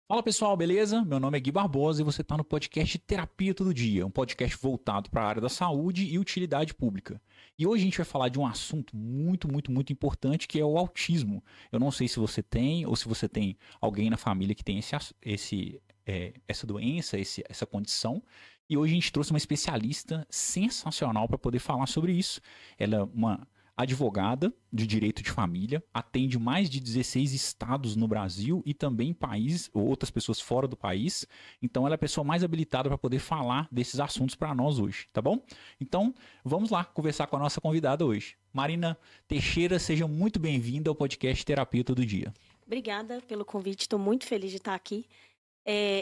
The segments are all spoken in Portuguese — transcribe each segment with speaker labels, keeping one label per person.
Speaker 1: Fala pessoal, beleza? Meu nome é Gui Barbosa e você está no podcast Terapia Todo Dia, um podcast voltado para a área da saúde e utilidade pública. E hoje a gente vai falar de um assunto muito importante que é o autismo. Eu não sei se você tem ou se você tem alguém na família que tem essa doença, essa condição. E hoje a gente trouxe uma especialista sensacional para poder falar sobre isso. Ela é uma advogada de direito de família, atende mais de 16 estados no Brasil e também países, ou outras pessoas fora do país. Então ela é a pessoa mais habilitada para poder falar desses assuntos para nós hoje, tá bom? Então vamos lá conversar com a nossa convidada hoje. Marina Teixeira, seja muito bem-vinda ao podcast Terapia Todo Dia.
Speaker 2: Obrigada pelo convite, estou muito feliz de estar aqui.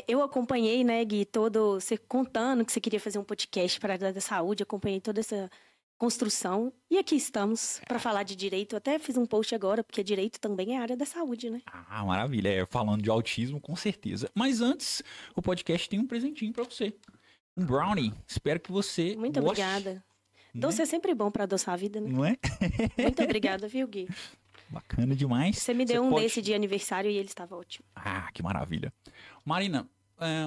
Speaker 2: Eu acompanhei, né, Gui, você contando que você queria fazer um podcast para a área da saúde, acompanhei toda essa construção e aqui estamos para falar de direito. Eu até fiz um post agora, porque direito também é área da saúde, né?
Speaker 1: Ah, maravilha. Falando de autismo, com certeza. Mas antes, o podcast tem um presentinho para você. Um brownie. Espero que você
Speaker 2: Muito
Speaker 1: goste.
Speaker 2: Obrigada. Doce é sempre bom para adoçar a vida, né?
Speaker 1: Não é?
Speaker 2: Muito obrigada, viu, Gui?
Speaker 1: Bacana demais.
Speaker 2: Você me deu desse de aniversário e ele estava ótimo.
Speaker 1: Ah, que maravilha. Marina,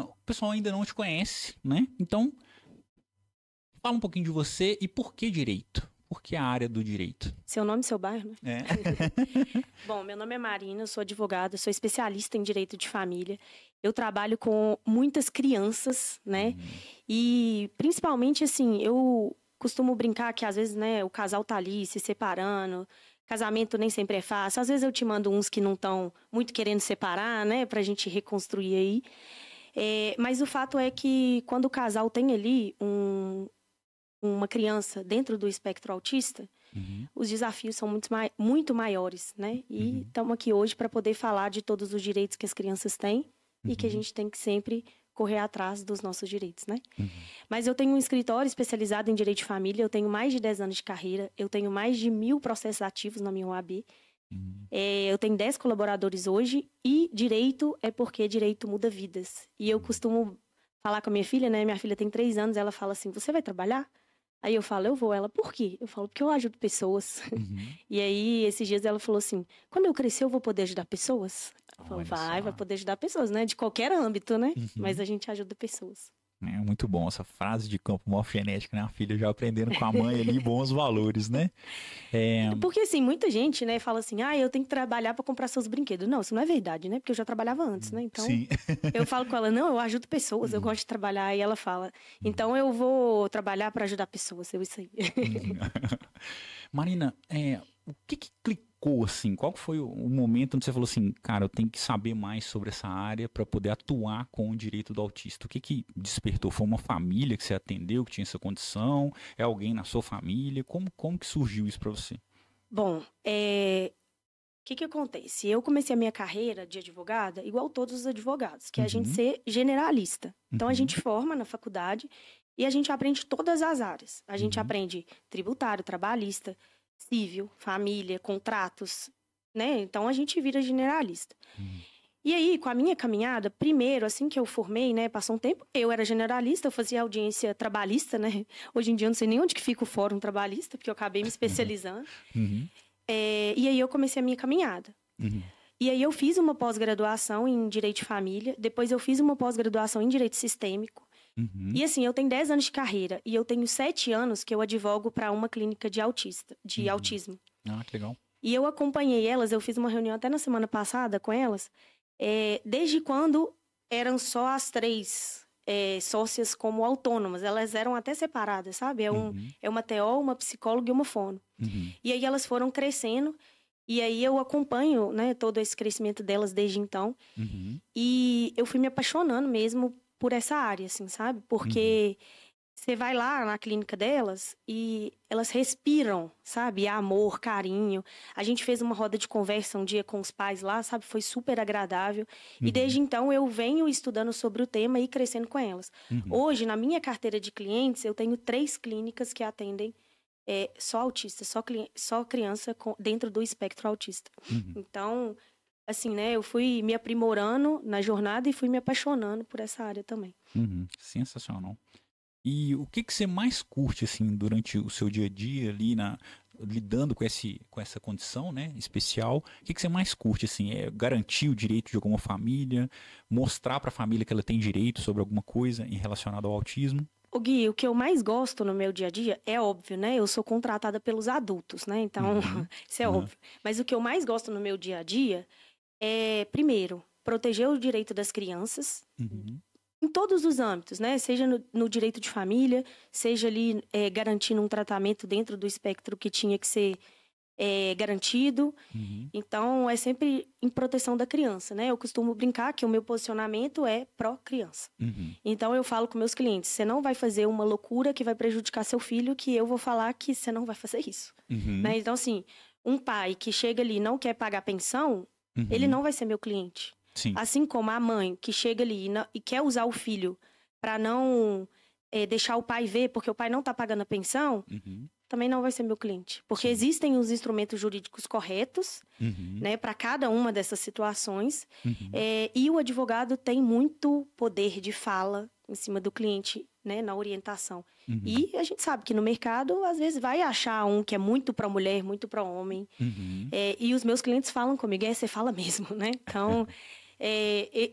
Speaker 1: o pessoal ainda não te conhece, né? Então, fala um pouquinho de você e por que direito? Por que a área do direito?
Speaker 2: Seu nome e seu bairro, né? Bom, meu nome é Marina, eu sou advogada, sou especialista em direito de família. Eu trabalho com muitas crianças, né? E principalmente, assim, eu costumo brincar que às vezes, né, o casal tá ali se separando, casamento nem sempre é fácil. Às vezes eu te mando uns que não estão muito querendo separar, né, pra gente reconstruir aí. Mas o fato é que quando o casal tem ali uma criança dentro do espectro autista, os desafios são muito maiores, né? E estamos aqui hoje para poder falar de todos os direitos que as crianças têm e que a gente tem que sempre correr atrás dos nossos direitos, né? Mas eu tenho um escritório especializado em direito de família, eu tenho mais de 10 anos de carreira, eu tenho mais de 1.000 processos ativos na minha OAB, eu tenho 10 colaboradores hoje e direito é porque direito muda vidas. E eu costumo falar com a minha filha, né? Minha filha tem 3 anos, ela fala assim, você vai trabalhar? Aí eu falo, eu vou. Ela, por quê? Eu falo, porque eu ajudo pessoas. E aí, esses dias ela falou assim, quando eu crescer eu vou poder ajudar pessoas? Eu falo, vai poder ajudar pessoas, né? De qualquer âmbito, né? Mas a gente ajuda pessoas.
Speaker 1: É muito bom essa frase de campo morfogenética, né? A filha já aprendendo com a mãe ali bons valores, né?
Speaker 2: Porque assim, muita gente, né, fala assim, eu tenho que trabalhar para comprar seus brinquedos. Não, isso não é verdade, né? Porque eu já trabalhava antes, né? Então,
Speaker 1: sim.
Speaker 2: Eu falo com ela, não, eu ajudo pessoas, eu gosto de trabalhar. E ela fala, então eu vou trabalhar para ajudar pessoas, isso aí.
Speaker 1: Marina, o que clicou assim? Qual foi o momento onde você falou assim, cara, eu tenho que saber mais sobre essa área para poder atuar com o direito do autista? O que despertou? Foi uma família que você atendeu que tinha essa condição? É alguém na sua família? Como que surgiu isso para você?
Speaker 2: Bom, o que acontece? Eu comecei a minha carreira de advogada igual todos os advogados, que é a gente ser generalista. Então a gente forma na faculdade e a gente aprende todas as áreas. A gente aprende tributário, trabalhista, civil, família, contratos, né? Então a gente vira generalista. E aí, com a minha caminhada, primeiro, assim que eu formei, né, passou um tempo, eu era generalista, eu fazia audiência trabalhista, né? Hoje em dia eu não sei nem onde que fica o fórum trabalhista, porque eu acabei me especializando. E aí eu comecei a minha caminhada. E aí eu fiz uma pós-graduação em Direito de Família, depois eu fiz uma pós-graduação em Direito Sistêmico. E assim, eu tenho 10 anos de carreira e eu tenho 7 anos que eu advogo para uma clínica de autismo.
Speaker 1: Ah, que legal.
Speaker 2: E eu acompanhei elas, eu fiz uma reunião até na semana passada com elas, desde quando eram só as 3 sócias como autônomas. Elas eram até separadas, sabe? É uma TO, uma psicóloga e uma fono. E aí elas foram crescendo e aí eu acompanho, né, todo esse crescimento delas desde então. E eu fui me apaixonando mesmo por essa área, assim, sabe? Porque você vai lá na clínica delas e elas respiram, sabe? Amor, carinho. A gente fez uma roda de conversa um dia com os pais lá, sabe? Foi super agradável. E desde então eu venho estudando sobre o tema e crescendo com elas. Hoje, na minha carteira de clientes, eu tenho 3 clínicas que atendem só autista, só criança dentro do espectro autista. Então, assim, né, eu fui me aprimorando na jornada e fui me apaixonando por essa área também.
Speaker 1: Sensacional. E o que você mais curte, assim, durante o seu dia a dia ali lidando com essa condição, né, especial, o que você mais curte, assim? É garantir o direito de alguma família, mostrar para a família que ela tem direito sobre alguma coisa em relacionado ao autismo?
Speaker 2: O Gui, o que eu mais gosto no meu dia a dia é óbvio, né? Eu sou contratada pelos adultos, né? Então, isso é óbvio. Mas o que eu mais gosto no meu dia a dia é, primeiro, proteger o direito das crianças em todos os âmbitos, né? Seja no direito de família, seja ali garantindo um tratamento dentro do espectro que tinha que ser garantido. Então, é sempre em proteção da criança, né? Eu costumo brincar que o meu posicionamento é pró-criança. Então, eu falo com meus clientes, você não vai fazer uma loucura que vai prejudicar seu filho, que eu vou falar que você não vai fazer isso. Né? Então, assim, um pai que chega ali e não quer pagar pensão, ele não vai ser meu cliente.
Speaker 1: Sim.
Speaker 2: Assim como a mãe que chega ali e quer usar o filho para não deixar o pai ver, porque o pai não está pagando a pensão, também não vai ser meu cliente. Porque existem os instrumentos jurídicos corretos, né, para cada uma dessas situações. E o advogado tem muito poder de fala em cima do cliente, né, na orientação. E a gente sabe que no mercado, às vezes, vai achar um que é muito para mulher, muito para homem. E os meus clientes falam comigo, você fala mesmo, né? Então,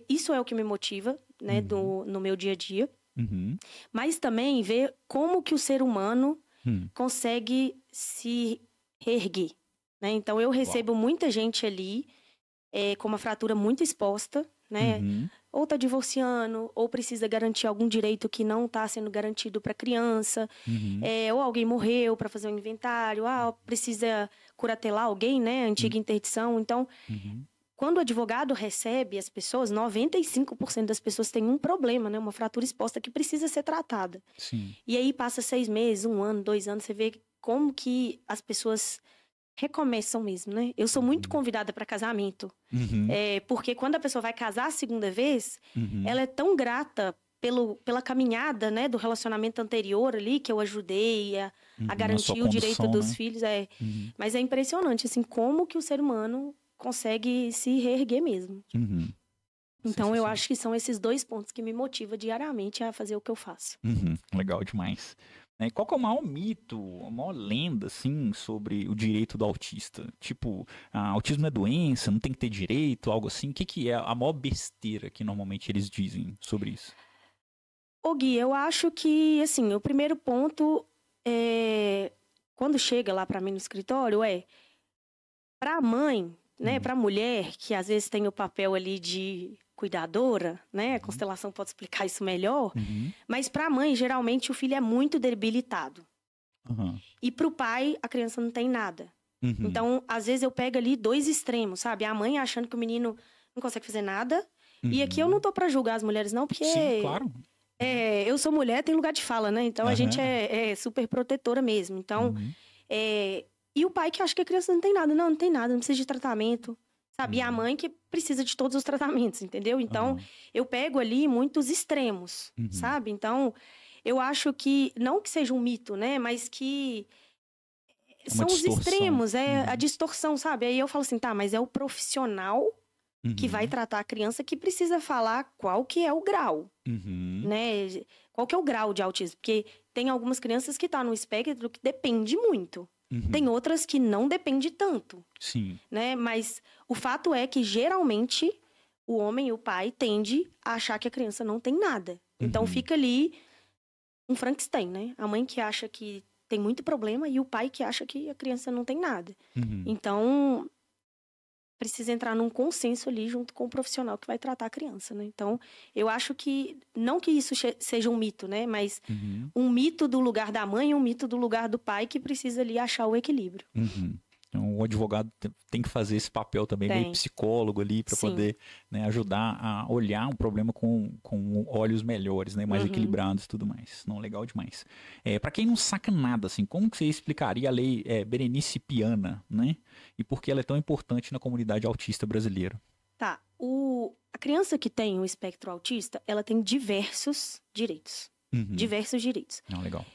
Speaker 2: isso é o que me motiva, né, no meu dia a dia. Mas também ver como que o ser humano consegue se reerguer, né? Então, eu recebo muita gente ali com uma fratura muito exposta, né? Ou está divorciando, ou precisa garantir algum direito que não está sendo garantido para a criança, ou alguém morreu para fazer um inventário, precisa curatelar alguém, né? Antiga interdição. Então, quando o advogado recebe as pessoas, 95% das pessoas têm um problema, né? Uma fratura exposta que precisa ser tratada.
Speaker 1: Sim.
Speaker 2: E aí passa 6 meses, 1 ano, 2 anos, você vê como que as pessoas recomeçam mesmo, né? Eu sou muito convidada para casamento. Porque quando a pessoa vai casar a segunda vez, ela é tão grata pela caminhada, né, do relacionamento anterior ali, que eu ajudei a garantir o direito dos filhos. Mas é impressionante, assim, como que o ser humano consegue se reerguer mesmo. Então, eu acho que são esses 2 pontos que me motivam diariamente a fazer o que eu faço.
Speaker 1: Legal demais. Qual que é o maior mito, a maior lenda, assim, sobre o direito do autista? Tipo, autismo é doença, não tem que ter direito, algo assim. O que é a maior besteira que normalmente eles dizem sobre isso?
Speaker 2: Ô Gui, eu acho que, assim, o primeiro ponto quando chega lá para mim no escritório, para a mãe, né, para a mulher, que às vezes tem o papel ali de cuidadora, né, a constelação pode explicar isso melhor, mas para a mãe, geralmente, o filho é muito debilitado. E para o pai, a criança não tem nada. Então, às vezes eu pego ali 2 extremos, sabe? A mãe achando que o menino não consegue fazer nada, e aqui eu não tô para julgar as mulheres, não, porque...
Speaker 1: Sim, claro.
Speaker 2: Eu sou mulher, tem lugar de fala, né? Então, a gente é super protetora mesmo. Então, e o pai que acha que a criança não tem nada. Não tem nada, não precisa de tratamento, sabe? E a mãe que precisa de todos os tratamentos, entendeu? Então, eu pego ali muitos extremos, sabe? Então, eu acho que, não que seja um mito, né? Mas que são os extremos, a distorção, sabe? Aí eu falo assim, tá, mas é o profissional que vai tratar a criança que precisa falar qual que é o grau, né? Qual que é o grau de autismo? Porque tem algumas crianças que estão no espectro que depende muito. Tem outras que não depende tanto.
Speaker 1: Sim.
Speaker 2: Né? Mas o fato é que, geralmente, o homem e o pai tende a achar que a criança não tem nada. Então, fica ali um Frankenstein, né? A mãe que acha que tem muito problema e o pai que acha que a criança não tem nada. Então, precisa entrar num consenso ali junto com o profissional que vai tratar a criança, né? Então, eu acho que, não que isso seja um mito, né? Mas um mito do lugar da mãe e um mito do lugar do pai que precisa ali achar o equilíbrio.
Speaker 1: Então, o advogado tem que fazer esse papel também, meio psicólogo ali, para poder, né, ajudar a olhar um problema com olhos melhores, né, mais equilibrados e tudo mais. Não, legal demais. Para quem não saca nada, assim, como que você explicaria a lei Berenice Piana, né? E por que ela é tão importante na comunidade autista brasileira?
Speaker 2: Tá. A criança que tem o espectro autista, ela tem diversos direitos. Diversos direitos.
Speaker 1: Não, legal.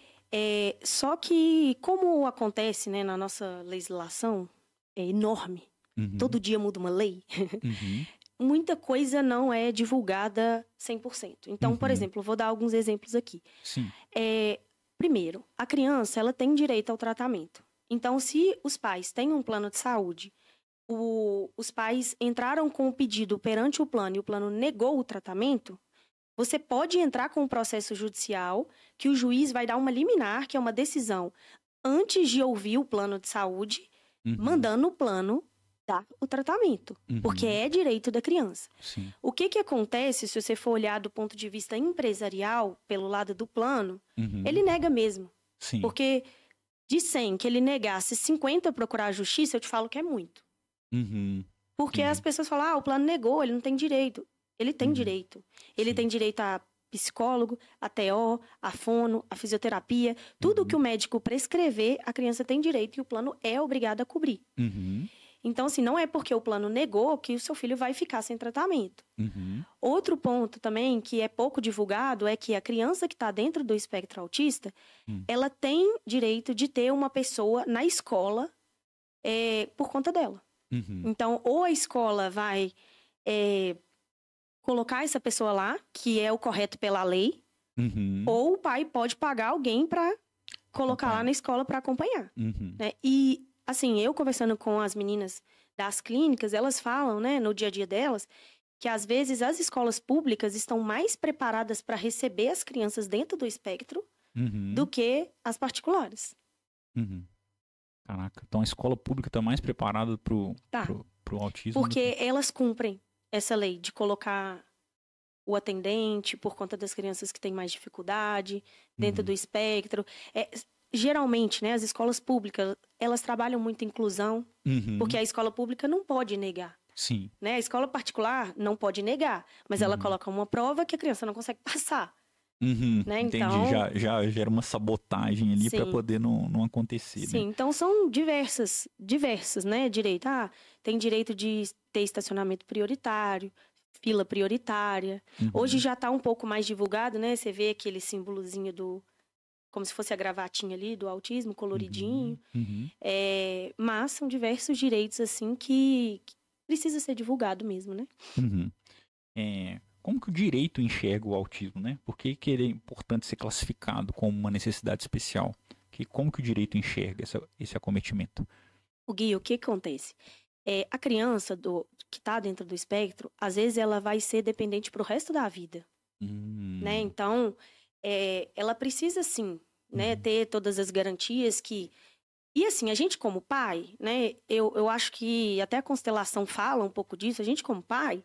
Speaker 2: Só que, como acontece, né, na nossa legislação, é enorme. Todo dia muda uma lei. Muita coisa não é divulgada 100%. Então, por exemplo, vou dar alguns exemplos aqui.
Speaker 1: Sim.
Speaker 2: Primeiro, a criança ela tem direito ao tratamento. Então, se os pais têm um plano de saúde, os pais entraram com o pedido perante o plano e o plano negou o tratamento, você pode entrar com um processo judicial que o juiz vai dar uma liminar, que é uma decisão, antes de ouvir o plano de saúde, mandando o plano dar o tratamento, porque é direito da criança.
Speaker 1: Sim.
Speaker 2: O que acontece se você for olhar do ponto de vista empresarial, pelo lado do plano, ele nega mesmo.
Speaker 1: Sim.
Speaker 2: Porque de 100 que ele negasse 50 procurar a justiça, eu te falo que é muito. Porque as pessoas falam, o plano negou, ele não tem direito. Ele tem direito. Ele tem direito a psicólogo, a TO, a fono, a fisioterapia. Tudo que o médico prescrever, a criança tem direito e o plano é obrigado a cobrir. Então, assim, não é porque o plano negou que o seu filho vai ficar sem tratamento. Outro ponto também, que é pouco divulgado, é que a criança que está dentro do espectro autista, ela tem direito de ter uma pessoa na escola por conta dela. Então, ou a escola vai colocar essa pessoa lá, que é o correto pela lei, ou o pai pode pagar alguém para colocar lá na escola para acompanhar. Né? E, assim, eu conversando com as meninas das clínicas, elas falam, né, no dia a dia delas, que às vezes as escolas públicas estão mais preparadas para receber as crianças dentro do espectro do que as particulares.
Speaker 1: Caraca, então a escola pública está mais preparada pro autismo?
Speaker 2: Porque elas cumprem essa lei de colocar o atendente por conta das crianças que têm mais dificuldade dentro do espectro. Geralmente, né, as escolas públicas, elas trabalham muito inclusão, porque a escola pública não pode negar.
Speaker 1: Sim.
Speaker 2: Né? A escola particular não pode negar, mas ela coloca uma prova que a criança não consegue passar. Né?
Speaker 1: Entendi,
Speaker 2: então,
Speaker 1: já gera uma sabotagem ali para poder não acontecer.
Speaker 2: Sim, né? Então são diversas, né, direito. Tem direito de ter estacionamento prioritário, fila prioritária. Hoje já está um pouco mais divulgado, né? Você vê aquele símbolozinho como se fosse a gravatinha ali do autismo, coloridinho. Mas são diversos direitos, assim, que precisa ser divulgado mesmo, né?
Speaker 1: Como que o direito enxerga o autismo, né? Por que ele é importante ser classificado como uma necessidade especial? Como que o direito enxerga esse acometimento?
Speaker 2: O Gui, o que acontece? A criança que está dentro do espectro, às vezes ela vai ser dependente pro resto da vida. Né? Então, ela precisa, sim, né, ter todas as garantias que... E assim, a gente como pai, né, eu acho que até a constelação fala um pouco disso, a gente como pai...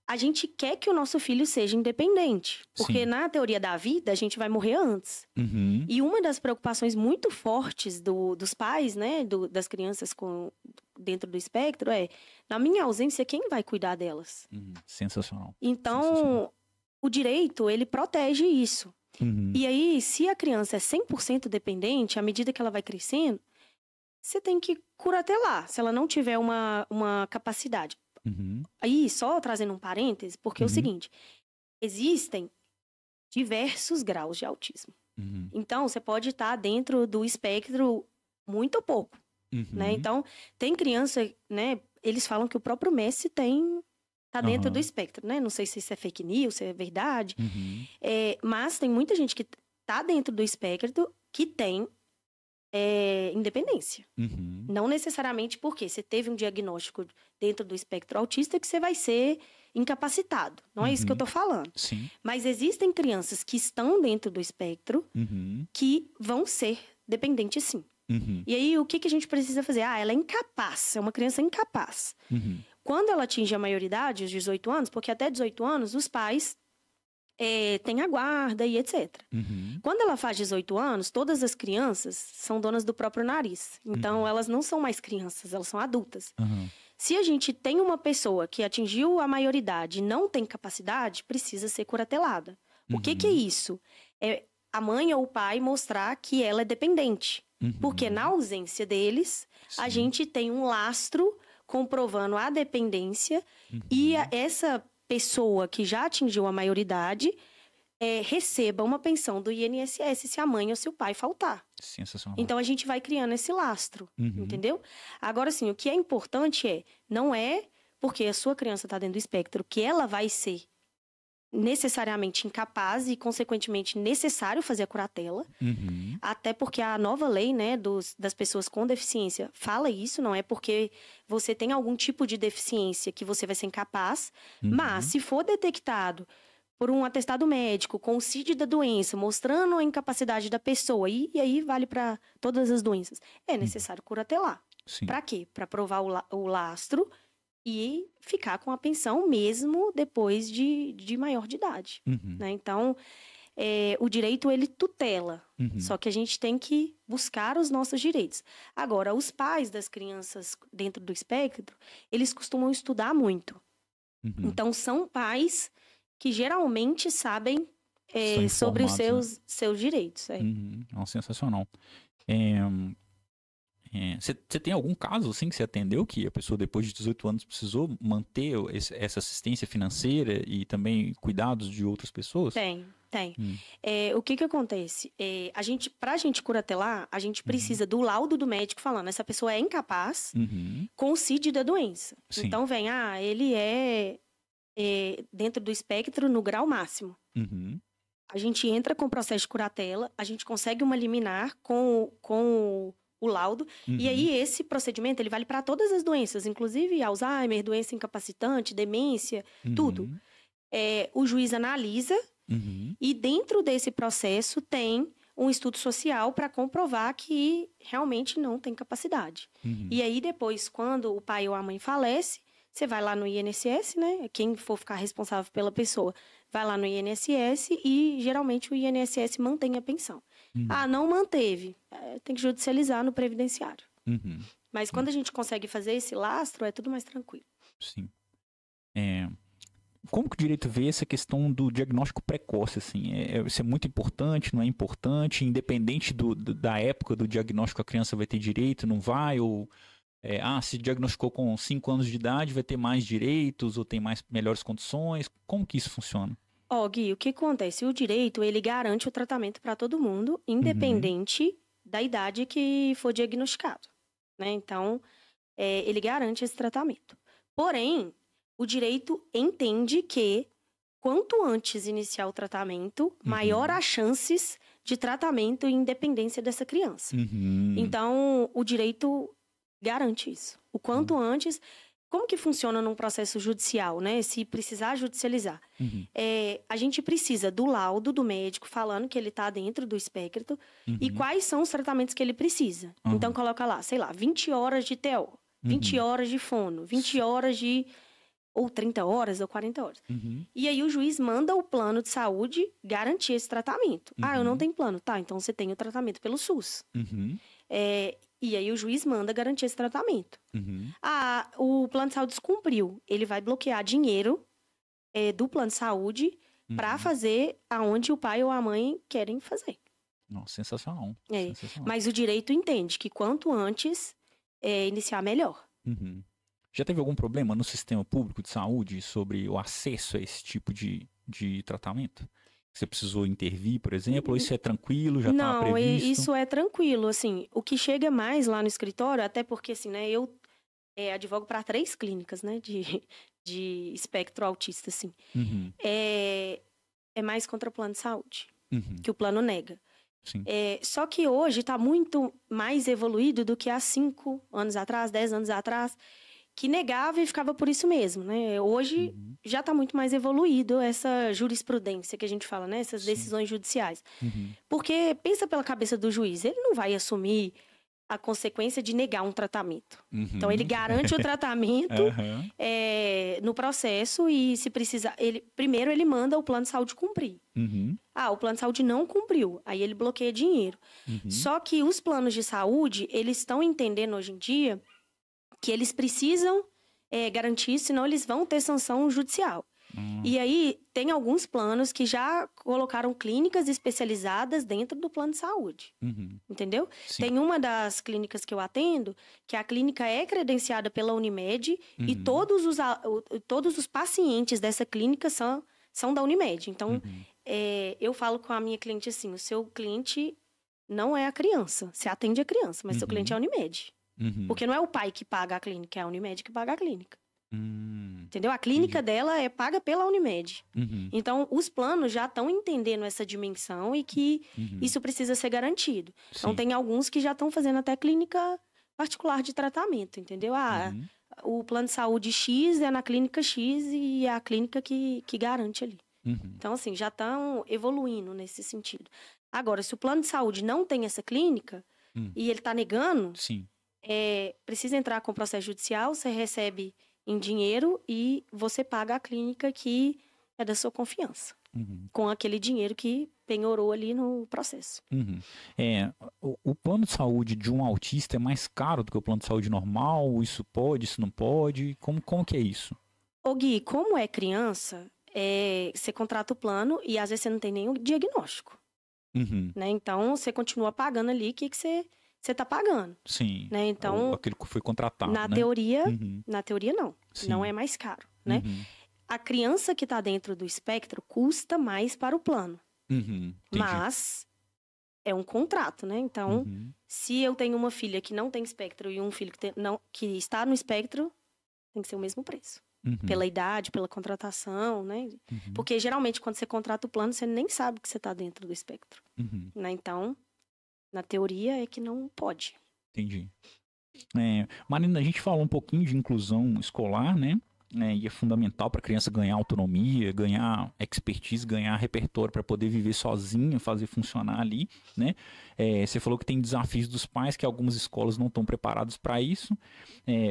Speaker 2: A gente quer que o nosso filho seja independente. Porque na teoria da vida, a gente vai morrer antes. E uma das preocupações muito fortes dos pais, né, das crianças dentro do espectro na minha ausência, quem vai cuidar delas?
Speaker 1: Sensacional.
Speaker 2: Então, o direito, ele protege isso. E aí, se a criança é 100% dependente, à medida que ela vai crescendo, você tem que curatelar, se ela não tiver uma capacidade. Aí, só trazendo um parêntese, porque é o seguinte, existem diversos graus de autismo. Então, você pode estar dentro do espectro muito ou pouco, né? Então, tem criança, né? Eles falam que o próprio Messi tá dentro do espectro, né? Não sei se isso é fake news, se é verdade. Mas tem muita gente que tá dentro do espectro que tem independência. Não necessariamente porque você teve um diagnóstico dentro do espectro autista que você vai ser incapacitado. Não é isso que eu tô falando.
Speaker 1: Sim.
Speaker 2: Mas existem crianças que estão dentro do espectro que vão ser dependentes, sim. E aí, o que a gente precisa fazer? Ela é incapaz, é uma criança incapaz. Quando ela atinge a maioridade, os 18 anos, porque até 18 anos, os pais têm a guarda e etc. Quando ela faz 18 anos, todas as crianças são donas do próprio nariz. Então, elas não são mais crianças, elas são adultas. Se a gente tem uma pessoa que atingiu a maioridade e não tem capacidade, precisa ser curatelada. O que é isso? É a mãe ou o pai mostrar que ela é dependente. Porque na ausência deles, a gente tem um lastro comprovando a dependência e essa pessoa que já atingiu a maioridade receba uma pensão do INSS se a mãe ou se o pai faltar.
Speaker 1: Sensacional.
Speaker 2: Então, a gente vai criando esse lastro, entendeu? Agora, assim, o que é importante não é porque a sua criança está dentro do espectro que ela vai ser necessariamente incapaz e, consequentemente, necessário fazer a curatela. Até porque a nova lei, né, das pessoas com deficiência fala isso, não é porque você tem algum tipo de deficiência que você vai ser incapaz, mas se for detectado por um atestado médico com o CID da doença, mostrando a incapacidade da pessoa, e aí vale para todas as doenças, é necessário curatelar. Para quê? Para provar o lastro e ficar com a pensão mesmo depois de maior de idade. Né? Então, o direito, ele tutela. Só que a gente tem que buscar os nossos direitos. Agora, os pais das crianças dentro do espectro, eles costumam estudar muito. Então, são pais que geralmente sabem sobre os seus direitos.
Speaker 1: Sensacional. Você tem algum caso assim que você atendeu que a pessoa depois de 18 anos precisou manter essa assistência financeira e também cuidados de outras pessoas?
Speaker 2: Tem. O que acontece? Pra gente curatelar, a gente precisa do laudo do médico falando essa pessoa é incapaz com o CID da doença.
Speaker 1: Sim.
Speaker 2: Então ele é dentro do espectro no grau máximo. A gente entra com o processo de curatela, a gente consegue uma liminar com o laudo, e aí esse procedimento ele vale para todas as doenças, inclusive Alzheimer, doença incapacitante, demência, tudo. O juiz analisa e dentro desse processo tem um estudo social para comprovar que realmente não tem capacidade. E aí depois, quando o pai ou a mãe falece, você vai lá no INSS, né? Quem for ficar responsável pela pessoa vai lá no INSS e geralmente o INSS mantém a pensão. Não manteve, tem que judicializar no previdenciário. Mas quando a gente consegue fazer esse lastro, é tudo mais tranquilo.
Speaker 1: Sim. Como que o direito vê essa questão do diagnóstico precoce, assim? Isso é muito importante, não é importante? Independente da época do diagnóstico, a criança vai ter direito, não vai? Ou, se diagnosticou com 5 anos de idade, vai ter mais direitos ou tem melhores condições? Como que isso funciona?
Speaker 2: Gui, o que acontece? O direito, ele garante o tratamento para todo mundo, independente da idade que for diagnosticado. Né? Então, ele garante esse tratamento. Porém, o direito entende que, quanto antes iniciar o tratamento, maior as chances de tratamento e independência dessa criança. Então, o direito garante isso. O quanto antes... Como que funciona num processo judicial, né? Se precisar judicializar. A gente precisa do laudo do médico falando que ele está dentro do espectro e quais são os tratamentos que ele precisa. Então, coloca lá, sei lá, 20 horas de TO, 20 horas de fono, 20 horas de... ou 30 horas ou 40 horas. E aí o juiz manda o plano de saúde garantir esse tratamento. Eu não tenho plano. Tá, então você tem o tratamento pelo SUS. E aí o juiz manda garantir esse tratamento. O plano de saúde descumpriu. Ele vai bloquear dinheiro do plano de saúde para fazer aonde o pai ou a mãe querem fazer.
Speaker 1: Nossa, sensacional. Sensacional.
Speaker 2: Mas o direito entende que quanto antes iniciar, melhor.
Speaker 1: Já teve algum problema no sistema público de saúde sobre o acesso a esse tipo de tratamento? Você precisou intervir, por exemplo, ou isso é tranquilo, já está previsto?
Speaker 2: Não, isso é tranquilo, assim, o que chega mais lá no escritório, até porque, assim, né, eu advogo para 3 clínicas, né, de espectro autista, assim, é mais contra o plano de saúde, que o plano nega.
Speaker 1: Sim.
Speaker 2: Só que hoje está muito mais evoluído do que há 5 anos atrás, 10 anos atrás, que negava e ficava por isso mesmo, né? Hoje já está muito mais evoluído essa jurisprudência que a gente fala, né? Essas decisões judiciais. Porque pensa pela cabeça do juiz, ele não vai assumir a consequência de negar um tratamento. Então, ele garante o tratamento no processo e, se precisar... Primeiro, ele manda o plano de saúde cumprir. O plano de saúde não cumpriu. Aí, ele bloqueia dinheiro. Só que os planos de saúde, eles estão entendendo hoje em dia que eles precisam garantir, senão eles vão ter sanção judicial. E aí, tem alguns planos que já colocaram clínicas especializadas dentro do plano de saúde. Entendeu?
Speaker 1: Sim.
Speaker 2: Tem uma das clínicas que eu atendo, que a clínica é credenciada pela Unimed e todos os pacientes dessa clínica são da Unimed. Então, eu falo com a minha cliente assim, o seu cliente não é a criança, você atende a criança, mas seu cliente é a Unimed. Porque não é o pai que paga a clínica, é a Unimed que paga a clínica. Entendeu? A clínica dela é paga pela Unimed.
Speaker 1: Uhum.
Speaker 2: Então, os planos já estão entendendo essa dimensão e que isso precisa ser garantido. Então, tem alguns que já estão fazendo até clínica particular de tratamento, entendeu? O plano de saúde X é na clínica X e é a clínica que garante ali. Então, assim, já estão evoluindo nesse sentido. Agora, se o plano de saúde não tem essa clínica e ele está negando, precisa entrar com o processo judicial, você recebe em dinheiro e você paga a clínica que é da sua confiança. Com aquele dinheiro que penhorou ali no processo.
Speaker 1: O plano de saúde de um autista é mais caro do que o plano de saúde normal? Isso pode, isso não pode? Como que é isso?
Speaker 2: Ô Gui, como é criança, você contrata o plano e às vezes você não tem nenhum diagnóstico. Né? Então, você continua pagando ali o que você está pagando.
Speaker 1: Sim.
Speaker 2: Né? Então,
Speaker 1: aquilo que foi contratado,
Speaker 2: na
Speaker 1: né?
Speaker 2: teoria, na teoria não.
Speaker 1: Sim.
Speaker 2: Não é mais caro, né? A criança que está dentro do espectro custa mais para o plano. Mas é um contrato, né? Então, se eu tenho uma filha que não tem espectro e um filho que está no espectro, tem que ser o mesmo preço. Pela idade, pela contratação, né? Porque geralmente quando você contrata o plano, você nem sabe que você está dentro do espectro. Né? Então, na teoria é que não pode.
Speaker 1: Entendi. Marina, a gente falou um pouquinho de inclusão escolar, né? E é fundamental para a criança ganhar autonomia, ganhar expertise, ganhar repertório para poder viver sozinha, fazer funcionar ali, né? Você falou que tem desafios dos pais, que algumas escolas não estão preparadas para isso.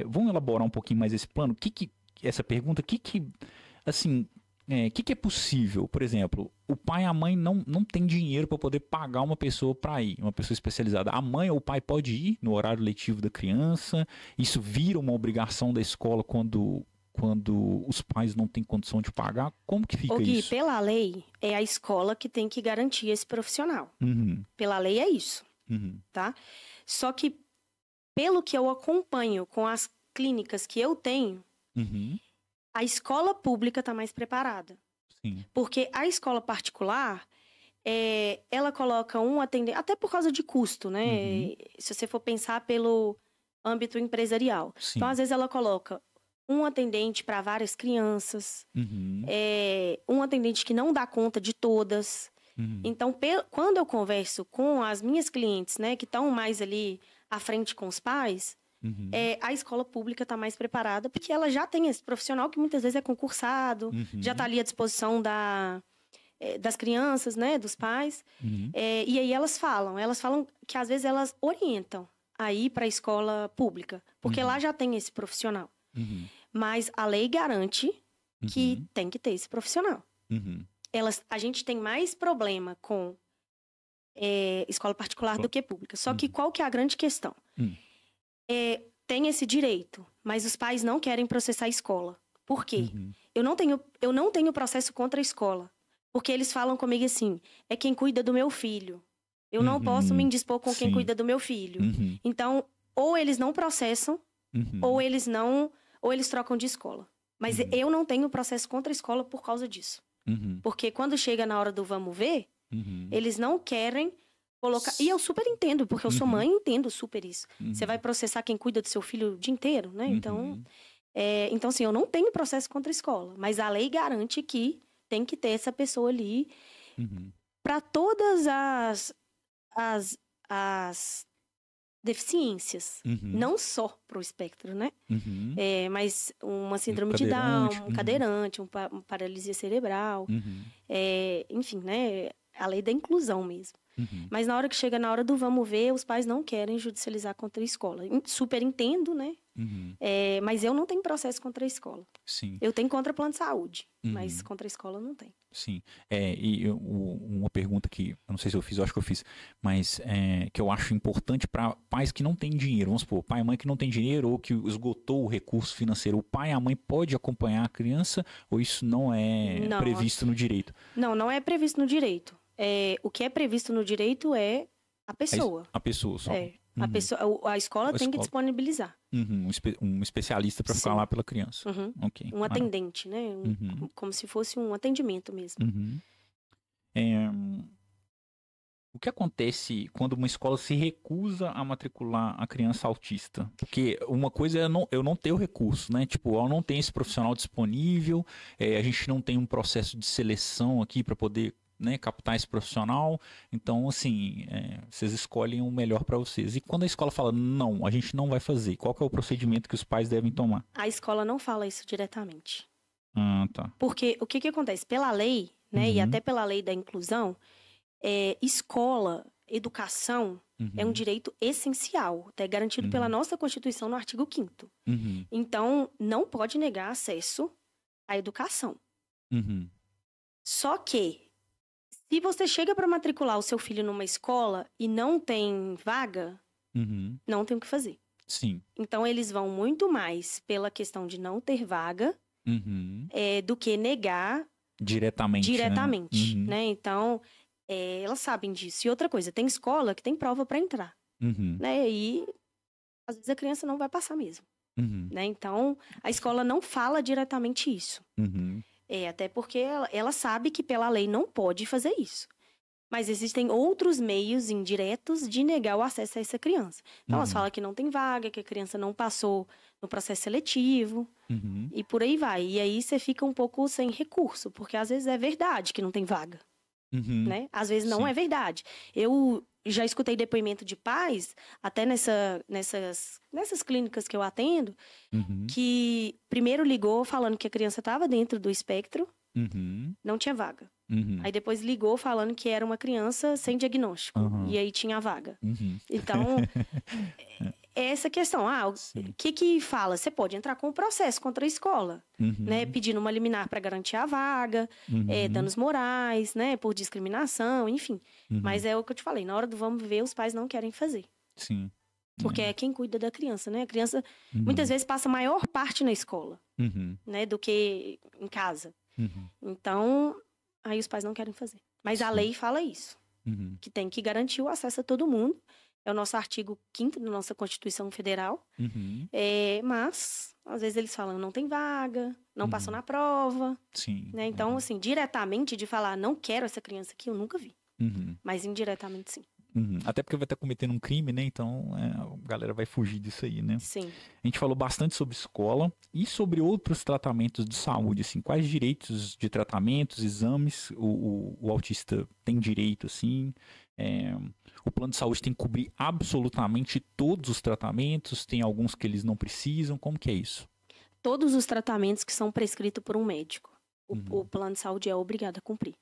Speaker 1: Vamos elaborar um pouquinho mais esse plano? Essa pergunta, assim, que é possível? Por exemplo, o pai e a mãe não tem dinheiro para poder pagar uma pessoa para ir, uma pessoa especializada. A mãe ou o pai pode ir no horário letivo da criança? Isso vira uma obrigação da escola quando os pais não têm condição de pagar? Como que fica
Speaker 2: Gui,
Speaker 1: isso?
Speaker 2: Pela lei, é a escola que tem que garantir esse profissional. Pela lei é isso, tá? Só que, pelo que eu acompanho com as clínicas que eu tenho, a escola pública está mais preparada.
Speaker 1: Sim.
Speaker 2: Porque a escola particular, ela coloca um atendente, até por causa de custo, né? Se você for pensar pelo âmbito empresarial.
Speaker 1: Sim.
Speaker 2: Então, às vezes, ela coloca um atendente para várias crianças, um atendente que não dá conta de todas. Então, quando eu converso com as minhas clientes, né, que estão mais ali à frente com os pais, a escola pública está mais preparada, porque ela já tem esse profissional que muitas vezes é concursado, já está ali à disposição das crianças, né, dos pais. E aí elas falam que às vezes elas orientam a ir para a escola pública, porque lá já tem esse profissional. Mas a lei garante que tem que ter esse profissional. A gente tem mais problema com escola particular do que pública. Só que qual que é a grande questão? Tem esse direito, mas os pais não querem processar a escola. Por quê? Eu não tenho processo contra a escola. Porque eles falam comigo assim, é quem cuida do meu filho. Eu não posso me indispor com quem cuida do meu filho. Então, ou eles não processam, ou eles trocam de escola. Mas eu não tenho processo contra a escola por causa disso. Porque quando chega na hora do vamos ver, eles não querem colocar... E eu super entendo, porque eu sou mãe e entendo super isso. Você vai processar quem cuida do seu filho o dia inteiro, né? Então, assim, eu não tenho processo contra a escola. Mas a lei garante que tem que ter essa pessoa ali para todas as deficiências. Não só para o espectro, né? Mas uma síndrome de Down, um cadeirante, uma paralisia cerebral. Enfim, né? A lei da inclusão mesmo. Mas na hora que chega na hora do vamos ver, os pais não querem judicializar contra a escola. Super entendo, né? Mas eu não tenho processo contra a escola.
Speaker 1: Sim.
Speaker 2: Eu tenho contra plano de saúde, mas contra a escola não tem.
Speaker 1: Sim. Uma pergunta que, eu não sei se eu fiz, eu acho que eu fiz, mas que eu acho importante para pais que não têm dinheiro. Vamos supor, pai e mãe que não tem dinheiro ou que esgotou o recurso financeiro. O pai e a mãe pode acompanhar a criança ou isso não é previsto no direito?
Speaker 2: Não é previsto no direito. O que é previsto no direito é a pessoa.
Speaker 1: A pessoa só.
Speaker 2: A escola tem que disponibilizar.
Speaker 1: Um especialista para ficar lá pela criança. Okay.
Speaker 2: Um atendente, né? Como se fosse um atendimento mesmo.
Speaker 1: O que acontece quando uma escola se recusa a matricular a criança autista? Porque uma coisa é eu não ter o recurso, né? Tipo, eu não tenho esse profissional disponível, a gente não tem um processo de seleção aqui para poder, né, captar esse profissional. Então, assim, vocês escolhem o melhor para vocês. E quando a escola fala, não, a gente não vai fazer, qual que é o procedimento que os pais devem tomar?
Speaker 2: A escola não fala isso diretamente.
Speaker 1: Ah, tá.
Speaker 2: Porque o que acontece? Pela lei, né, e até pela lei da inclusão, escola, educação é um direito essencial, até garantido pela nossa Constituição no artigo 5º. Então, não pode negar acesso à educação. Só que, se você chega para matricular o seu filho numa escola e não tem vaga, não tem o que fazer.
Speaker 1: Sim.
Speaker 2: Então, eles vão muito mais pela questão de não ter vaga do que negar
Speaker 1: diretamente.
Speaker 2: Né? Então, elas sabem disso. E outra coisa, tem escola que tem prova para entrar. Né? E, às vezes, a criança não vai passar mesmo. Né? Então, a escola não fala diretamente isso. Até porque ela sabe que pela lei não pode fazer isso. Mas existem outros meios indiretos de negar o acesso a essa criança. Então, elas falam que não tem vaga, que a criança não passou no processo seletivo, e por aí vai. E aí você fica um pouco sem recurso, porque às vezes é verdade que não tem vaga. Né? Às vezes não é verdade. Eu já escutei depoimento de pais, até nessas clínicas que eu atendo, que primeiro ligou falando que a criança estava dentro do espectro, não tinha vaga. Aí depois ligou falando que era uma criança sem diagnóstico, e aí tinha a vaga. Então, é essa questão. O que fala? Você pode entrar com um processo contra a escola, né? Pedindo uma liminar para garantir a vaga, danos morais, né? Por discriminação, enfim. Mas é o que eu te falei, na hora do vamos ver, os pais não querem fazer.
Speaker 1: Sim.
Speaker 2: Porque é quem cuida da criança, né? A criança, muitas vezes, passa a maior parte na escola, né? Do que em casa. Então, aí os pais não querem fazer. Mas a lei fala isso, que tem que garantir o acesso a todo mundo. É o nosso artigo 5º da nossa Constituição Federal. Mas, às vezes, eles falam, não tem vaga, não passou na prova.
Speaker 1: Sim.
Speaker 2: Né? Então, assim, diretamente de falar, não quero essa criança aqui, eu nunca vi. Mas indiretamente, sim.
Speaker 1: Até porque vai estar cometendo um crime, né? Então, a galera vai fugir disso aí, né?
Speaker 2: Sim.
Speaker 1: A gente falou bastante sobre escola e sobre outros tratamentos de saúde, assim. Quais direitos de tratamentos, exames o autista tem direito, assim? O plano de saúde tem que cobrir absolutamente todos os tratamentos? Tem alguns que eles não precisam? Como que é isso?
Speaker 2: Todos os tratamentos que são prescritos por um médico, o plano de saúde é obrigado a cumprir.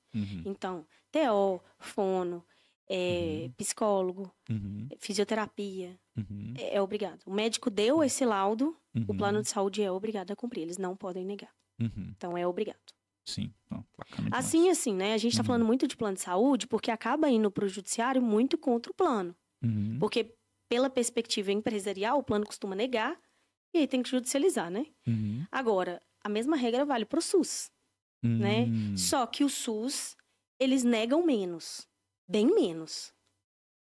Speaker 2: Então, TO, fono, psicólogo, fisioterapia, é obrigado. O médico deu esse laudo, o plano de saúde é obrigado a cumprir. Eles não podem negar. Então, é obrigado.
Speaker 1: Sim, bacana.
Speaker 2: Assim, né? A gente está falando muito de plano de saúde porque acaba indo para o judiciário muito contra o plano. Porque, pela perspectiva empresarial, o plano costuma negar e aí tem que judicializar, né? Agora, a mesma regra vale para o SUS, né? Só que o SUS, eles negam menos. Bem menos,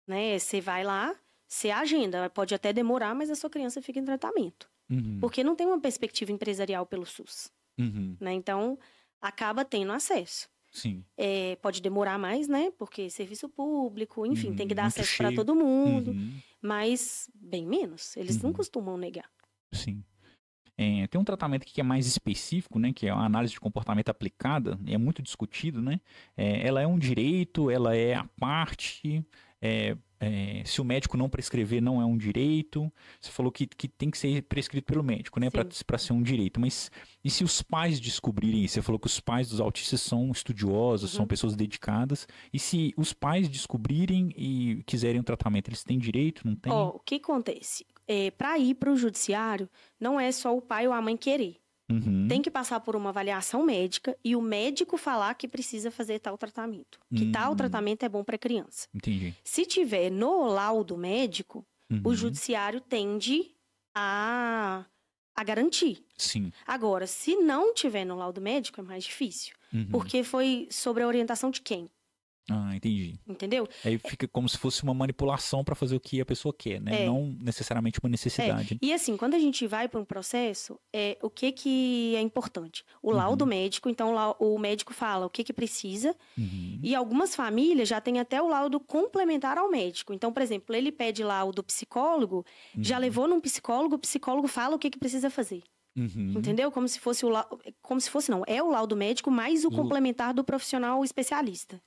Speaker 2: né? Você vai lá, você agenda, pode até demorar, mas a sua criança fica em tratamento. Porque não tem uma perspectiva empresarial pelo SUS, né? Então, acaba tendo acesso.
Speaker 1: Sim.
Speaker 2: Pode demorar mais, né? Porque serviço público, enfim, tem que dar acesso para todo mundo, mas bem menos. Eles não costumam negar.
Speaker 1: Sim. Tem um tratamento aqui que é mais específico, né, que é a análise de comportamento aplicada, é muito discutido, né? Ela é um direito, ela é a parte, se o médico não prescrever, não é um direito. Você falou que tem que ser prescrito pelo médico, né, para ser um direito. Mas e se os pais descobrirem isso? Você falou que os pais dos autistas são estudiosos, são pessoas dedicadas. E se os pais descobrirem e quiserem um tratamento, eles têm direito, não têm?
Speaker 2: O que acontece? Para ir para o judiciário, não é só o pai ou a mãe querer. Tem que passar por uma avaliação médica e o médico falar que precisa fazer tal tratamento. Que tal tratamento é bom para a criança.
Speaker 1: Entendi.
Speaker 2: Se tiver no laudo médico, o judiciário tende a garantir.
Speaker 1: Sim.
Speaker 2: Agora, se não tiver no laudo médico, é mais difícil. Porque foi sobre a orientação de quem?
Speaker 1: Ah, entendi.
Speaker 2: Entendeu?
Speaker 1: Aí fica como se fosse uma manipulação para fazer o que a pessoa quer, né? Não necessariamente uma necessidade.
Speaker 2: E assim, quando a gente vai para um processo, o que é importante? O laudo médico, então o médico fala o que precisa, e algumas famílias já têm até o laudo complementar ao médico. Então, por exemplo, ele pede laudo psicólogo, já levou num psicólogo, o psicólogo fala o que precisa fazer. Entendeu? Como se fosse não, é o laudo médico mais o complementar do profissional especialista.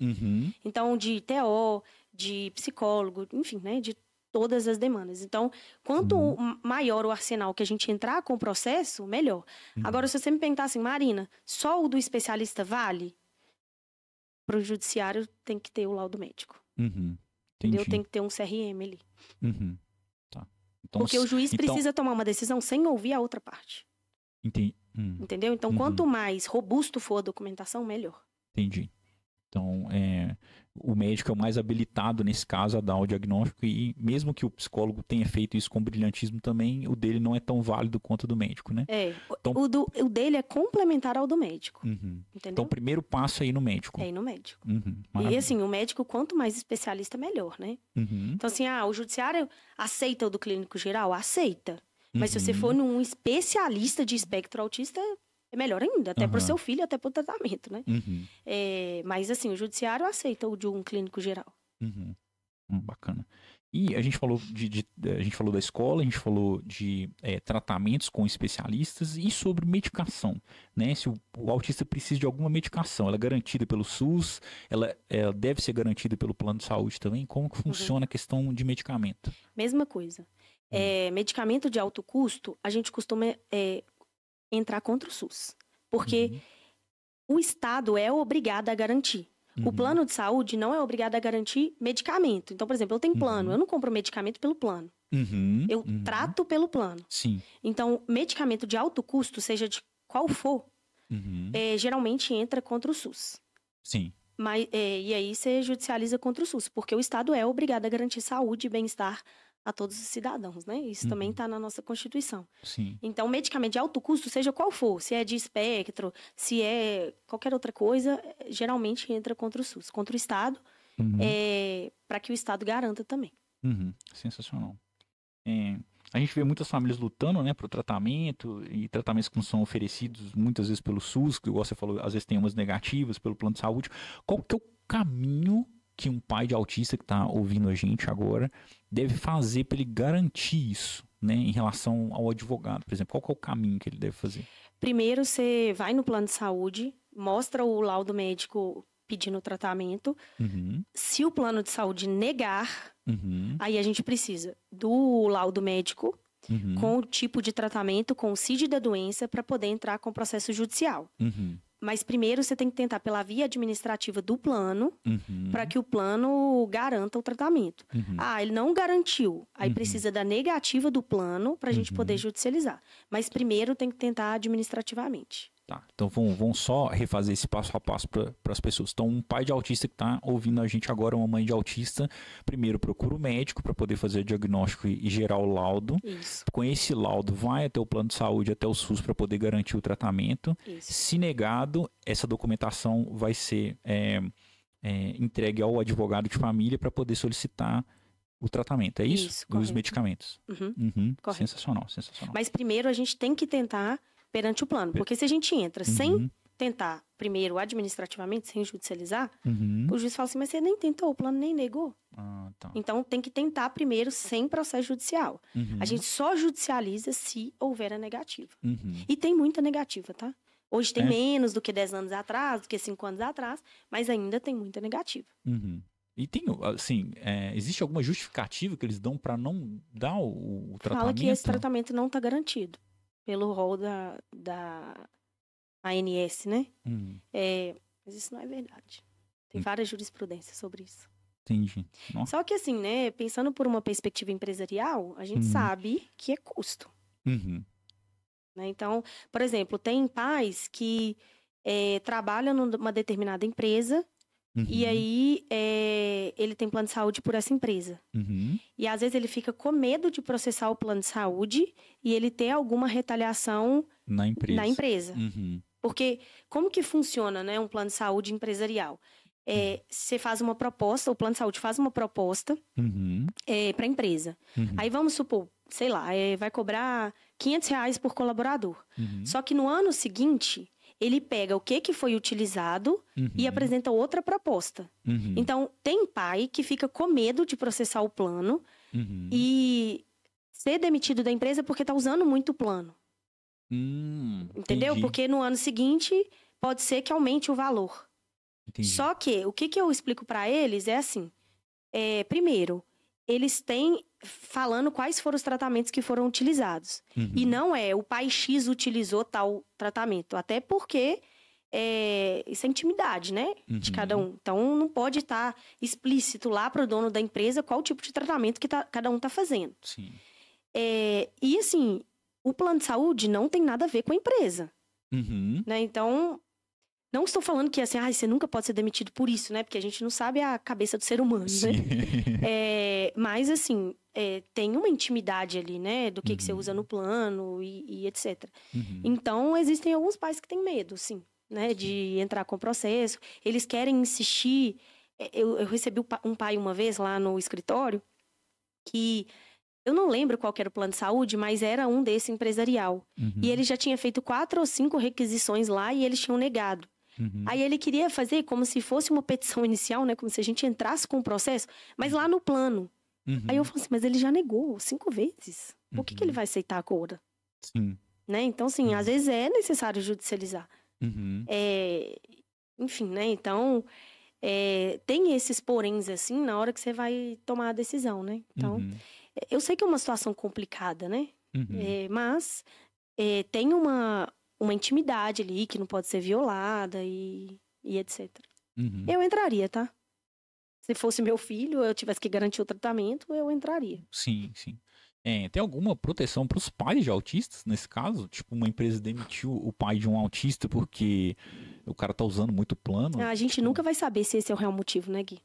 Speaker 2: Então, de TO, de psicólogo, enfim, né, de todas as demandas. Então, quanto maior o arsenal que a gente entrar com o processo, melhor. Agora, se você me perguntar assim, Marina, só o do especialista vale? Para o judiciário tem que ter o laudo médico. Entendeu? Tem que ter um CRM ali.
Speaker 1: Tá. Então,
Speaker 2: porque o juiz precisa tomar uma decisão sem ouvir a outra parte.
Speaker 1: Entendi.
Speaker 2: Entendeu? Então, quanto mais robusto for a documentação, melhor.
Speaker 1: Entendi. Então, o médico é o mais habilitado, nesse caso, a dar o diagnóstico, e mesmo que o psicólogo tenha feito isso com brilhantismo também, o dele não é tão válido quanto o do médico, né?
Speaker 2: Então, o dele é complementar ao do médico. Entendeu?
Speaker 1: Então, o primeiro passo é ir no médico.
Speaker 2: É ir no médico. E assim, o médico, quanto mais especialista, melhor, né? Então, assim, o judiciário aceita o do clínico geral? Aceita. Mas se você for num especialista de espectro autista, é melhor ainda, até para o seu filho, até para o tratamento, né? Mas assim, o judiciário aceita o de um clínico geral.
Speaker 1: Bacana. E a gente falou a gente falou da escola, a gente falou de tratamentos com especialistas e sobre medicação, né? Se o autista precisa de alguma medicação, ela é garantida pelo SUS, ela deve ser garantida pelo plano de saúde também. Como que funciona a questão de medicamento?
Speaker 2: Mesma coisa. Medicamento de alto custo, a gente costuma entrar contra o SUS. Porque o Estado é obrigado a garantir. O plano de saúde não é obrigado a garantir medicamento. Então, por exemplo, eu tenho plano, eu não compro medicamento pelo plano. Eu trato pelo plano.
Speaker 1: Sim.
Speaker 2: Então, medicamento de alto custo, seja de qual for, geralmente entra contra o SUS.
Speaker 1: Sim.
Speaker 2: E aí você judicializa contra o SUS, porque o Estado é obrigado a garantir saúde e bem-estar a todos os cidadãos, né? Isso também está na nossa Constituição.
Speaker 1: Sim.
Speaker 2: Então, medicamento de alto custo, seja qual for, se é de espectro, se é qualquer outra coisa, geralmente entra contra o SUS, contra o Estado, para que o Estado garanta também.
Speaker 1: Sensacional. A gente vê muitas famílias lutando, né, para o tratamento, e tratamentos que não são oferecidos muitas vezes pelo SUS, que igual você falou, às vezes tem umas negativas pelo plano de saúde. Qual que é o caminho que um pai de autista que está ouvindo a gente agora deve fazer para ele garantir isso, né, em relação ao advogado, por exemplo? Qual que é o caminho que ele deve fazer?
Speaker 2: Primeiro, você vai no plano de saúde, mostra o laudo médico pedindo o tratamento. Se o plano de saúde negar, aí a gente precisa do laudo médico com o tipo de tratamento, com o CID da doença, para poder entrar com o processo judicial. Mas primeiro você tem que tentar pela via administrativa do plano, para que o plano garanta o tratamento. Ele não garantiu. Aí precisa da negativa do plano para a gente poder judicializar. Mas primeiro tem que tentar administrativamente.
Speaker 1: Tá, então vamos só refazer esse passo a passo para as pessoas. Então, um pai de autista que está ouvindo a gente agora, uma mãe de autista, primeiro procura o médico para poder fazer o diagnóstico e gerar o laudo.
Speaker 2: Isso.
Speaker 1: Com esse laudo, vai até o plano de saúde, até o SUS, para poder garantir o tratamento.
Speaker 2: Isso.
Speaker 1: Se negado, essa documentação vai ser entregue ao advogado de família para poder solicitar o tratamento. É isso?
Speaker 2: Isso,
Speaker 1: e os medicamentos.
Speaker 2: Correto.
Speaker 1: Sensacional, sensacional.
Speaker 2: Mas primeiro a gente tem que tentar perante o plano. Porque se a gente entra sem tentar, primeiro, administrativamente, sem judicializar, o juiz fala assim, mas você nem tentou, o plano nem negou.
Speaker 1: Tá.
Speaker 2: Então, tem que tentar primeiro sem processo judicial. A gente só judicializa se houver a negativa. E tem muita negativa, tá? Hoje tem menos do que 10 anos atrás, do que 5 anos atrás, mas ainda tem muita negativa.
Speaker 1: E tem, assim, existe alguma justificativa que eles dão para não dar o tratamento?
Speaker 2: Fala que esse tratamento não está garantido pelo rol da ANS, né? Mas isso não é verdade. Tem várias jurisprudências sobre isso.
Speaker 1: Entendi. Nossa.
Speaker 2: Só que assim, né? Pensando por uma perspectiva empresarial, a gente sabe que é custo. Né? Então, por exemplo, tem pais que trabalham numa determinada empresa e aí ele tem plano de saúde por essa empresa. E às vezes ele fica com medo de processar o plano de saúde e ele ter alguma retaliação na empresa. Porque como que funciona, né, um plano de saúde empresarial? Você faz uma proposta, o plano de saúde faz uma proposta para a empresa. Aí vamos supor, sei lá, vai cobrar R$500 por colaborador. Só que no ano seguinte, ele pega o que foi utilizado e apresenta outra proposta. Então, tem pai que fica com medo de processar o plano e ser demitido da empresa porque está usando muito o plano. Entendeu?
Speaker 1: Entendi.
Speaker 2: Porque no ano seguinte, pode ser que aumente o valor.
Speaker 1: Entendi.
Speaker 2: Só que, o que eu explico para eles é assim, primeiro, eles têm falando quais foram os tratamentos que foram utilizados. E não o pai X utilizou tal tratamento. Até porque isso é intimidade, né? De cada um. Então, não pode estar explícito lá para o dono da empresa qual tipo de tratamento que cada um está fazendo.
Speaker 1: Sim.
Speaker 2: E assim, o plano de saúde não tem nada a ver com a empresa. Né? Então, não estou falando que assim, você nunca pode ser demitido por isso, né? Porque a gente não sabe a cabeça do ser humano, né? Mas, assim, tem uma intimidade ali, né? Do que você usa no plano e etc. Então, existem alguns pais que têm medo, sim, né? De entrar com o processo. Eles querem insistir. Eu recebi um pai uma vez lá no escritório que... Eu não lembro qual que era o plano de saúde, mas era um desse empresarial. E ele já tinha feito 4 ou 5 requisições lá e eles tinham negado. Aí ele queria fazer como se fosse uma petição inicial, né? Como se a gente entrasse com o processo, mas lá no plano. Aí eu falei assim, mas ele já negou 5 vezes. Por que ele vai aceitar agora?
Speaker 1: Sim.
Speaker 2: Né? Então, assim, às vezes é necessário judicializar. Enfim, né? Então, tem esses poréns, assim, na hora que você vai tomar a decisão, né? Então... Eu sei que é uma situação complicada, né? Mas tem uma intimidade ali que não pode ser violada e etc. Eu entraria, tá? Se fosse meu filho, eu tivesse que garantir o tratamento, eu entraria.
Speaker 1: Sim, sim. Tem alguma proteção para os pais de autistas, nesse caso? Tipo, uma empresa demitiu o pai de um autista porque o cara tá usando muito plano?
Speaker 2: A gente nunca vai saber se esse é o real motivo, né, Gui?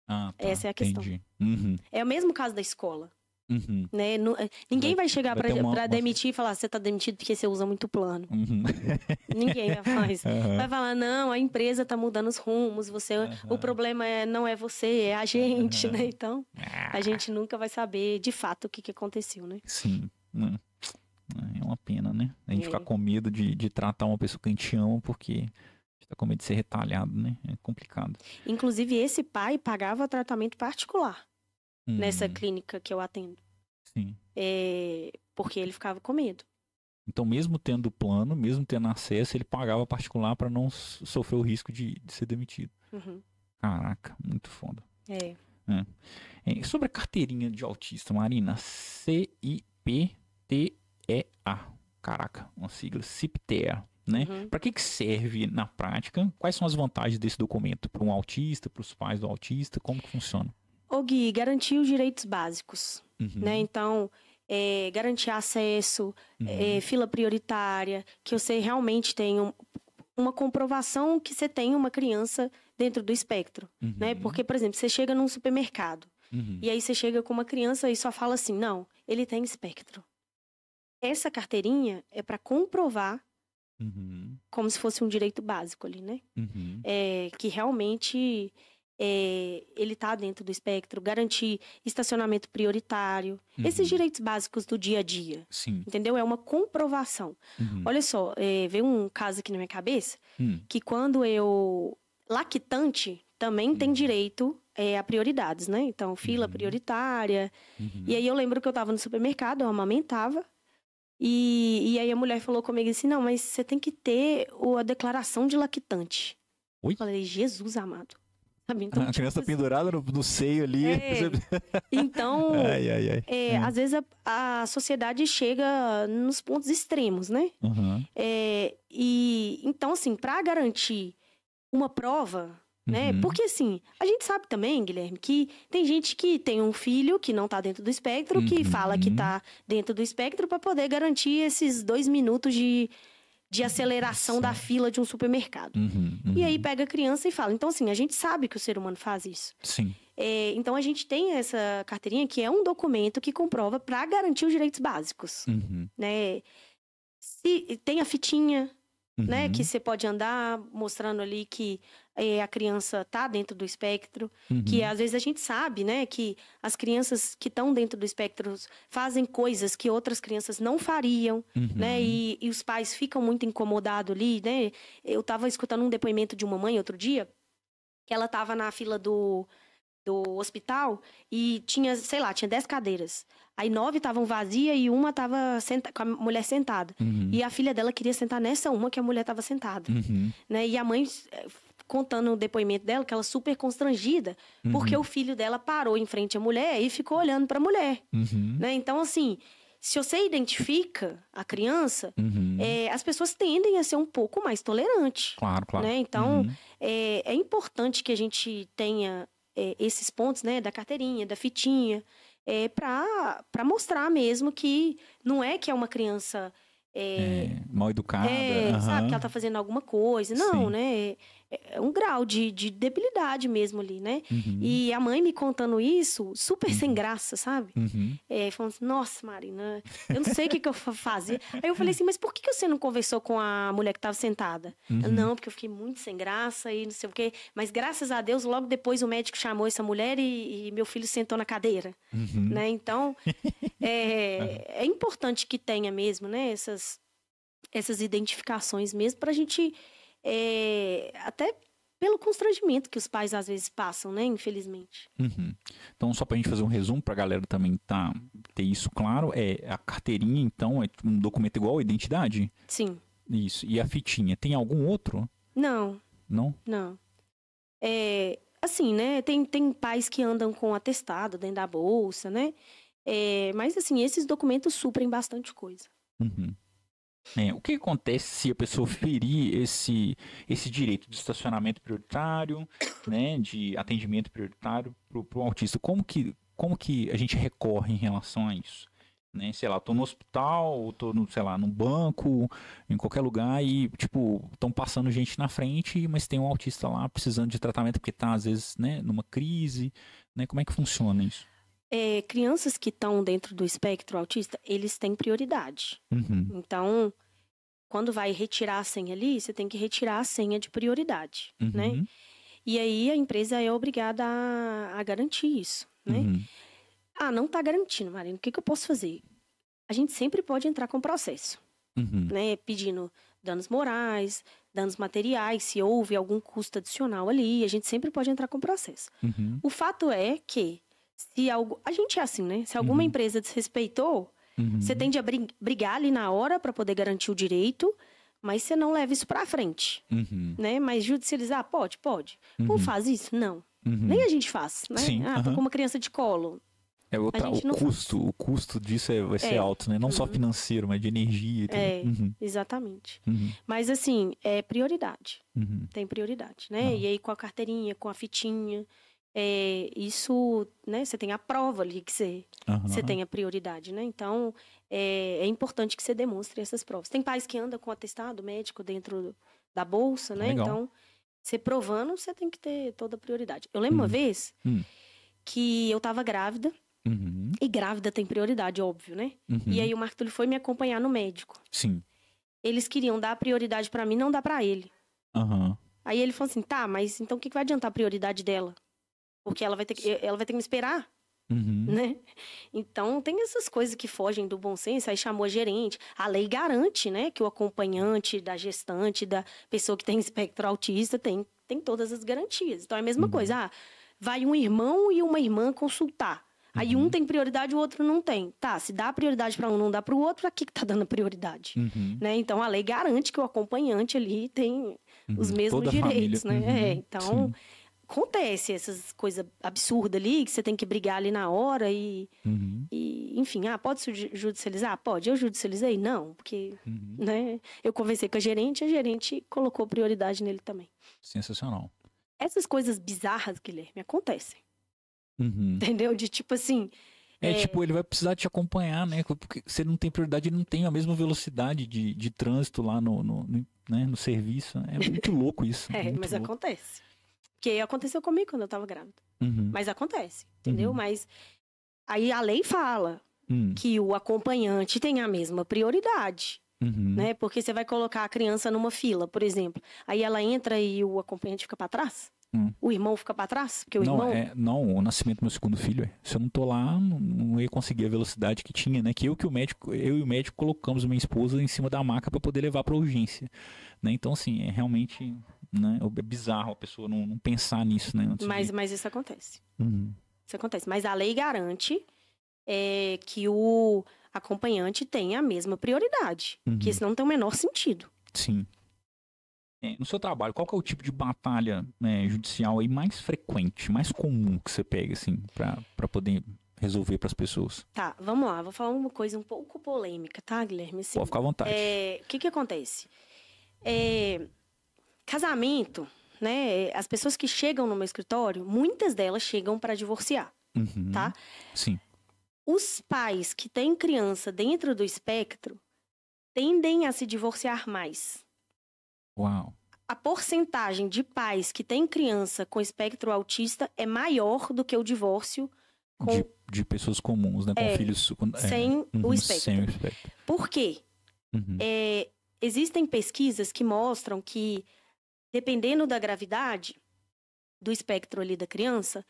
Speaker 1: Ah, tá.
Speaker 2: Essa é a questão.
Speaker 1: Entendi.
Speaker 2: É o mesmo caso da escola. Né? Ninguém vai chegar pra demitir e falar, você tá demitido porque você usa muito plano. Ninguém vai falar isso. Vai falar, não, a empresa tá mudando os rumos, o problema não é você, é a gente, né? Então, a gente nunca vai saber de fato o que aconteceu, né?
Speaker 1: Sim. É uma pena, né? A gente ficar com medo de tratar uma pessoa que a gente ama porque a gente tá com medo de ser retalhado, né? É complicado.
Speaker 2: Inclusive, esse pai pagava tratamento particular. Nessa clínica que eu atendo.
Speaker 1: Sim.
Speaker 2: Porque ele ficava com medo.
Speaker 1: Então, mesmo tendo plano, mesmo tendo acesso, ele pagava particular para não sofrer o risco de ser demitido. Caraca, muito foda. Sobre a carteirinha de autista, Marina, CIPTEA. Caraca, uma sigla, CIPTEA, né? Para que serve na prática? Quais são as vantagens desse documento para um autista, para os pais do autista? Como que funciona?
Speaker 2: Ô Gui, garantir os direitos básicos, né? Então, garantir acesso, fila prioritária, que você realmente tenha uma comprovação que você tem uma criança dentro do espectro, né? Porque, por exemplo, você chega num supermercado e aí você chega com uma criança e só fala assim, não, ele tem espectro. Essa carteirinha é para comprovar como se fosse um direito básico ali, né? Que realmente... ele está dentro do espectro, garantir estacionamento prioritário, esses direitos básicos do dia a dia, entendeu? É uma comprovação. Olha só, veio um caso aqui na minha cabeça, que quando lactante também tem direito a prioridades, né? Então, fila prioritária, e aí eu lembro que eu estava no supermercado, eu amamentava, e aí a mulher falou comigo assim, não, mas você tem que ter a declaração de lactante.
Speaker 1: Oi?
Speaker 2: Eu falei, Jesus amado. Então,
Speaker 1: a criança pendurada no seio ali.
Speaker 2: Então, às vezes a sociedade chega nos pontos extremos, né? Então, assim, para garantir uma prova, né? Porque, assim, a gente sabe também, Guilherme, que tem gente que tem um filho que não tá dentro do espectro, que fala que tá dentro do espectro para poder garantir esses 2 minutos de aceleração da fila de um supermercado. E aí pega a criança e fala. Então, assim, a gente sabe que o ser humano faz isso.
Speaker 1: Sim.
Speaker 2: Então, a gente tem essa carteirinha que é um documento que comprova para garantir os direitos básicos. Né? Se tem a fitinha, né? Que você pode andar mostrando ali que a criança tá dentro do espectro, que às vezes a gente sabe, né? Que as crianças que estão dentro do espectro fazem coisas que outras crianças não fariam, né? E os pais ficam muito incomodados ali, né? Eu tava escutando um depoimento de uma mãe outro dia, que ela tava na fila do hospital e tinha, sei lá, tinha 10 cadeiras. Aí 9 estavam vazias e uma tava com a mulher sentada. E a filha dela queria sentar nessa uma que a mulher tava sentada. Né? E a mãe contando o depoimento dela, que ela super constrangida, porque o filho dela parou em frente à mulher e ficou olhando para a mulher. Né? Então, assim, se você identifica a criança, as pessoas tendem a ser um pouco mais tolerantes.
Speaker 1: Claro, claro.
Speaker 2: Né? Então, é importante que a gente tenha esses pontos, né, da carteirinha, da fitinha, para mostrar mesmo que não é que é uma criança
Speaker 1: mal educada,
Speaker 2: sabe, que ela tá fazendo alguma coisa. Não,
Speaker 1: Sim.
Speaker 2: né? É um grau de debilidade mesmo ali, né? E a mãe me contando isso, super sem graça, sabe? Falando assim, nossa, Marina, eu não sei o que eu fazia. Aí eu falei assim, mas por que você não conversou com a mulher que estava sentada? Não, porque eu fiquei muito sem graça e não sei o quê. Mas graças a Deus, logo depois o médico chamou essa mulher e meu filho sentou na cadeira. Né? Então, é importante que tenha mesmo, né? Essas identificações mesmo pra gente... até pelo constrangimento que os pais às vezes passam, né? Infelizmente.
Speaker 1: Então, só pra gente fazer um resumo pra galera também ter isso claro, a carteirinha, então, é um documento igual a identidade?
Speaker 2: Sim.
Speaker 1: Isso. E a fitinha, tem algum outro?
Speaker 2: Não.
Speaker 1: Não?
Speaker 2: Não. Assim, né? Tem pais que andam com atestado dentro da bolsa, né? Mas, assim, esses documentos suprem bastante coisa.
Speaker 1: O que acontece se a pessoa ferir esse direito de estacionamento prioritário, né, de atendimento prioritário para o autista? Como que a gente recorre em relação a isso? Né? Sei lá, tô no hospital, tô sei lá, no banco, em qualquer lugar e, tipo, estão passando gente na frente, mas tem um autista lá precisando de tratamento porque tá, às vezes, né, numa crise, né? Como é que funciona isso?
Speaker 2: Crianças que estão dentro do espectro autista, eles têm prioridade. Então, quando vai retirar a senha ali, você tem que retirar a senha de prioridade, né? E aí a empresa é obrigada a garantir isso, né? Não tá garantindo, Marina, o que eu posso fazer? A gente sempre pode entrar com processo, né? Pedindo danos morais, danos materiais, se houve algum custo adicional ali, a gente sempre pode entrar com processo. O fato é que a gente é assim, né? Se alguma empresa desrespeitou, você tende a brigar ali na hora para poder garantir o direito, mas você não leva isso para frente, né? Mas judicializar, pode. Como faz isso? Não. Nem a gente faz, né?
Speaker 1: Sim,
Speaker 2: tô com uma criança de colo.
Speaker 1: O custo disso vai ser alto, né? Não só financeiro, mas de energia.
Speaker 2: Exatamente. Mas assim, é prioridade. Tem prioridade, né? E aí com a carteirinha, com a fitinha... isso, né, você tem a prova ali que você tem a prioridade, né? Então, é importante que você demonstre essas provas. Tem pais que andam com atestado médico dentro da bolsa, né?
Speaker 1: Legal.
Speaker 2: Então, você provando, você tem que ter toda a prioridade. Eu lembro uma vez que eu tava grávida, e grávida tem prioridade, óbvio, né? E aí o Marco Túlio foi me acompanhar no médico.
Speaker 1: Sim.
Speaker 2: Eles queriam dar prioridade pra mim, não dar pra ele. Aí ele falou assim, tá, mas então o que vai adiantar a prioridade dela? Porque ela vai ter que me esperar, né? Então, tem essas coisas que fogem do bom senso. Aí chamou a gerente. A lei garante, né? Que o acompanhante da gestante, da pessoa que tem espectro autista, tem todas as garantias. Então, é a mesma coisa. Vai um irmão e uma irmã consultar. Aí um tem prioridade, o outro não tem. Tá, se dá prioridade para um, não dá para o outro, pra que tá dando prioridade? Né? Então, a lei garante que o acompanhante ali tem os mesmos
Speaker 1: Toda
Speaker 2: direitos,
Speaker 1: família.
Speaker 2: né? Então... Sim. Acontece essas coisas absurdas ali, que você tem que brigar ali na hora e enfim, pode judicializar? Pode. Eu judicializei? Não, porque né, eu conversei com a gerente colocou prioridade nele também.
Speaker 1: Sensacional.
Speaker 2: Essas coisas bizarras, Guilherme, acontecem. Entendeu? De tipo assim...
Speaker 1: tipo, ele vai precisar te acompanhar, né? Porque se ele não tem prioridade, ele não tem a mesma velocidade de trânsito lá no serviço. É muito louco isso.
Speaker 2: Mas louco. Acontece. Porque aconteceu comigo quando eu tava grávida. Mas acontece, entendeu? Mas aí a lei fala que o acompanhante tem a mesma prioridade. né? Porque você vai colocar a criança numa fila, por exemplo. Aí ela entra e o acompanhante fica para trás? O irmão fica para trás? Porque o irmão...
Speaker 1: Não, o nascimento do meu segundo filho, se eu não tô lá, não ia conseguir a velocidade que tinha, né? Que eu e o médico colocamos minha esposa em cima da maca para poder levar para urgência, né? Então, assim, é realmente, né, é bizarro a pessoa não pensar nisso, né?
Speaker 2: Mas isso acontece. Isso acontece. Mas a lei garante que o acompanhante tenha a mesma prioridade, que isso não tem o menor sentido.
Speaker 1: Sim. No seu trabalho, qual que é o tipo de batalha judicial aí mais frequente, mais comum que você pega, assim, para poder resolver para as pessoas?
Speaker 2: Tá, vamos lá. Vou falar uma coisa um pouco polêmica, tá, Guilherme? Assim,
Speaker 1: pode ficar à vontade.
Speaker 2: O que acontece? Casamento, né? As pessoas que chegam no meu escritório, muitas delas chegam para divorciar, tá?
Speaker 1: Sim.
Speaker 2: Os pais que têm criança dentro do espectro tendem a se divorciar mais.
Speaker 1: Uau.
Speaker 2: A porcentagem de pais que têm criança com espectro autista é maior do que o divórcio
Speaker 1: de pessoas comuns, né? Com filhos
Speaker 2: sem o espectro.
Speaker 1: Sem o espectro.
Speaker 2: Por quê? Existem pesquisas que mostram que, dependendo da gravidade do espectro ali da criança,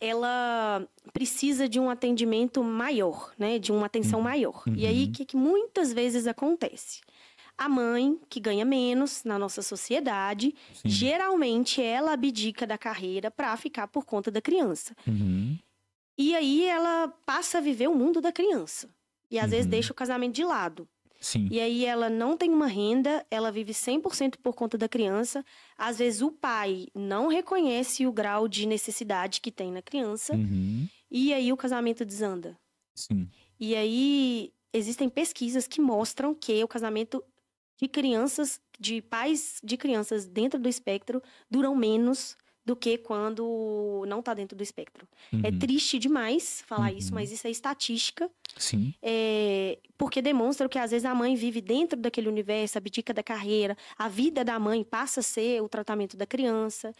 Speaker 2: ela precisa de um atendimento maior, né? De uma atenção maior. E aí, o que muitas vezes acontece? A mãe, que ganha menos na nossa sociedade, geralmente ela abdica da carreira para ficar por conta da criança. E aí ela passa a viver o mundo da criança. E às vezes deixa o casamento de lado.
Speaker 1: Sim.
Speaker 2: E aí ela não tem uma renda, ela vive 100% por conta da criança. Às vezes o pai não reconhece o grau de necessidade que tem na criança. E aí o casamento desanda.
Speaker 1: Sim.
Speaker 2: E aí existem pesquisas que mostram que o casamento de crianças, de pais de crianças dentro do espectro, duram menos do que quando não está dentro do espectro. É triste demais falar isso, mas isso é estatística.
Speaker 1: Sim.
Speaker 2: Porque demonstra que às vezes a mãe vive dentro daquele universo, abdica da carreira, a vida da mãe passa a ser o tratamento da criança.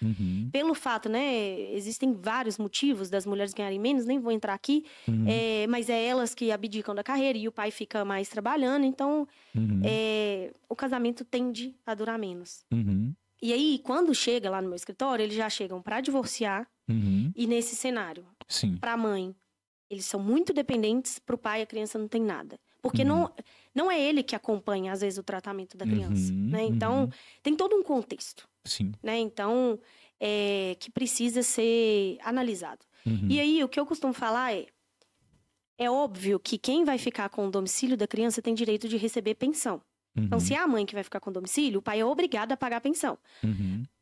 Speaker 2: Pelo fato, né, existem vários motivos das mulheres ganharem menos, nem vou entrar aqui, mas é elas que abdicam da carreira e o pai fica mais trabalhando, então o casamento tende a durar menos. E aí, quando chega lá no meu escritório, eles já chegam para divorciar. E nesse cenário, para a mãe, eles são muito dependentes, para o pai a criança não tem nada. Porque não é ele que acompanha, às vezes, o tratamento da criança. Né? Então, tem todo um contexto. Né? Então, que precisa ser analisado. E aí, o que eu costumo falar é óbvio que quem vai ficar com o domicílio da criança tem direito de receber pensão. Então, se é a mãe que vai ficar com o domicílio, o pai é obrigado a pagar a pensão.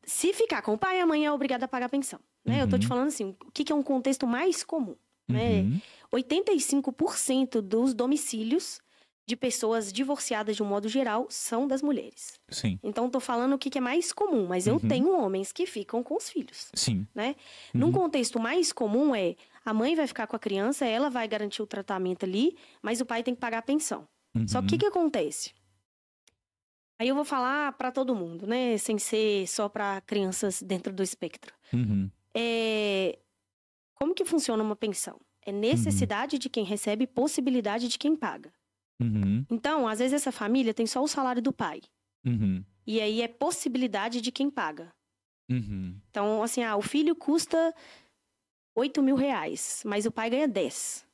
Speaker 2: Se ficar com o pai, a mãe é obrigada a pagar a pensão. Né? Eu tô te falando assim, o que é um contexto mais comum? Né? 85% dos domicílios de pessoas divorciadas de um modo geral são das mulheres. Então, tô falando o que é mais comum, mas eu tenho homens que ficam com os filhos. Né? Num contexto mais comum a mãe vai ficar com a criança, ela vai garantir o tratamento ali, mas o pai tem que pagar a pensão. Só que o que acontece? Aí eu vou falar para todo mundo, né? Sem ser só para crianças dentro do espectro. Como que funciona uma pensão? É necessidade de quem recebe, possibilidade de quem paga. Então, às vezes essa família tem só o salário do pai. E aí é possibilidade de quem paga. Então, assim, o filho custa 8 mil reais, mas o pai ganha 10.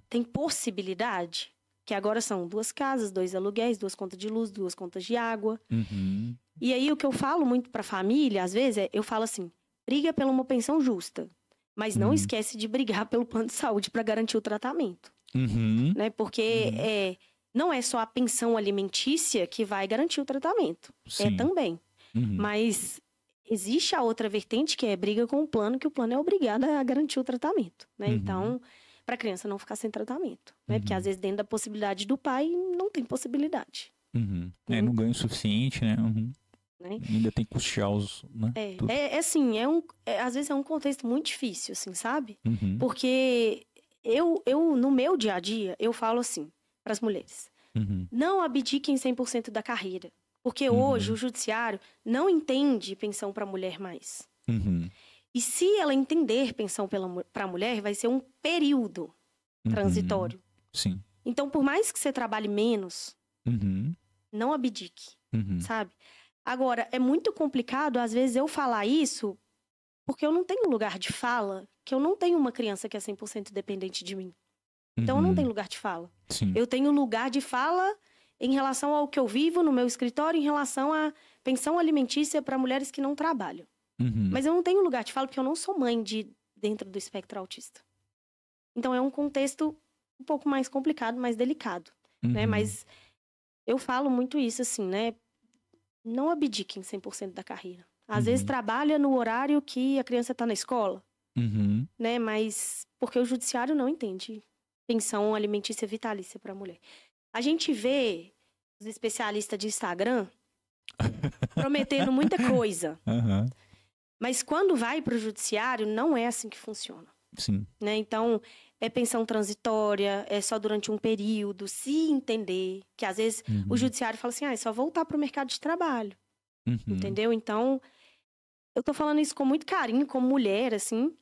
Speaker 2: Tem possibilidade? Que agora são 2 casas, 2 aluguéis, 2 contas de luz, 2 contas de água. E aí o que eu falo muito pra família, às vezes, eu falo assim, briga por uma pensão justa, mas não esquece de brigar pelo plano de saúde para garantir o tratamento. Né? Porque não é só a pensão alimentícia que vai garantir o tratamento. Também. Mas existe a outra vertente que é briga com o plano, que o plano é obrigado a garantir o tratamento. Né? Então, para a criança não ficar sem tratamento. Né? Porque às vezes dentro da possibilidade do pai, não tem possibilidade.
Speaker 1: Não ganha o suficiente, né? Né? Ainda tem que custear os... Né?
Speaker 2: Assim, às vezes é um contexto muito difícil, assim, sabe? Porque eu, no meu dia a dia, eu falo assim, para as mulheres. Não abdiquem 100% da carreira. Porque hoje o judiciário não entende pensão para a mulher mais. E se ela entender pensão para a mulher, vai ser um período transitório.
Speaker 1: Sim.
Speaker 2: Então, por mais que você trabalhe menos,
Speaker 1: Uhum.
Speaker 2: Não abdique,
Speaker 1: Uhum.
Speaker 2: sabe? Agora, é muito complicado, às vezes, eu falar isso porque eu não tenho lugar de fala, que eu não tenho uma criança que é 100% dependente de mim. Então, eu não tenho lugar de fala.
Speaker 1: Sim.
Speaker 2: Eu tenho lugar de fala em relação ao que eu vivo no meu escritório, em relação à pensão alimentícia para mulheres que não trabalham.
Speaker 1: Uhum.
Speaker 2: Mas eu não tenho lugar de fala porque eu não sou mãe dentro do espectro autista. Então, é um contexto um pouco mais complicado, mais delicado, né? Mas eu falo muito isso, assim, né? Não abdiquem 100% da carreira. Às vezes trabalha no horário que a criança está na escola, né? Mas porque o judiciário não entende pensão alimentícia vitalícia para a mulher. A gente vê os especialistas de Instagram prometendo muita coisa. Mas quando vai para o judiciário, não é assim que funciona.
Speaker 1: Sim.
Speaker 2: Né? Então, é pensão transitória, é só durante um período, se entender. Que às vezes o judiciário fala assim, é só voltar para o mercado de trabalho. Entendeu? Então, eu tô falando isso com muito carinho, como mulher, assim.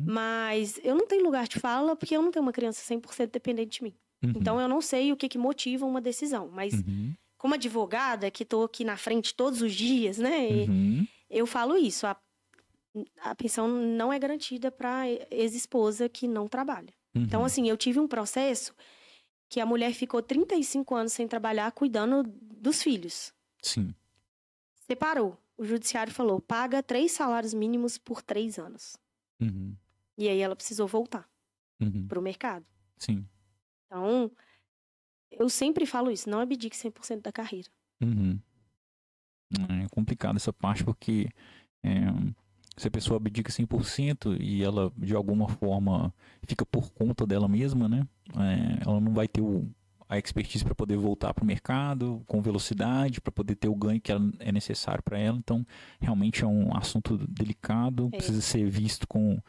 Speaker 2: Mas eu não tenho lugar de fala porque eu não tenho uma criança 100% dependente de mim. Então, eu não sei o que motiva uma decisão. Mas, como advogada, que tô aqui na frente todos os dias, né? Eu falo isso. A pensão não é garantida para ex-esposa que não trabalha. Então, assim, eu tive um processo que a mulher ficou 35 anos sem trabalhar, cuidando dos filhos.
Speaker 1: Sim.
Speaker 2: Separou. O judiciário falou, paga 3 salários mínimos por 3 anos. E aí ela precisou voltar para o mercado.
Speaker 1: Sim.
Speaker 2: Então, eu sempre falo isso, não abdique 100% da carreira.
Speaker 1: É complicado essa parte porque se a pessoa abdica 100% e ela, de alguma forma, fica por conta dela mesma, né? Ela não vai ter a expertise para poder voltar para o mercado com velocidade, para poder ter o ganho que é necessário para ela. Então, realmente é um assunto delicado, precisa ser visto com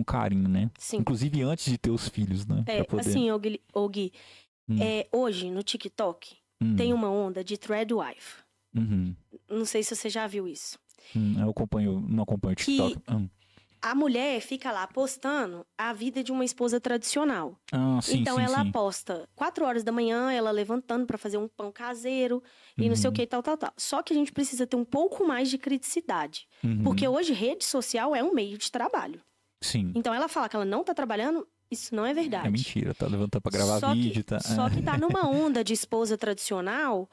Speaker 1: carinho, né?
Speaker 2: Sim.
Speaker 1: Inclusive antes de ter os filhos, né?
Speaker 2: Poder... Assim, Gui, hoje no TikTok tem uma onda de thread wife. Não sei se você já viu isso.
Speaker 1: Eu não acompanho o TikTok.
Speaker 2: A mulher fica lá postando a vida de uma esposa tradicional.
Speaker 1: Sim,
Speaker 2: então
Speaker 1: sim,
Speaker 2: ela
Speaker 1: sim.
Speaker 2: posta 4 horas da manhã, ela levantando para fazer um pão caseiro e não sei o que, tal. Só que a gente precisa ter um pouco mais de criticidade. Porque hoje rede social é um meio de trabalho.
Speaker 1: Sim.
Speaker 2: Então ela fala que ela não tá trabalhando, isso não é verdade.
Speaker 1: É mentira, tá levantando pra gravar vídeo.
Speaker 2: Só que tá numa onda de esposa tradicional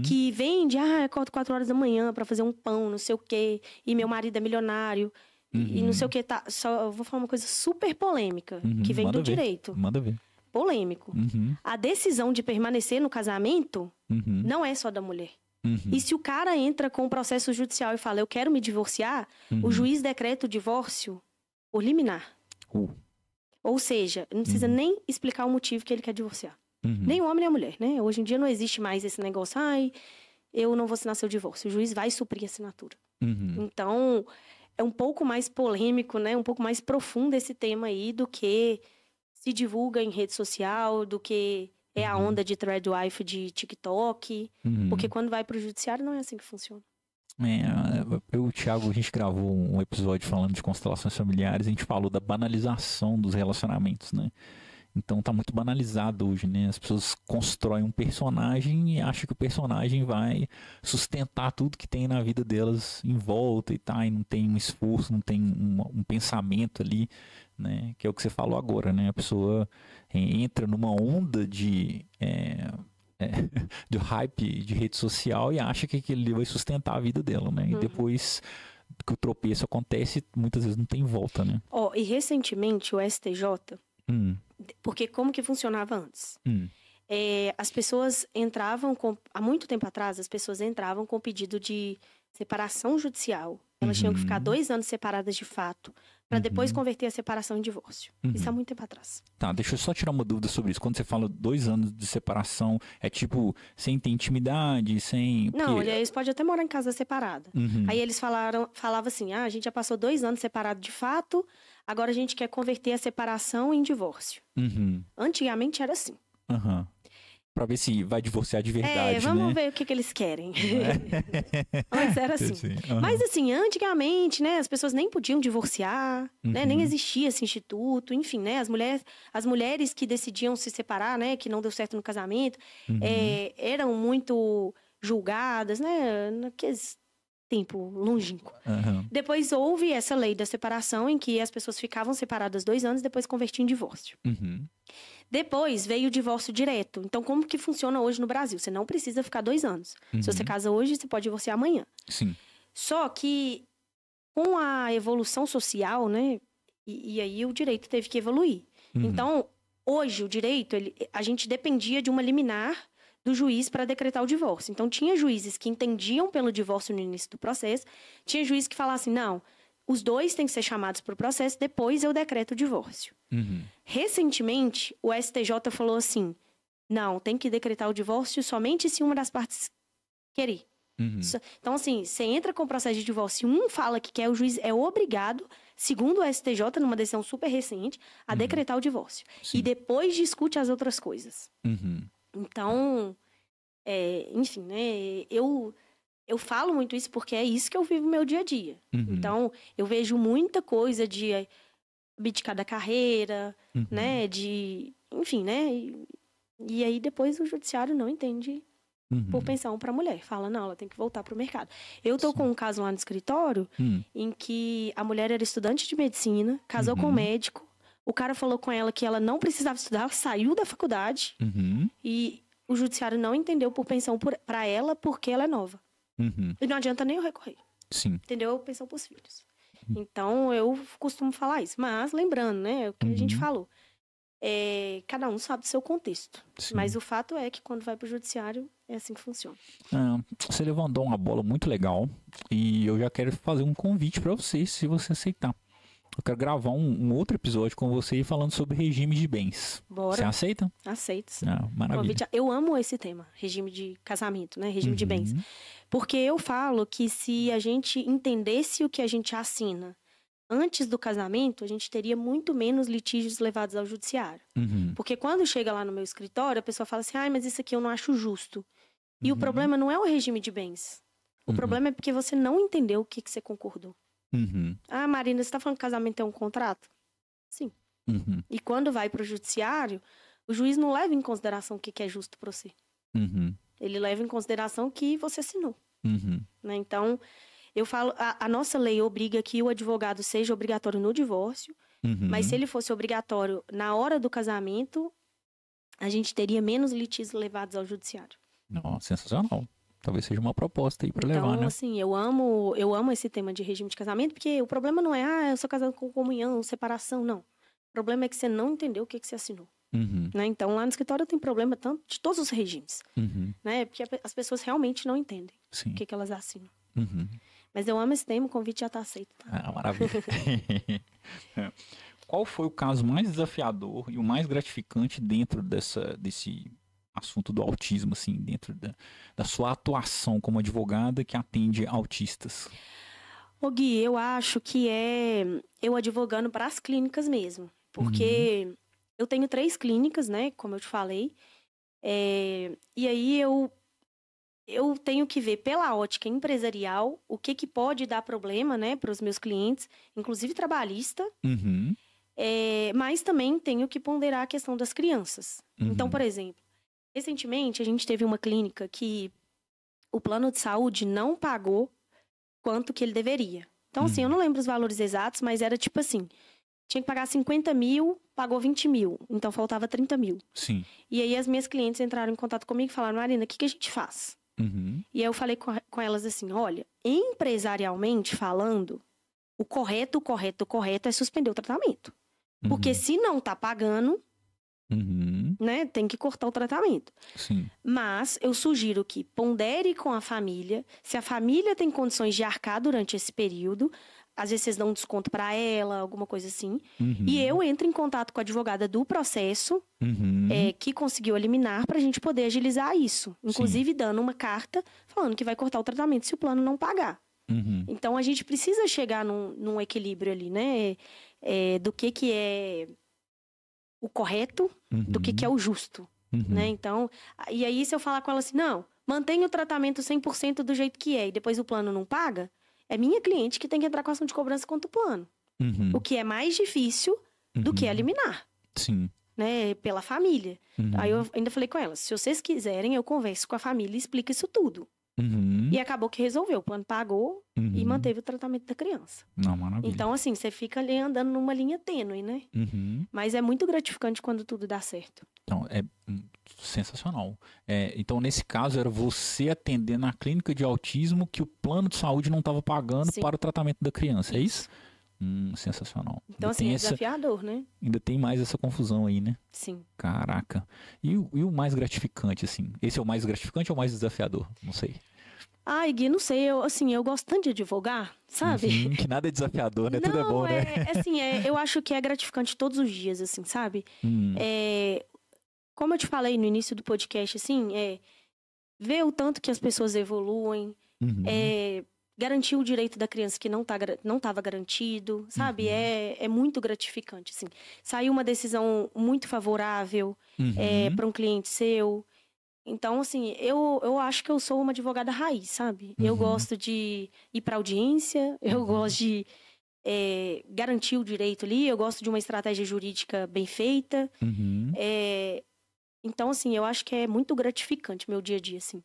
Speaker 2: que vende, acordo 4 horas da manhã pra fazer um pão, não sei o quê, e meu marido é milionário, e não sei o quê. Eu vou falar uma coisa super polêmica, que vem do direito.
Speaker 1: Manda ver.
Speaker 2: Polêmico. A decisão de permanecer no casamento não é só da mulher. E se o cara entra com um processo judicial e fala, eu quero me divorciar, o juiz decreta o divórcio por liminar. Ou seja, não precisa nem explicar o motivo que ele quer divorciar. Nem o homem nem a mulher, né? Hoje em dia não existe mais esse negócio, eu não vou assinar seu divórcio. O juiz vai suprir a assinatura. Então, é um pouco mais polêmico, né? Um pouco mais profundo esse tema aí do que se divulga em rede social, do que é a onda de thread wife de TikTok. Porque quando vai pro judiciário não é assim que funciona.
Speaker 1: Eu e o Thiago, a gente gravou um episódio falando de constelações familiares, a gente falou da banalização dos relacionamentos, né? Então tá muito banalizado hoje, né? As pessoas constroem um personagem e acham que o personagem vai sustentar tudo que tem na vida delas em volta e não tem um esforço, não tem um pensamento ali, né? Que é o que você falou agora, né? A pessoa entra numa onda de hype de rede social e acha que aquilo ali vai sustentar a vida dela, né? E depois que o tropeço acontece, muitas vezes não tem volta, né?
Speaker 2: E recentemente o STJ, porque como que funcionava antes? As pessoas entravam, há muito tempo atrás, as pessoas entravam com pedido de separação judicial. Elas tinham que ficar 2 anos separadas de fato, para depois converter a separação em divórcio. Isso há muito tempo atrás.
Speaker 1: Tá, deixa eu só tirar uma dúvida sobre isso. Quando você fala 2 anos de separação, é tipo, sem ter intimidade, sem...
Speaker 2: Não, eles podem até morar em casa separada. Aí eles falavam assim, a gente já passou 2 anos separado de fato, agora a gente quer converter a separação em divórcio. Antigamente era assim.
Speaker 1: Pra ver se vai divorciar de verdade,
Speaker 2: vamos
Speaker 1: né?
Speaker 2: ver o que eles querem. Antes era assim.
Speaker 1: Uhum.
Speaker 2: Mas assim, antigamente, né, as pessoas nem podiam divorciar, né, nem existia esse instituto, enfim, né, as mulheres que decidiam se separar, né, que não deu certo no casamento, eram muito julgadas, né, naqueles tempo longínquo. Depois houve essa lei da separação, em que as pessoas ficavam separadas 2 anos, depois convertiam em divórcio. Depois veio o divórcio direto. Então, como que funciona hoje no Brasil? Você não precisa ficar 2 anos. Se você casa hoje, você pode divorciar amanhã.
Speaker 1: Sim.
Speaker 2: Só que, com a evolução social, né? E aí o direito teve que evoluir. Então, hoje, o direito, a gente dependia de uma liminar do juiz para decretar o divórcio. Então, tinha juízes que entendiam pelo divórcio no início do processo, tinha juiz que falava assim, não, os dois têm que ser chamados para o processo, depois eu decreto o divórcio. Recentemente, o STJ falou assim, não, tem que decretar o divórcio somente se uma das partes querer. Então, assim, você entra com o processo de divórcio, um fala que quer, o juiz é obrigado, segundo o STJ, numa decisão super recente, a decretar o divórcio.
Speaker 1: Sim.
Speaker 2: E depois discute as outras coisas. Então, enfim, né, eu falo muito isso porque é isso que eu vivo no meu dia a dia. Então, eu vejo muita coisa de abdicar da carreira, né, enfim, né, e aí depois o judiciário não entende por pensão para a mulher. Fala, não, ela tem que voltar para o mercado. Eu tô com um caso lá no escritório em que a mulher era estudante de medicina, casou com um médico, o cara falou com ela que ela não precisava estudar, saiu da faculdade e o judiciário não entendeu por pensão para ela porque ela é nova. E não adianta nem eu recorrer.
Speaker 1: Sim.
Speaker 2: Entendeu? Pensão para os filhos. Então, eu costumo falar isso. Mas, lembrando, né, o que a gente falou. Cada um sabe do seu contexto.
Speaker 1: Sim.
Speaker 2: Mas o fato é que quando vai para o judiciário, é assim que funciona.
Speaker 1: Você levantou uma bola muito legal e eu já quero fazer um convite para você, se você aceitar. Eu quero gravar um outro episódio com você falando sobre regime de bens.
Speaker 2: Bora.
Speaker 1: Você aceita?
Speaker 2: Aceito.
Speaker 1: Maravilha.
Speaker 2: Convite, eu amo esse tema, regime de casamento, né? Regime de bens. Porque eu falo que se a gente entendesse o que a gente assina antes do casamento, a gente teria muito menos litígios levados ao judiciário. Porque quando chega lá no meu escritório, a pessoa fala assim, mas isso aqui eu não acho justo. E o problema não é o regime de bens. O problema é porque você não entendeu o que você concordou. Marina, você está falando que casamento é um contrato? Sim. E quando vai para o judiciário, o juiz não leva em consideração o que é justo para você. Ele leva em consideração o que você assinou. Né? Então, eu falo, a nossa lei obriga que o advogado seja obrigatório no divórcio, mas se ele fosse obrigatório na hora do casamento, a gente teria menos litígios levados ao judiciário.
Speaker 1: Sensacional. Talvez seja uma proposta aí para levar, né?
Speaker 2: Então, assim, eu amo esse tema de regime de casamento, porque o problema não é, eu sou casado com comunhão, separação, não. O problema é que você não entendeu o que você assinou. Né? Então, lá no escritório tem problema tanto de todos os regimes, né? Porque as pessoas realmente não entendem o que elas assinam. Mas eu amo esse tema, o convite já está aceito. Tá?
Speaker 1: Maravilha. Qual foi o caso mais desafiador e o mais gratificante dentro desse assunto do autismo, assim, dentro da sua atuação como advogada que atende autistas?
Speaker 2: Ô Gui, eu acho que eu advogando para as clínicas mesmo. Porque eu tenho 3 clínicas, né, como eu te falei. E aí eu tenho que ver pela ótica empresarial o que pode dar problema, né, para os meus clientes, inclusive trabalhista. Mas também tenho que ponderar a questão das crianças. Então, por exemplo, recentemente a gente teve uma clínica que o plano de saúde não pagou quanto que ele deveria. Então, assim, eu não lembro os valores exatos, mas era tipo assim, tinha que pagar 50 mil, pagou 20 mil, então faltava 30 mil.
Speaker 1: Sim.
Speaker 2: E aí as minhas clientes entraram em contato comigo e falaram, Marina, o que a gente faz? E aí eu falei com elas assim, olha, empresarialmente falando, o correto é suspender o tratamento. Porque se não tá pagando, né, tem que cortar o tratamento.
Speaker 1: Sim.
Speaker 2: Mas eu sugiro que pondere com a família, se a família tem condições de arcar durante esse período, às vezes vocês dão um desconto para ela, alguma coisa assim, e eu entro em contato com a advogada do processo, que conseguiu eliminar, para a gente poder agilizar isso. Inclusive dando uma carta falando que vai cortar o tratamento se o plano não pagar. Então a gente precisa chegar num equilíbrio ali, né, do que é o correto, do que é o justo. né? Então, e aí se eu falar com ela assim, não, mantenha o tratamento 100% do jeito que é e depois o plano não paga, é minha cliente que tem que entrar com ação de cobrança contra o plano. O que é mais difícil do que eliminar.
Speaker 1: Sim.
Speaker 2: Né, pela família. Aí eu ainda falei com ela, se vocês quiserem, eu converso com a família e explico isso tudo. E acabou que resolveu, o plano pagou e manteve o tratamento da criança.
Speaker 1: Não, maravilha.
Speaker 2: Então, assim, você fica ali andando numa linha tênue, né? Mas é muito gratificante quando tudo dá certo.
Speaker 1: Então, é sensacional. Então, nesse caso, era você atender na clínica de autismo que o plano de saúde não estava pagando para o tratamento da criança, é isso? Sensacional.
Speaker 2: Então, assim, é desafiador, né?
Speaker 1: Ainda tem mais essa confusão aí, né?
Speaker 2: Sim.
Speaker 1: Caraca. E o mais gratificante, assim? Esse é o mais gratificante ou o mais desafiador? Não sei.
Speaker 2: Ai, Gui, não sei. Eu gosto tanto de advogar, sabe?
Speaker 1: Que nada é desafiador, né?
Speaker 2: Não,
Speaker 1: tudo é bom, né?
Speaker 2: Eu acho que é gratificante todos os dias, assim, sabe? Como eu te falei no início do podcast, assim, ver o tanto que as pessoas evoluem, garantir o direito da criança que não estava garantido, sabe? É muito gratificante, assim. Saiu uma decisão muito favorável para um cliente seu. Então, assim, eu acho que eu sou uma advogada raiz, sabe? Eu gosto de ir para audiência, eu gosto de garantir o direito ali, eu gosto de uma estratégia jurídica bem feita. Então, assim, eu acho que é muito gratificante meu dia a dia, assim.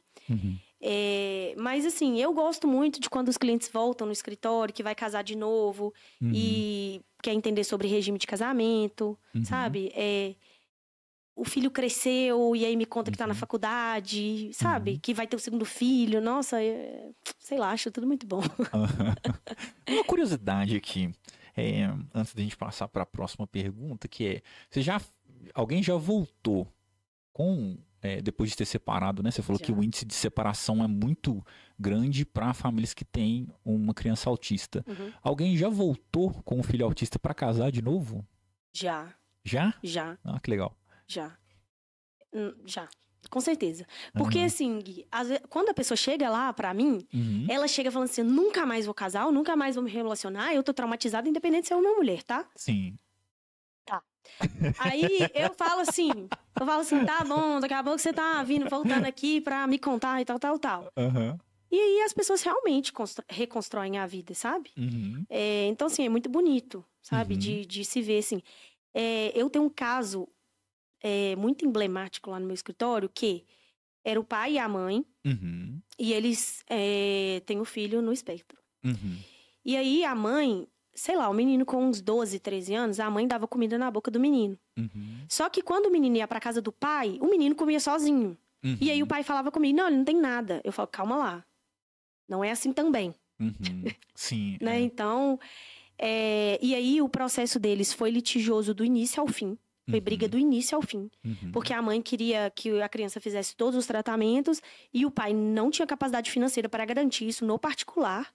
Speaker 2: Mas, assim, eu gosto muito de quando os clientes voltam no escritório, que vai casar de novo e quer entender sobre regime de casamento, sabe? O filho cresceu e aí me conta que tá na faculdade, sabe? Que vai ter o segundo filho. Nossa, sei lá, acho tudo muito bom.
Speaker 1: Uma curiosidade aqui, antes da gente passar para a próxima pergunta, que alguém já voltou depois de ter separado, né? Você falou que o índice de separação é muito grande para famílias que têm uma criança autista. Alguém já voltou com um filho autista para casar de novo?
Speaker 2: Já.
Speaker 1: Já?
Speaker 2: Já.
Speaker 1: Ah, que legal.
Speaker 2: Já. Com certeza. Porque, assim, Gui, quando a pessoa chega lá pra mim, ela chega falando assim, nunca mais vou casar, eu nunca mais vou me relacionar, eu tô traumatizada, independente se é homem ou mulher, tá?
Speaker 1: Sim.
Speaker 2: Tá. Aí eu falo assim, tá bom, daqui a pouco você tá voltando aqui pra me contar e tal. E aí as pessoas realmente reconstroem a vida, sabe? Então, assim, é muito bonito, sabe? De se ver, assim. Eu tenho um caso muito emblemático lá no meu escritório, que era o pai e a mãe, e eles têm um filho no espectro. E aí a mãe, sei lá, o menino com uns 12, 13 anos, a mãe dava comida na boca do menino. Só que quando o menino ia pra casa do pai, o menino comia sozinho. E aí o pai falava comigo, não, ele não tem nada. Eu falo, calma lá, não é assim também.
Speaker 1: Sim.
Speaker 2: Né? Então, e aí o processo deles foi litigioso do início ao fim. Foi briga do início ao fim. Porque a mãe queria que a criança fizesse todos os tratamentos e o pai não tinha capacidade financeira para garantir isso no particular.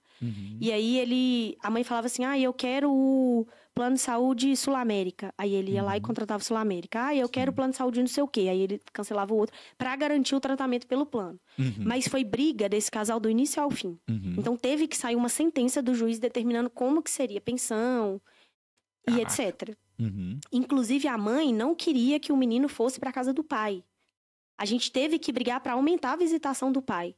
Speaker 2: E aí a mãe falava assim, eu quero o plano de saúde Sul-América. Aí ele ia lá e contratava o Sul-América. Eu quero o plano de saúde não sei o quê. Aí ele cancelava o outro para garantir o tratamento pelo plano. Mas foi briga desse casal do início ao fim. Então teve que sair uma sentença do juiz determinando como que seria pensão e etc. Inclusive, a mãe não queria que o menino fosse para casa do pai. A gente teve que brigar para aumentar a visitação do pai.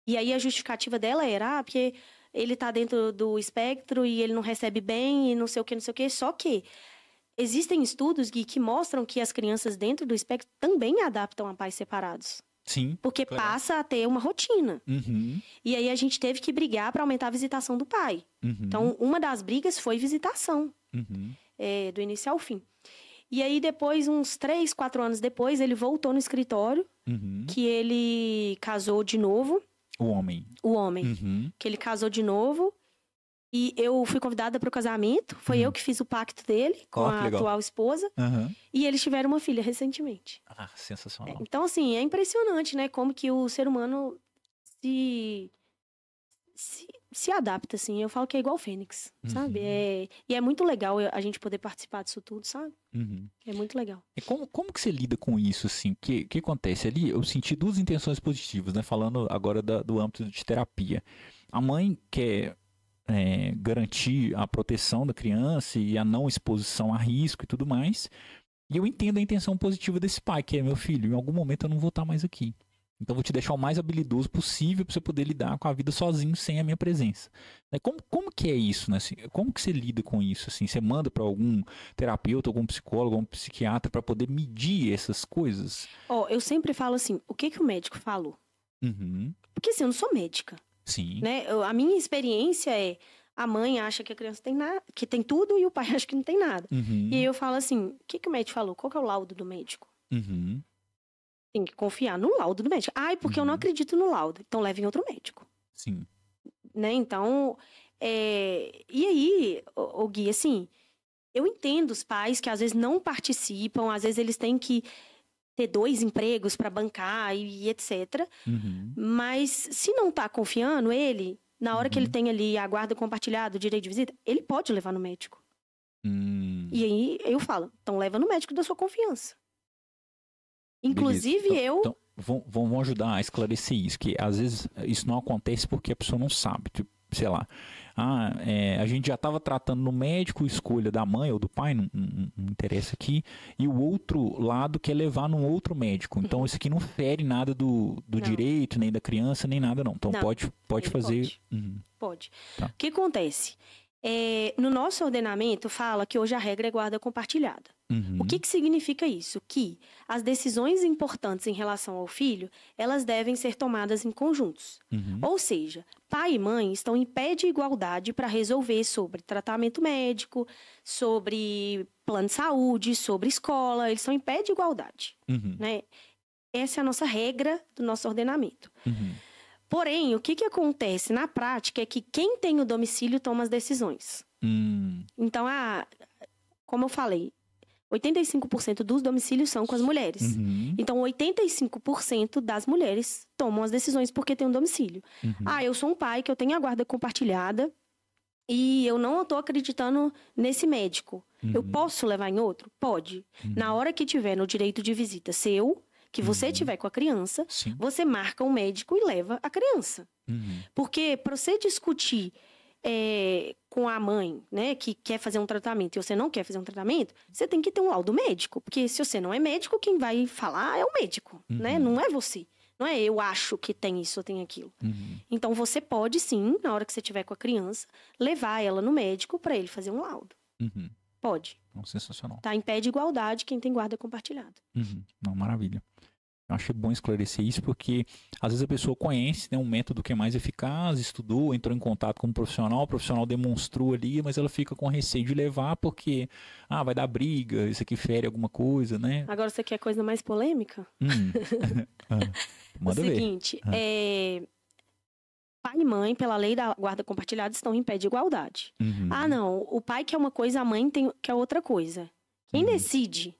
Speaker 2: E aí a justificativa dela era, porque ele tá dentro do espectro e ele não recebe bem e não sei o que. Só que existem estudos, Gui, que mostram que as crianças dentro do espectro também adaptam a pais separados.
Speaker 1: Sim.
Speaker 2: Porque passa a ter uma rotina. E aí a gente teve que brigar para aumentar a visitação do pai. Então, uma das brigas foi visitação. Do início ao fim. E aí, depois, uns 3, 4 anos depois, ele voltou no escritório, que ele casou de novo.
Speaker 1: O homem.
Speaker 2: Que ele casou de novo. E eu fui convidada para o casamento. Foi eu que fiz o pacto dele com a atual esposa. E eles tiveram uma filha recentemente.
Speaker 1: Sensacional.
Speaker 2: Então, assim, é impressionante, né? Como que o ser humano se adapta, assim. Eu falo que é igual o Fênix, sabe? E é muito legal a gente poder participar disso tudo, sabe? É muito legal.
Speaker 1: E como que você lida com isso, assim? O que acontece ali? Eu senti duas intenções positivas, né? Falando agora do âmbito de terapia. A mãe quer garantir a proteção da criança e a não exposição a risco e tudo mais. E eu entendo a intenção positiva desse pai, que é, meu filho, em algum momento eu não vou estar mais aqui. Então eu vou te deixar o mais habilidoso possível para você poder lidar com a vida sozinho, sem a minha presença. Como que é isso, né? Assim, como que você lida com isso? Assim, você manda para algum terapeuta, algum psicólogo, algum psiquiatra para poder medir essas coisas?
Speaker 2: Eu sempre falo assim, o que o médico falou?
Speaker 1: Uhum.
Speaker 2: Porque assim, eu não sou médica.
Speaker 1: Sim.
Speaker 2: Né? A minha experiência é, a mãe acha que a criança tem nada, que tem tudo e o pai acha que não tem nada.
Speaker 1: Uhum.
Speaker 2: E aí eu falo assim, o que o médico falou? Qual que é o laudo do médico?
Speaker 1: Uhum.
Speaker 2: Tem que confiar no laudo do médico. Porque eu não acredito no laudo. Então leve em outro médico.
Speaker 1: Sim.
Speaker 2: Né? Então, e aí, o Gui, assim, eu entendo os pais que às vezes não participam, às vezes eles têm que ter 2 empregos para bancar e etc.
Speaker 1: Uhum.
Speaker 2: Mas se não tá confiando, ele, na hora que ele tem ali a guarda compartilhada, o direito de visita, ele pode levar no médico. E aí eu falo, então leva no médico da sua confiança. Inclusive
Speaker 1: então, vão ajudar a esclarecer isso, que às vezes isso não acontece porque a pessoa não sabe, tipo, sei lá, a gente já estava tratando no médico, escolha da mãe ou do pai, não interessa aqui, e o outro lado quer levar num outro médico, então isso aqui não fere nada do direito, nem da criança, nem nada não, então não, pode fazer...
Speaker 2: Pode. Tá. O que acontece? No nosso ordenamento fala que hoje a regra é guarda compartilhada. O que significa isso? Que as decisões importantes em relação ao filho, elas devem ser tomadas em conjuntos. Ou seja, pai e mãe estão em pé de igualdade para resolver sobre tratamento médico, sobre plano de saúde, sobre escola, eles estão em pé de igualdade. Né? Essa é a nossa regra do nosso ordenamento. Porém, o que acontece na prática é que quem tem o domicílio toma as decisões. Então, como eu falei, 85% dos domicílios são com as mulheres. Então, 85% das mulheres tomam as decisões porque tem um domicílio. Eu sou um pai que eu tenho a guarda compartilhada e eu não estou acreditando nesse médico. Eu posso levar em outro? Pode. Na hora que tiver no direito de visita seu, que você tiver com a criança, você marca um médico e leva a criança. Porque para você discutir com a mãe, né, que quer fazer um tratamento e você não quer fazer um tratamento, você tem que ter um laudo médico. Porque se você não é médico, quem vai falar é o médico, né? Não é você. Não é eu acho que tem isso ou tem aquilo. Então, você pode sim, na hora que você estiver com a criança, levar ela no médico para ele fazer um laudo. Pode.
Speaker 1: Sensacional.
Speaker 2: Tá em pé de igualdade quem tem guarda compartilhada.
Speaker 1: Não, maravilha. Eu achei bom esclarecer isso porque às vezes a pessoa conhece, né, um método que é mais eficaz, estudou, entrou em contato com um profissional, o profissional demonstrou ali, mas ela fica com receio de levar porque vai dar briga, isso aqui fere alguma coisa, né?
Speaker 2: Agora você quer coisa mais polêmica?
Speaker 1: Manda ver.
Speaker 2: O seguinte, pai e mãe, pela lei da guarda compartilhada, estão em pé de igualdade. Não, o pai quer uma coisa, a mãe quer outra coisa. Quem decide,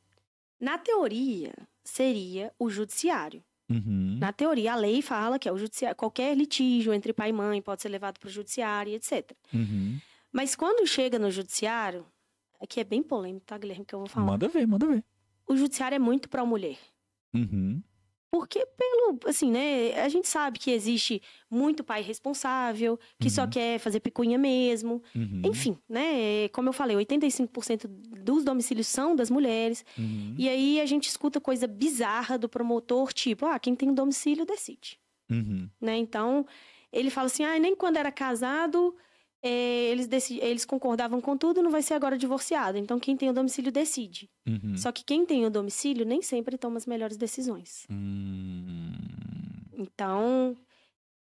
Speaker 2: na teoria, seria o judiciário. Na teoria, a lei fala que é o judiciário. Qualquer litígio entre pai e mãe pode ser levado para o judiciário, etc. Mas quando chega no judiciário, aqui é bem polêmico, tá, Guilherme, que eu vou falar.
Speaker 1: Manda ver.
Speaker 2: O judiciário é muito para a mulher. Porque assim, né, a gente sabe que existe muito pai responsável, que só quer fazer picuinha mesmo. Enfim, né, como eu falei, 85% dos domicílios são das mulheres. E aí a gente escuta coisa bizarra do promotor, tipo, quem tem domicílio decide. Né? Então, ele fala assim, nem quando era casado, eles concordavam com tudo, não vai ser agora divorciado. Então, quem tem o domicílio decide. Só que quem tem o domicílio nem sempre toma as melhores decisões. Então,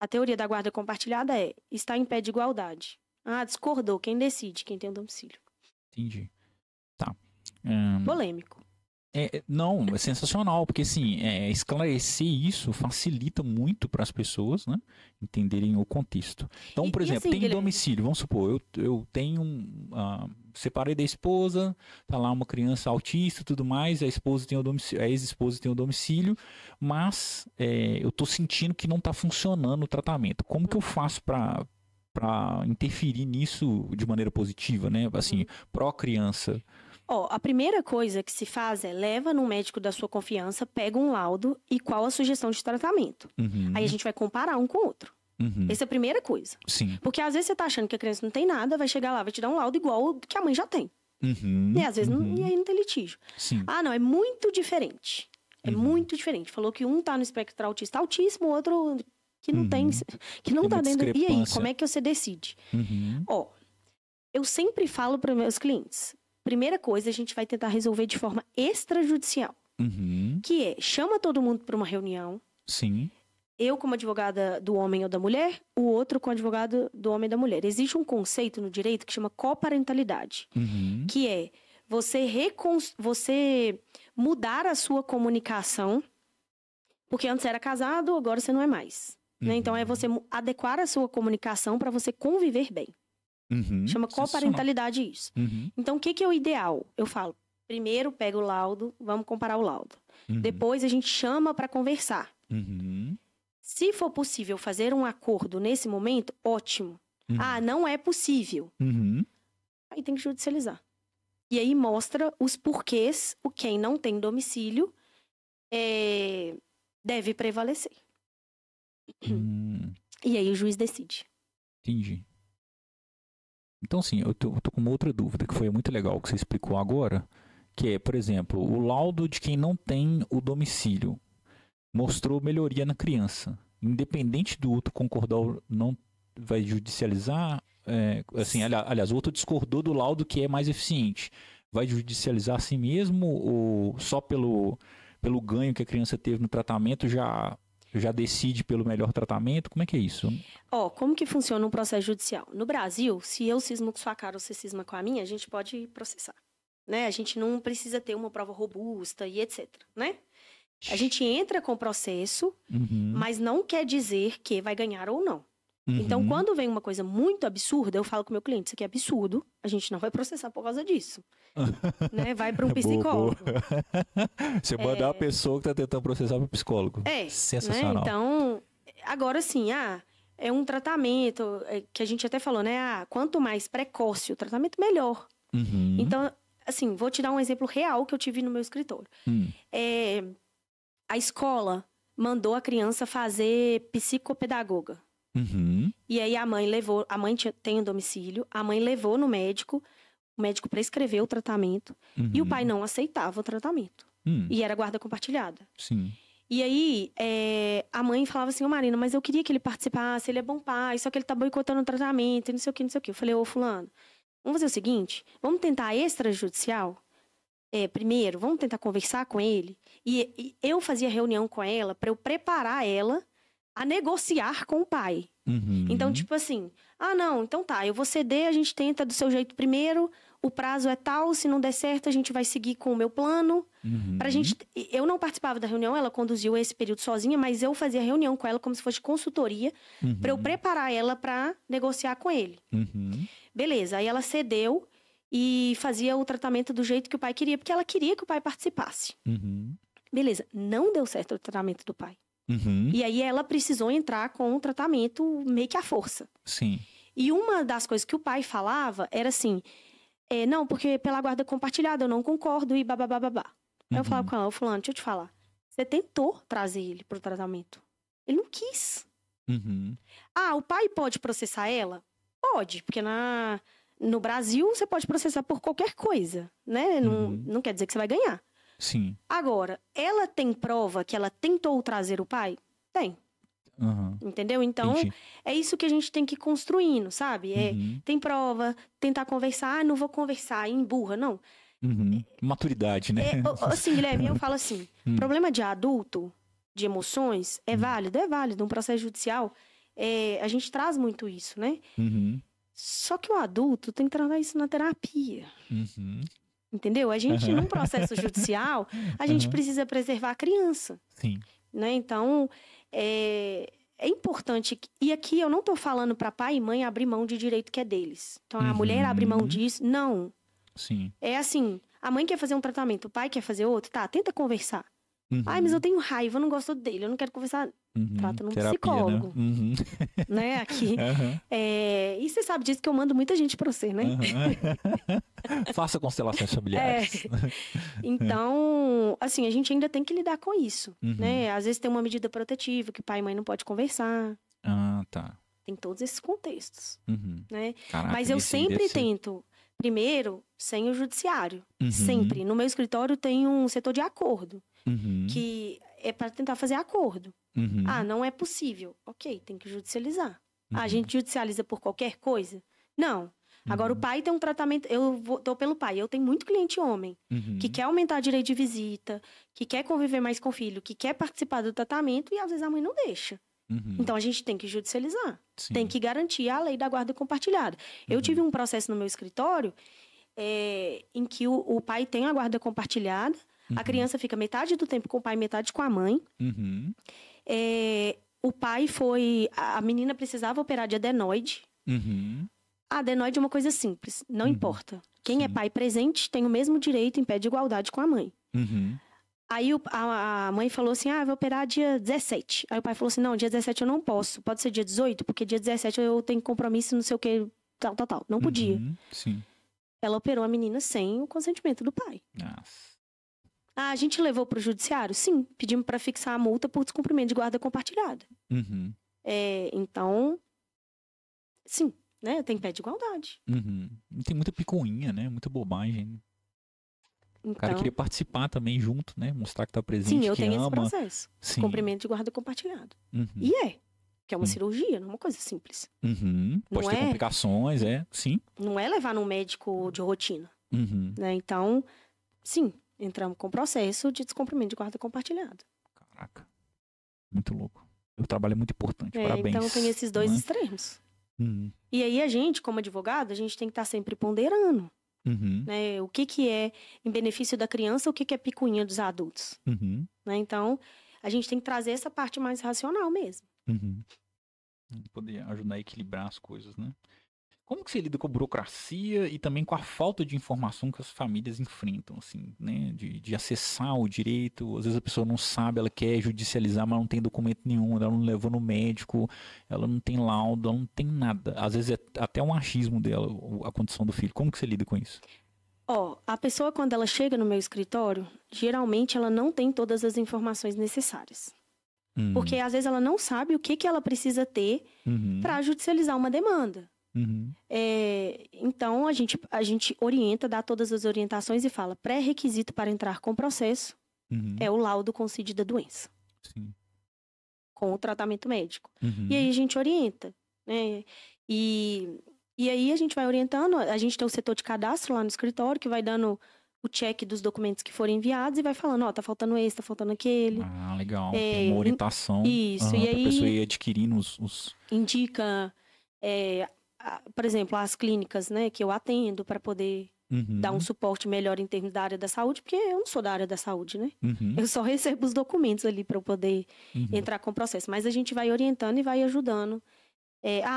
Speaker 2: a teoria da guarda compartilhada está em pé de igualdade. Discordou, quem decide, quem tem o domicílio.
Speaker 1: Entendi. Tá.
Speaker 2: Polêmico.
Speaker 1: Não, é sensacional, porque assim, esclarecer isso facilita muito para as pessoas, né, entenderem o contexto. Então, por exemplo, assim, tem domicílio, vamos supor, eu tenho separei da esposa, tá lá uma criança autista e tudo mais, a esposa tem o domicílio, a ex-esposa tem o domicílio, mas eu tô sentindo que não está funcionando o tratamento. Como que eu faço para interferir nisso de maneira positiva, né, assim, pró-criança?
Speaker 2: A primeira coisa que se faz é leva num médico da sua confiança, pega um laudo e qual a sugestão de tratamento. Aí a gente vai comparar um com o outro. Essa é a primeira coisa.
Speaker 1: Sim.
Speaker 2: Porque às vezes você tá achando que a criança não tem nada, vai chegar lá, vai te dar um laudo igual que a mãe já tem. E às vezes e aí não tem litígio.
Speaker 1: Sim.
Speaker 2: Ah, não, é muito diferente. É muito diferente. Falou que um tá no espectro autista altíssimo, o outro que não tem, que não tá dentro. E aí, como é que você decide? Ó, eu sempre falo para meus clientes, primeira coisa, a gente vai tentar resolver de forma extrajudicial. Que é, chama todo mundo para uma reunião.
Speaker 1: Sim.
Speaker 2: Eu como advogada do homem ou da mulher, o outro como advogado do homem e da mulher. Existe um conceito no direito que chama coparentalidade, que é você mudar a sua comunicação, porque antes era casado, agora você não é mais. Né? Então, é você adequar a sua comunicação para você conviver bem. Chama coparentalidade isso. Então, o que é o ideal? Eu falo, primeiro pega o laudo, vamos comparar o laudo. Depois a gente chama para conversar. Se for possível fazer um acordo nesse momento, ótimo. Ah, não é possível. Aí tem que judicializar. E aí mostra os porquês, quem não tem domicílio deve prevalecer. E aí o juiz decide.
Speaker 1: Entendi. Então, sim, eu tô com uma outra dúvida, que foi muito legal que você explicou agora, que é, por exemplo, o laudo de quem não tem o domicílio mostrou melhoria na criança. Independente do outro concordar ou não, vai judicializar? Assim, aliás, o outro discordou do laudo que é mais eficiente. Vai judicializar a si mesmo ou só pelo ganho que a criança teve no tratamento já decide pelo melhor tratamento? Como é que é isso?
Speaker 2: Como que funciona um processo judicial? No Brasil, se eu cismo com sua cara ou você cisma com a minha, a gente pode processar. Né? A gente não precisa ter uma prova robusta e etc. Né? A gente entra com o processo, mas não quer dizer que vai ganhar ou não. Então, quando vem uma coisa muito absurda, eu falo com o meu cliente, isso aqui é absurdo, a gente não vai processar por causa disso. Né? Vai para um psicólogo.
Speaker 1: Você mandar a pessoa que está tentando processar para o psicólogo. Sensacional.
Speaker 2: Né? Então, agora sim, é um tratamento que a gente até falou, né? Quanto mais precoce o tratamento, melhor. Então, assim, vou te dar um exemplo real que eu tive no meu escritório. A escola mandou a criança fazer psicopedagoga. E aí a mãe tem um domicílio, a mãe levou no médico, o médico prescreveu o tratamento, e o pai não aceitava o tratamento. E era guarda compartilhada.
Speaker 1: Sim.
Speaker 2: E aí, a mãe falava assim, Marina, mas eu queria que ele participasse, ele é bom pai, só que ele tá boicotando o tratamento, e não sei o que, não sei o que. Eu falei, fulano, vamos fazer o seguinte, vamos tentar extrajudicial? Primeiro, vamos tentar conversar com ele. E eu fazia reunião com ela para eu preparar ela a negociar com o pai. Então, tipo assim, não, então tá, eu vou ceder, a gente tenta do seu jeito primeiro, o prazo é tal, se não der certo, a gente vai seguir com o meu plano. Eu não participava da reunião, ela conduziu esse período sozinha, mas eu fazia reunião com ela como se fosse consultoria, para eu preparar ela para negociar com ele. Beleza, aí ela cedeu e fazia o tratamento do jeito que o pai queria, porque ela queria que o pai participasse. Beleza, não deu certo o tratamento do pai. E aí ela precisou entrar com um tratamento meio que à força.
Speaker 1: Sim.
Speaker 2: E uma das coisas que o pai falava era assim, não, porque pela guarda compartilhada eu não concordo e babababá. Aí eu falava com ela, fulano, deixa eu te falar, você tentou trazer ele pro tratamento. Ele não quis. O pai pode processar ela? Pode, porque no Brasil você pode processar por qualquer coisa, né? Não quer dizer que você vai ganhar.
Speaker 1: Sim.
Speaker 2: Agora, ela tem prova que ela tentou trazer o pai? Tem. Entendeu? Então, é isso que a gente tem que ir construindo, sabe? Tem prova, tentar conversar, não vou conversar, emburra, não.
Speaker 1: Maturidade, né?
Speaker 2: Assim, Guilherme, eu falo assim, problema de adulto, de emoções, é válido. Um processo judicial, a gente traz muito isso, né? Só que o adulto tem que tratar isso na terapia. Entendeu? A gente, num processo judicial, a gente precisa preservar a criança.
Speaker 1: Sim.
Speaker 2: Né? Então, é importante... E aqui eu não estou falando para pai e mãe abrir mão de direito que é deles. Então, a mulher abre mão disso. Não.
Speaker 1: Sim.
Speaker 2: É assim, a mãe quer fazer um tratamento, o pai quer fazer outro. Tá, tenta conversar. Mas eu tenho raiva, eu não gosto dele, eu não quero conversar. Trata num
Speaker 1: terapia,
Speaker 2: psicólogo. Né? Aqui. E você sabe disso que eu mando muita gente pra você, né?
Speaker 1: Faça constelações familiares.
Speaker 2: Então, assim, a gente ainda tem que lidar com isso. Né? Às vezes tem uma medida protetiva que pai e mãe não pode conversar.
Speaker 1: Tá.
Speaker 2: Tem todos esses contextos. Né?
Speaker 1: Caraca,
Speaker 2: mas eu sempre tento Primeiro, sem o judiciário. Sempre. No meu escritório tem um setor de acordo, que é para tentar fazer acordo. Ah, não é possível. Ok, tem que judicializar. A gente judicializa por qualquer coisa? Não. Agora, o pai tem um tratamento... tô pelo pai. Eu tenho muito cliente homem que quer aumentar o direito de visita, que quer conviver mais com o filho, que quer participar do tratamento e, às vezes, a mãe não deixa. Então, a gente tem que judicializar.
Speaker 1: Sim.
Speaker 2: Tem que garantir a lei da guarda compartilhada. Eu tive um processo no meu escritório em que o pai tem a guarda compartilhada, a criança fica metade do tempo com o pai, metade com a mãe. O pai a menina precisava operar de adenoide. A adenoide é uma coisa simples, não importa. Quem é pai presente tem o mesmo direito em pé de igualdade com a mãe. Aí a mãe falou assim, eu vou operar dia 17. Aí o pai falou assim, não, dia 17 eu não posso. Pode ser dia 18? Porque dia 17 eu tenho compromisso, não sei o que, tal. Não podia.
Speaker 1: Sim.
Speaker 2: Ela operou a menina sem o consentimento do pai.
Speaker 1: Nossa.
Speaker 2: A gente levou pro judiciário? Sim. Pedimos para fixar a multa por descumprimento de guarda compartilhada. Então, sim, né? Tem pé de igualdade.
Speaker 1: E tem muita picuinha, né? Muita bobagem.
Speaker 2: Então,
Speaker 1: o cara queria participar também junto, né? Mostrar que tá presente,
Speaker 2: sim, eu
Speaker 1: que
Speaker 2: tenho
Speaker 1: ama.
Speaker 2: esse processo.
Speaker 1: Sim.
Speaker 2: Cumprimento de guarda compartilhada. E que é uma cirurgia, não é uma coisa simples.
Speaker 1: Pode ter complicações, sim.
Speaker 2: Não é levar num médico de rotina. Né? Então, sim, entramos com processo de descumprimento de guarda compartilhada.
Speaker 1: Caraca, muito louco. O trabalho é muito importante, parabéns.
Speaker 2: Então, tem esses dois extremos. E aí, a gente, como advogado, a gente tem que estar sempre ponderando. Né? O que é em benefício da criança, o que é picuinha dos adultos. Né? Então, a gente tem que trazer essa parte mais racional mesmo.
Speaker 1: Poder ajudar a equilibrar as coisas, né? Como que você lida com a burocracia e também com a falta de informação que as famílias enfrentam, assim, né? De acessar o direito. Às vezes a pessoa não sabe, ela quer judicializar, mas não tem documento nenhum, ela não levou no médico, ela não tem laudo, ela não tem nada. Às vezes é até um achismo dela, a condição do filho. Como que você lida com isso?
Speaker 2: A pessoa, quando ela chega no meu escritório, geralmente ela não tem todas as informações necessárias. Porque às vezes ela não sabe o que ela precisa ter para judicializar uma demanda. Então, a gente orienta, dá todas as orientações e fala, pré-requisito para entrar com o processo é o laudo com CID da doença.
Speaker 1: Sim.
Speaker 2: Com o tratamento médico. E aí a gente orienta, né? E aí a gente vai orientando, a gente tem o setor de cadastro lá no escritório que vai dando o check dos documentos que forem enviados e vai falando, tá faltando esse, tá faltando aquele.
Speaker 1: Ah, legal. Tem uma orientação.
Speaker 2: Isso, e aí...
Speaker 1: Pra pessoa ir adquirindo os...
Speaker 2: Indica, por exemplo, as clínicas, né, que eu atendo para poder dar um suporte melhor em termos da área da saúde, porque eu não sou da área da saúde, né? Eu só recebo os documentos ali para eu poder entrar com o processo. Mas a gente vai orientando e vai ajudando.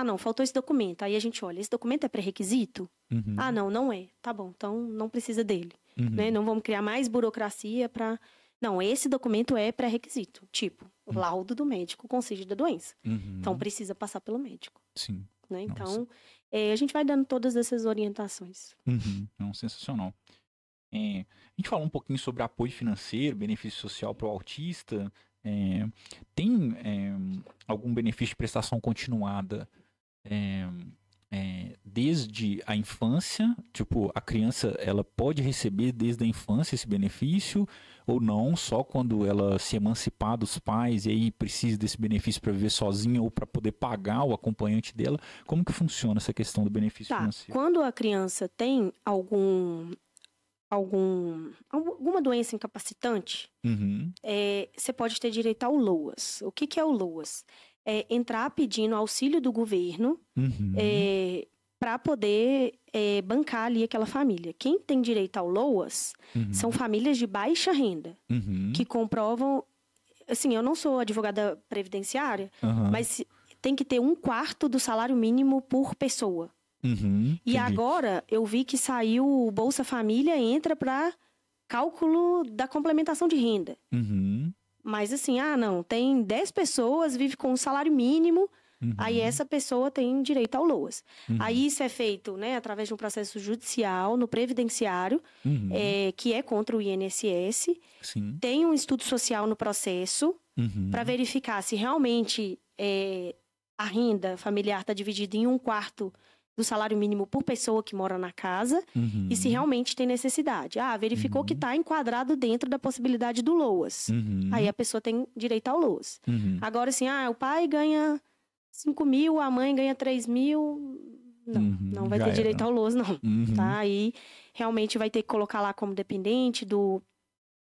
Speaker 2: Não, faltou esse documento. Aí a gente olha, esse documento é pré-requisito? Não é. Tá bom, então não precisa dele. Né? Não vamos criar mais burocracia para... Não, esse documento é pré-requisito. Tipo, o laudo do médico com CID da doença. Então, precisa passar pelo médico.
Speaker 1: Sim.
Speaker 2: Né? Então, a gente vai dando todas essas orientações.
Speaker 1: Não, sensacional. A gente falou um pouquinho sobre apoio financeiro, benefício social para o autista. Tem algum benefício de prestação continuada desde a infância? Tipo, a criança ela pode receber desde a infância esse benefício ou não, só quando ela se emancipar dos pais e aí precisa desse benefício para viver sozinha ou para poder pagar o acompanhante dela? Como que funciona essa questão do benefício financeiro?
Speaker 2: Quando a criança tem alguma doença incapacitante, você pode ter direito ao LOAS. O que é o LOAS? Entrar pedindo auxílio do governo para poder bancar ali aquela família. Quem tem direito ao LOAS são famílias de baixa renda, que comprovam... Assim, eu não sou advogada previdenciária, mas tem que ter 1/4 do salário mínimo por pessoa. E agora, eu vi que saiu o Bolsa Família, entra para cálculo da complementação de renda. Mas assim, tem 10 pessoas, vive com um salário mínimo, aí essa pessoa tem direito ao LOAS. Aí isso é feito, né, através de um processo judicial, no previdenciário, que é contra o INSS.
Speaker 1: Sim.
Speaker 2: Tem um estudo social no processo, para verificar se realmente a renda familiar está dividida em 1/4 do salário mínimo por pessoa que mora na casa e se realmente tem necessidade. Verificou que está enquadrado dentro da possibilidade do LOAS. Aí a pessoa tem direito ao LOAS. Agora, assim, o pai ganha 5 mil, a mãe ganha 3 mil... Não vai ter direito ao LOAS, não. Tá? Aí realmente vai ter que colocar lá como dependente do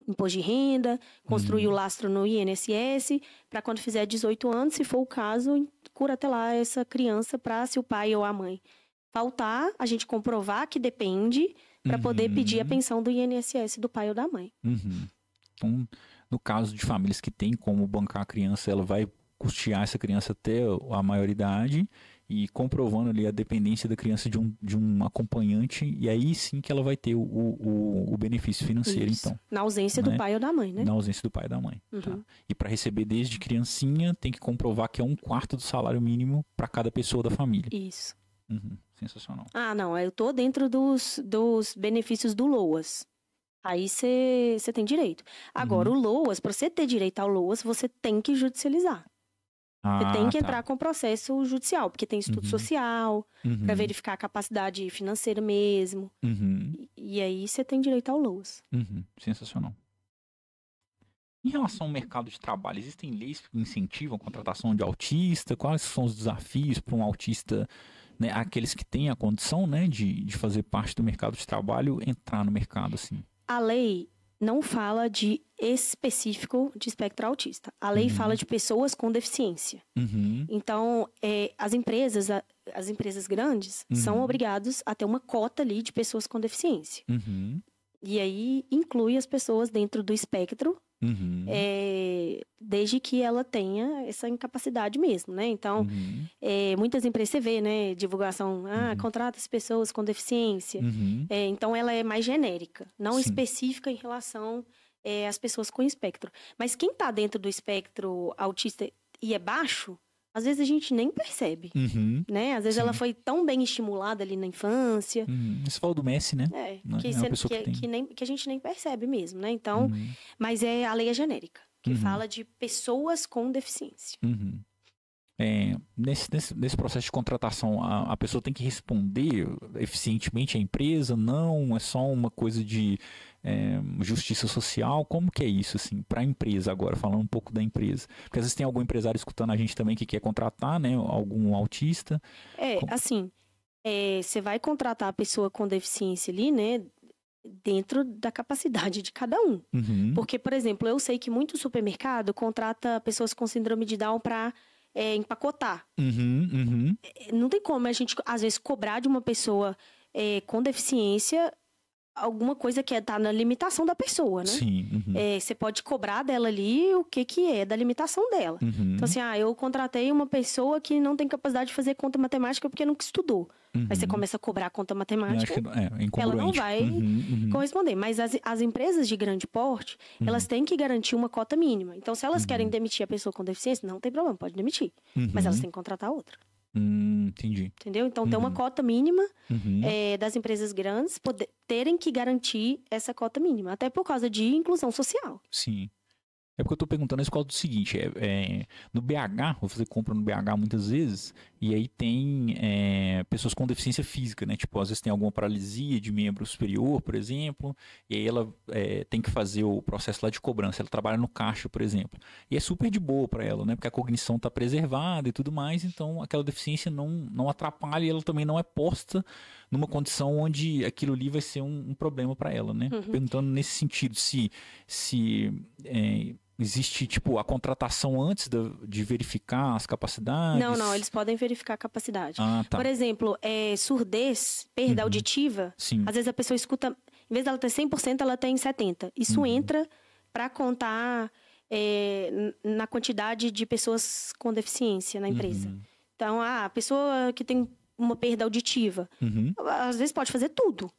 Speaker 2: imposto de renda, construir o lastro no INSS, para quando fizer 18 anos, se for o caso, cura até lá essa criança para, se o pai ou a mãe faltar, a gente comprovar que depende, para poder pedir a pensão do INSS do pai ou da mãe.
Speaker 1: Então, no caso de famílias que têm como bancar a criança, ela vai custear essa criança até a maioridade e comprovando ali a dependência da criança de um acompanhante, e aí sim que ela vai ter o benefício financeiro, então.
Speaker 2: Na ausência do pai ou da mãe, né?
Speaker 1: Na ausência do pai ou da mãe. Tá? E para receber desde criancinha, tem que comprovar que é 1/4 do salário mínimo para cada pessoa da família.
Speaker 2: Isso.
Speaker 1: Sensacional.
Speaker 2: Não, eu tô dentro dos benefícios do LOAS. Aí você tem direito. Agora, o LOAS, para você ter direito ao LOAS, você tem que judicializar. Você tem que entrar com o processo judicial, porque tem estudo social, para verificar a capacidade financeira mesmo. E aí você tem direito ao LOAS.
Speaker 1: Sensacional. Em relação ao mercado de trabalho, existem leis que incentivam a contratação de autista? Quais são os desafios para um autista, né, aqueles que têm a condição, né, de fazer parte do mercado de trabalho, entrar no mercado assim?
Speaker 2: A lei não fala de específico de espectro autista. A lei fala de pessoas com deficiência. Então, as empresas grandes são obrigadas a ter uma cota ali de pessoas com deficiência. E aí inclui as pessoas dentro do espectro, desde que ela tenha essa incapacidade mesmo, né? Então, muitas empresas, você vê, né? Divulgação, contrata as pessoas com deficiência. Então, ela é mais genérica, não específica em relação às pessoas com espectro. Mas quem está dentro do espectro autista e é baixo, às vezes a gente nem percebe, né? Às vezes ela foi tão bem estimulada ali na infância.
Speaker 1: Você falou do Messi, né?
Speaker 2: Que a gente nem percebe mesmo, né? Então, mas a lei é genérica, que fala de pessoas com deficiência.
Speaker 1: Nesse processo de contratação, a pessoa tem que responder eficientemente à empresa? Não? É só uma coisa de justiça social? Como que é isso, assim, para a empresa agora, falando um pouco da empresa? Porque às vezes tem algum empresário escutando a gente também que quer contratar, né, algum autista.
Speaker 2: Você vai contratar a pessoa com deficiência ali, né, dentro da capacidade de cada um. Porque, por exemplo, eu sei que muito supermercado contrata pessoas com síndrome de Down para empacotar. Não tem como a gente, às vezes, cobrar de uma pessoa com deficiência alguma coisa que tá na limitação da pessoa, né? Você pode cobrar dela ali o que é da limitação dela. Então, assim, eu contratei uma pessoa que não tem capacidade de fazer conta matemática porque nunca estudou. Aí você começa a cobrar conta matemática, ela não vai corresponder. Mas as empresas de grande porte, elas têm que garantir uma cota mínima. Então, se elas querem demitir a pessoa com deficiência, não tem problema, pode demitir. Mas elas têm que contratar outra.
Speaker 1: Entendi.
Speaker 2: Entendeu? Então, tem uma cota mínima das empresas grandes terem que garantir essa cota mínima. Até por causa de inclusão social.
Speaker 1: Sim. É porque eu tô perguntando isso por causa do seguinte, no BH, vou fazer compra no BH muitas vezes, e aí tem pessoas com deficiência física, né? Tipo, às vezes tem alguma paralisia de membro superior, por exemplo, e aí ela tem que fazer o processo lá de cobrança. Ela trabalha no caixa, por exemplo. E é super de boa para ela, né? Porque a cognição tá preservada e tudo mais, então aquela deficiência não atrapalha e ela também não é posta numa condição onde aquilo ali vai ser um problema para ela, né? Perguntando nesse sentido, se existe, tipo, a contratação antes de verificar as capacidades?
Speaker 2: Não, eles podem verificar a capacidade. Por exemplo, surdez, perda auditiva, às vezes a pessoa escuta, em vez dela ter 100%, ela tem 70%. Isso entra para contar na quantidade de pessoas com deficiência na empresa. Então, a pessoa que tem uma perda auditiva, às vezes pode fazer tudo.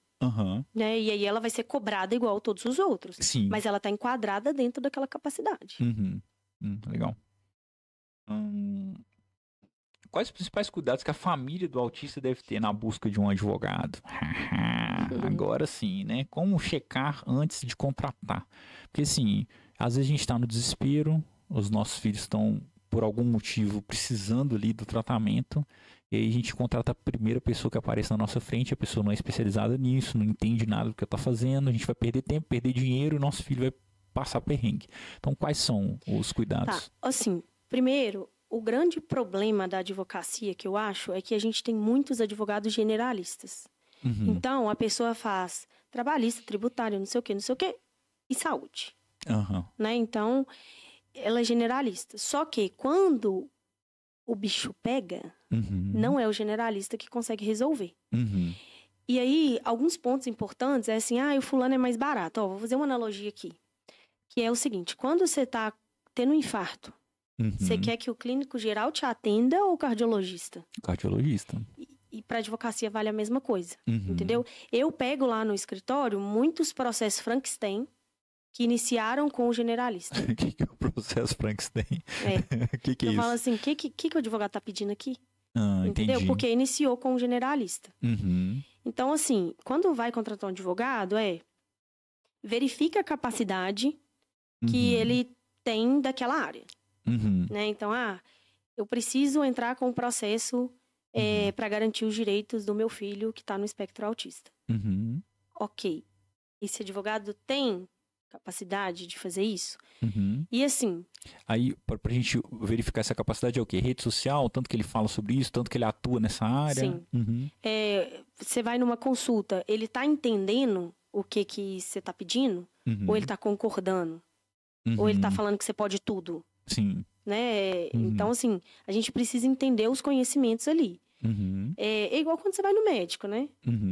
Speaker 2: Né? E aí ela vai ser cobrada igual todos os outros. Mas ela está enquadrada dentro daquela capacidade.
Speaker 1: Legal. Quais os principais cuidados que a família do autista deve ter na busca de um advogado? Agora sim, né? Como checar antes de contratar? Porque assim, às vezes a gente está no desespero, os nossos filhos estão, por algum motivo, precisando ali do tratamento. E aí a gente contrata a primeira pessoa que aparece na nossa frente, a pessoa não é especializada nisso, não entende nada do que está fazendo, a gente vai perder tempo, perder dinheiro e nosso filho vai passar perrengue. Então, quais são os cuidados?
Speaker 2: Tá, assim, primeiro, o grande problema da advocacia que eu acho é que a gente tem muitos advogados generalistas.
Speaker 1: Uhum.
Speaker 2: Então, a pessoa faz trabalhista, tributário, não sei o quê, e saúde.
Speaker 1: Uhum.
Speaker 2: Né? Então, ela é generalista. Só que quando o bicho pega, não é o generalista que consegue resolver.
Speaker 1: Uhum.
Speaker 2: E aí, alguns pontos importantes é assim, o fulano é mais barato. Ó, vou fazer uma analogia aqui. Que é o seguinte, quando você tá tendo um infarto, você quer que o clínico geral te atenda ou o cardiologista?
Speaker 1: Cardiologista.
Speaker 2: E para advocacia vale a mesma coisa, entendeu? Eu pego lá no escritório muitos processos Frankenstein que iniciaram com o generalista.
Speaker 1: O que é o processo Frankenstein? O que é
Speaker 2: eu
Speaker 1: isso?
Speaker 2: falo assim, o que o advogado tá pedindo aqui? Entendeu?
Speaker 1: Entendi.
Speaker 2: Porque iniciou com o generalista.
Speaker 1: Uhum.
Speaker 2: Então, assim, quando vai contratar um advogado, verifica a capacidade que ele tem daquela área. Né? Então, eu preciso entrar com um processo para garantir os direitos do meu filho que está no espectro autista. Ok. Esse advogado tem capacidade de fazer isso? E assim...
Speaker 1: Aí, pra gente verificar essa capacidade é o quê? Rede social, tanto que ele fala sobre isso, tanto que ele atua nessa área?
Speaker 2: Sim. Você vai numa consulta, ele está entendendo o que você está pedindo? Ou ele está concordando? Ou ele está falando que você pode tudo?
Speaker 1: Sim.
Speaker 2: Né? Então, assim, a gente precisa entender os conhecimentos ali. É igual quando você vai no médico, né?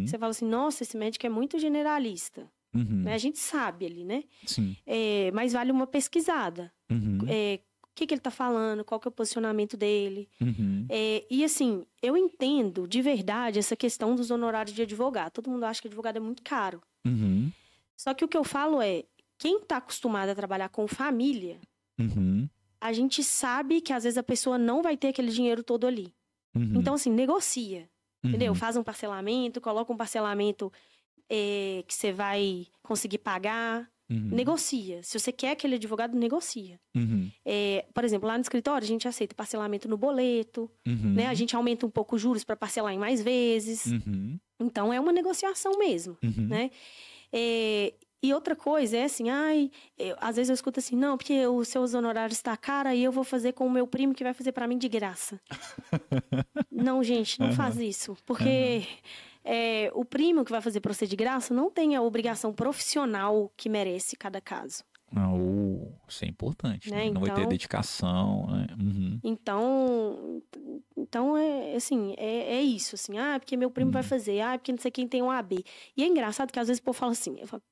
Speaker 2: Você fala assim, nossa, esse médico é muito generalista. Né? A gente sabe ali, né?
Speaker 1: Sim.
Speaker 2: Mas vale uma pesquisada. O que ele está falando, qual que é o posicionamento dele. E assim, eu entendo de verdade essa questão dos honorários de advogado. Todo mundo acha que advogado é muito caro. Só que o que eu falo é, quem está acostumado a trabalhar com família, a gente sabe que às vezes a pessoa não vai ter aquele dinheiro todo ali. Então, assim, negocia. Entendeu? Faz um parcelamento, coloca um parcelamento que você vai conseguir pagar. Negocia. Se você quer aquele advogado, negocia. Por exemplo, lá no escritório, a gente aceita parcelamento no boleto. Né? A gente aumenta um pouco os juros para parcelar em mais vezes. Então, é uma negociação mesmo. Né? E outra coisa é assim, às vezes eu escuto assim, não, porque os seus honorários estão caros, aí eu vou fazer com o meu primo que vai fazer para mim de graça. Não, gente, não faz isso. Porque o primo que vai fazer para você de graça não tem a obrigação profissional que merece cada caso.
Speaker 1: Isso é importante, né?
Speaker 2: Então,
Speaker 1: não vai ter dedicação, né?
Speaker 2: Então assim, é isso, assim, porque meu primo vai fazer, porque não sei quem tem um AB. E é engraçado que às vezes o povo fala assim, eu falo,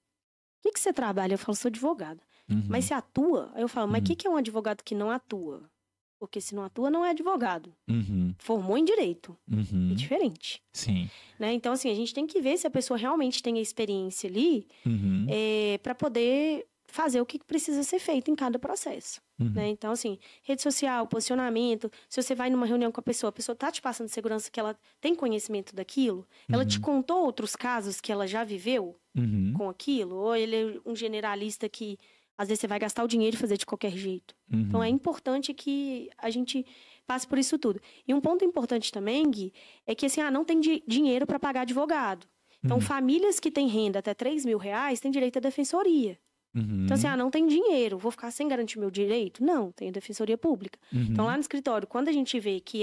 Speaker 2: o que você trabalha? Eu falo, sou advogada. Mas você atua? Aí eu falo, mas o que é um advogado que não atua? Porque se não atua, não é advogado. Formou em direito. É diferente.
Speaker 1: Sim.
Speaker 2: Né? Então, assim, a gente tem que ver se a pessoa realmente tem a experiência ali para poder fazer o que precisa ser feito em cada processo. Né? Então, assim, rede social, posicionamento. Se você vai numa reunião com a pessoa tá te passando segurança que ela tem conhecimento daquilo, ela te contou outros casos que ela já viveu com aquilo, ou ele é um generalista que às vezes você vai gastar o dinheiro e fazer de qualquer jeito. Então, é importante que a gente passe por isso tudo. E um ponto importante também, Gui, é que assim, não tem dinheiro para pagar advogado. Então, famílias que têm renda até R$3.000 têm direito à defensoria. Então, assim, não tem dinheiro, vou ficar sem garantir meu direito? Não, tem a defensoria pública. Então, lá no escritório, quando a gente vê que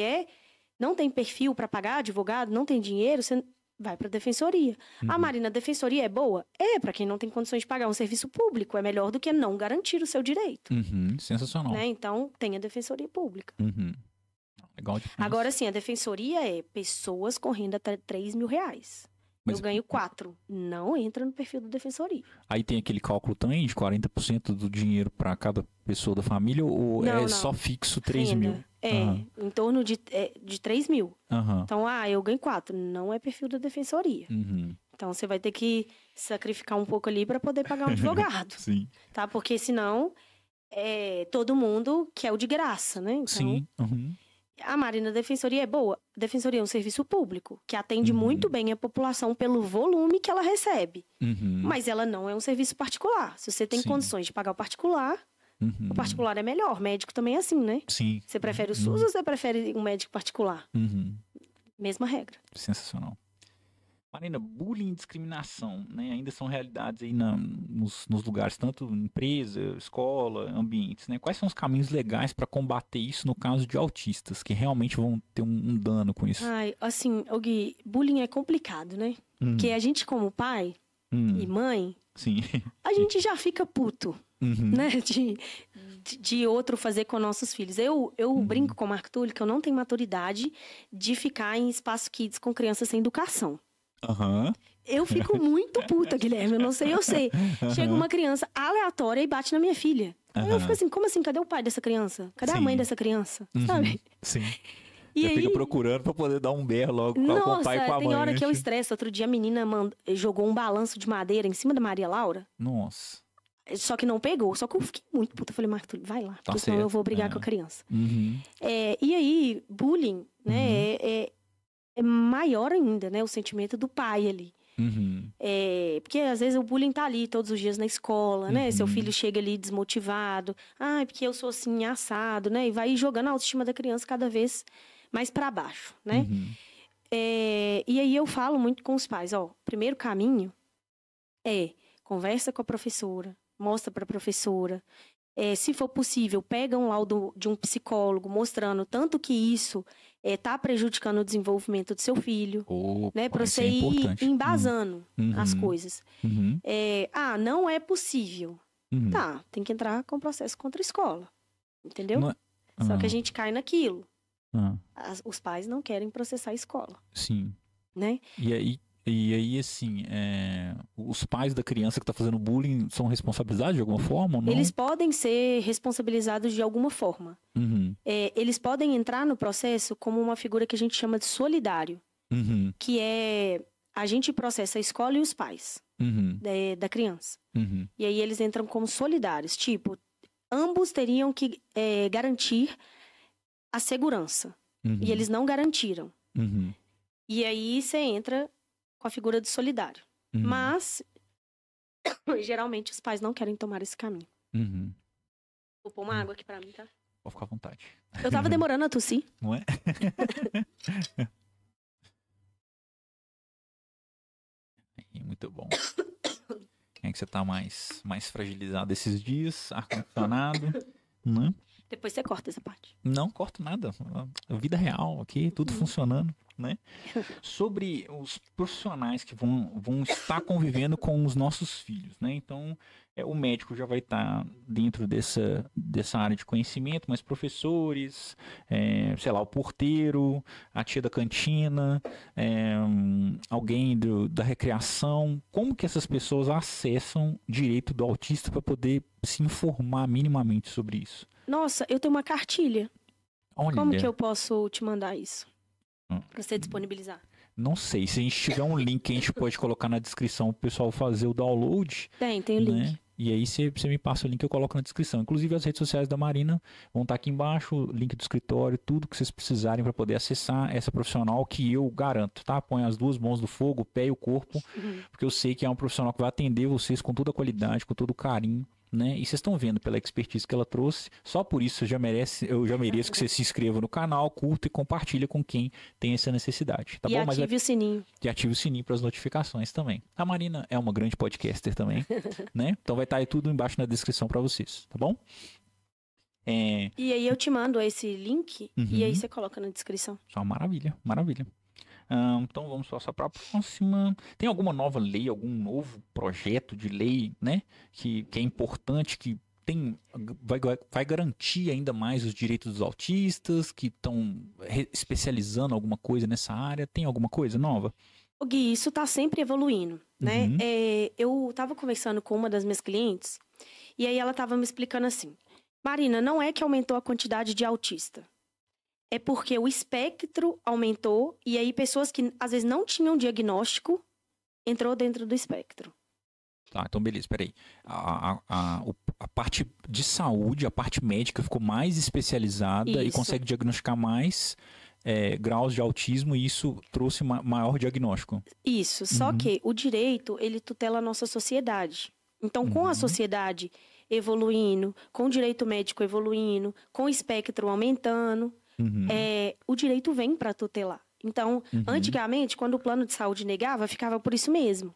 Speaker 2: não tem perfil para pagar advogado, não tem dinheiro, você vai para a defensoria. Marina, a defensoria é boa? Para quem não tem condições de pagar um serviço público. É melhor do que não garantir o seu direito.
Speaker 1: Sensacional.
Speaker 2: Né? Então, tem a defensoria pública.
Speaker 1: Legal demais.
Speaker 2: Agora, sim, a defensoria é pessoas com renda até R$3.000. Mas eu ganho 4. Não entra no perfil da defensoria.
Speaker 1: Aí tem aquele cálculo também de 40% do dinheiro para cada pessoa da família ou não. Só fixo 3 mil?
Speaker 2: Em torno de 3 mil. Então, eu ganho 4. Não é perfil da defensoria. Então, você vai ter que sacrificar um pouco ali para poder pagar um advogado.
Speaker 1: Sim.
Speaker 2: Tá? Porque senão, todo mundo quer o de graça, né? Então,
Speaker 1: sim.
Speaker 2: A Marina, a defensoria é boa. A defensoria é um serviço público, que atende muito bem a população pelo volume que ela recebe. Mas ela não é um serviço particular. Se você tem condições de pagar o particular é melhor. Médico também é assim, né?
Speaker 1: Sim.
Speaker 2: Você prefere o SUS ou você prefere um médico particular? Mesma regra.
Speaker 1: Sensacional. Marina, bullying e discriminação, né, ainda são realidades aí nos lugares, tanto empresa, escola, ambientes, né? Quais são os caminhos legais para combater isso no caso de autistas, que realmente vão ter um dano com isso?
Speaker 2: Ai, assim, Gui, bullying é complicado, né? Porque a gente, como pai e mãe,
Speaker 1: sim.
Speaker 2: a gente já fica puto, né? De outro fazer com nossos filhos. Eu brinco com o Marco Túlio que eu não tenho maturidade de ficar em espaço kids com crianças sem educação. Eu fico muito puta, Guilherme. Eu não sei, eu sei. Chega uma criança aleatória e bate na minha filha. Aí eu fico assim, como assim? Cadê o pai dessa criança? Cadê a mãe dessa criança? Sabe?
Speaker 1: Sim.
Speaker 2: E
Speaker 1: Você
Speaker 2: aí...
Speaker 1: fica procurando pra poder dar um berro logo com o pai e com a mãe.
Speaker 2: Tem hora que eu estresso. Outro dia a menina jogou um balanço de madeira em cima da Maria Laura.
Speaker 1: Nossa.
Speaker 2: Só que não pegou. Só que eu fiquei muito puta. Eu falei, Marco, vai lá. Porque senão eu vou brigar com a criança. E aí, bullying, né? É maior ainda, né? O sentimento do pai ali. Porque às vezes o bullying tá ali todos os dias na escola, né? Seu filho chega ali desmotivado. Porque eu sou assim, assado, né? E vai jogando a autoestima da criança cada vez mais para baixo, né? E aí eu falo muito com os pais, ó, primeiro caminho é conversa com a professora, mostra para a professora. Se for possível, pega um laudo de um psicólogo mostrando tanto que isso tá prejudicando o desenvolvimento do seu filho, né? Para você ir embasando as coisas. Não é possível. Tá, tem que entrar com processo contra a escola, entendeu? Só que a gente cai naquilo. Os pais não querem processar a escola.
Speaker 1: Sim.
Speaker 2: Né?
Speaker 1: E aí assim, os pais da criança que está fazendo bullying são responsabilizados de alguma forma ou não?
Speaker 2: Eles podem ser responsabilizados de alguma forma. Eles podem entrar no processo como uma figura que a gente chama de solidário. Que é... A gente processa a escola e os pais da criança. E aí eles entram como solidários. Tipo, ambos teriam que garantir a segurança. E eles não garantiram. E aí você entra com a figura do solidário. Mas, geralmente, os pais não querem tomar esse caminho. Vou pôr uma água aqui pra mim, tá?
Speaker 1: Pode ficar à vontade.
Speaker 2: Eu tava demorando a tossir.
Speaker 1: Não é? Muito bom. Quem é que você tá mais fragilizado esses dias? Ar-condicionado, né?
Speaker 2: Depois você corta essa parte.
Speaker 1: Não corto nada. A vida real aqui, tudo funcionando, né? Sobre os profissionais que vão estar convivendo com os nossos filhos, né? Então, o médico já vai estar dentro dessa área de conhecimento, mas professores, sei lá, o porteiro, a tia da cantina, alguém da recreação. Como que essas pessoas acessam direito do autista para poder se informar minimamente sobre isso?
Speaker 2: Nossa, eu tenho uma cartilha.
Speaker 1: Olha.
Speaker 2: Como que eu posso te mandar isso? Pra você disponibilizar?
Speaker 1: Não sei. Se a gente tiver um link que a gente pode colocar na descrição pro pessoal fazer o download.
Speaker 2: Tem o link.
Speaker 1: E aí você me passa o link que eu coloco na descrição. Inclusive as redes sociais da Marina vão estar aqui embaixo, o link do escritório, tudo que vocês precisarem para poder acessar essa profissional que eu garanto, tá? Põe as duas mãos no fogo, o pé e o corpo, porque eu sei que é um profissional que vai atender vocês com toda a qualidade, com todo o carinho. Né? E vocês estão vendo pela expertise que ela trouxe, só por isso eu já mereço que você se inscreva no canal, curta e compartilha com quem tem essa necessidade, tá bom?
Speaker 2: Ative o sininho.
Speaker 1: E ative o sininho para as notificações também. A Marina é uma grande podcaster também, né? Então vai estar aí tudo embaixo na descrição para vocês, tá bom?
Speaker 2: E aí eu te mando esse link e aí você coloca na descrição.
Speaker 1: Só maravilha, maravilha. Então vamos passar para a próxima. Tem alguma nova lei, algum novo projeto de lei, né? Que é importante, que vai garantir ainda mais os direitos dos autistas, que estão especializando alguma coisa nessa área? Tem alguma coisa nova?
Speaker 2: Gui, isso está sempre evoluindo, né? Eu estava conversando com uma das minhas clientes e aí ela estava me explicando assim: Marina, não é que aumentou a quantidade de autista. É porque o espectro aumentou e aí pessoas que às vezes não tinham diagnóstico entrou dentro do espectro.
Speaker 1: Tá, então beleza, peraí. A parte de saúde, a parte médica ficou mais especializada e consegue diagnosticar mais graus de autismo e isso trouxe maior diagnóstico.
Speaker 2: Isso, só que o direito, ele tutela a nossa sociedade. Então, com a sociedade evoluindo, com o direito médico evoluindo, com o espectro aumentando, o direito vem para tutelar. Então, antigamente, quando o plano de saúde negava, ficava por isso mesmo.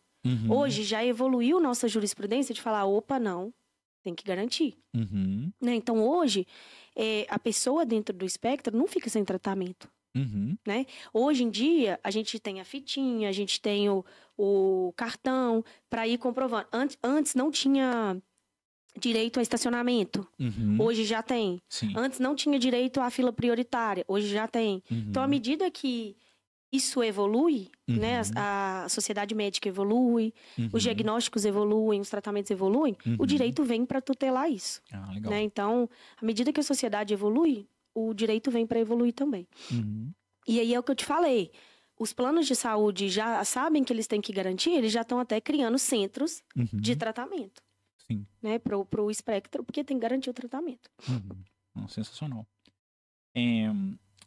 Speaker 2: Hoje já evoluiu nossa jurisprudência de falar, opa, não, tem que garantir. Né? Então, hoje, a pessoa dentro do espectro não fica sem tratamento. Né? Hoje em dia, a gente tem a fitinha, a gente tem o cartão para ir comprovando. Antes não tinha direito a estacionamento. Hoje já tem.
Speaker 1: Sim.
Speaker 2: Antes não tinha direito à fila prioritária. Hoje já tem. Então, à medida que isso evolui, né? A sociedade médica evolui, os diagnósticos evoluem, os tratamentos evoluem, o direito vem para tutelar isso.
Speaker 1: Ah, legal.
Speaker 2: Né? Então, à medida que a sociedade evolui, o direito vem para evoluir também. E aí é o que eu te falei. Os planos de saúde já sabem que eles têm que garantir, eles já estão até criando centros de tratamento.
Speaker 1: Sim.
Speaker 2: Né, para o espectro, porque tem que garantir o tratamento.
Speaker 1: Sensacional.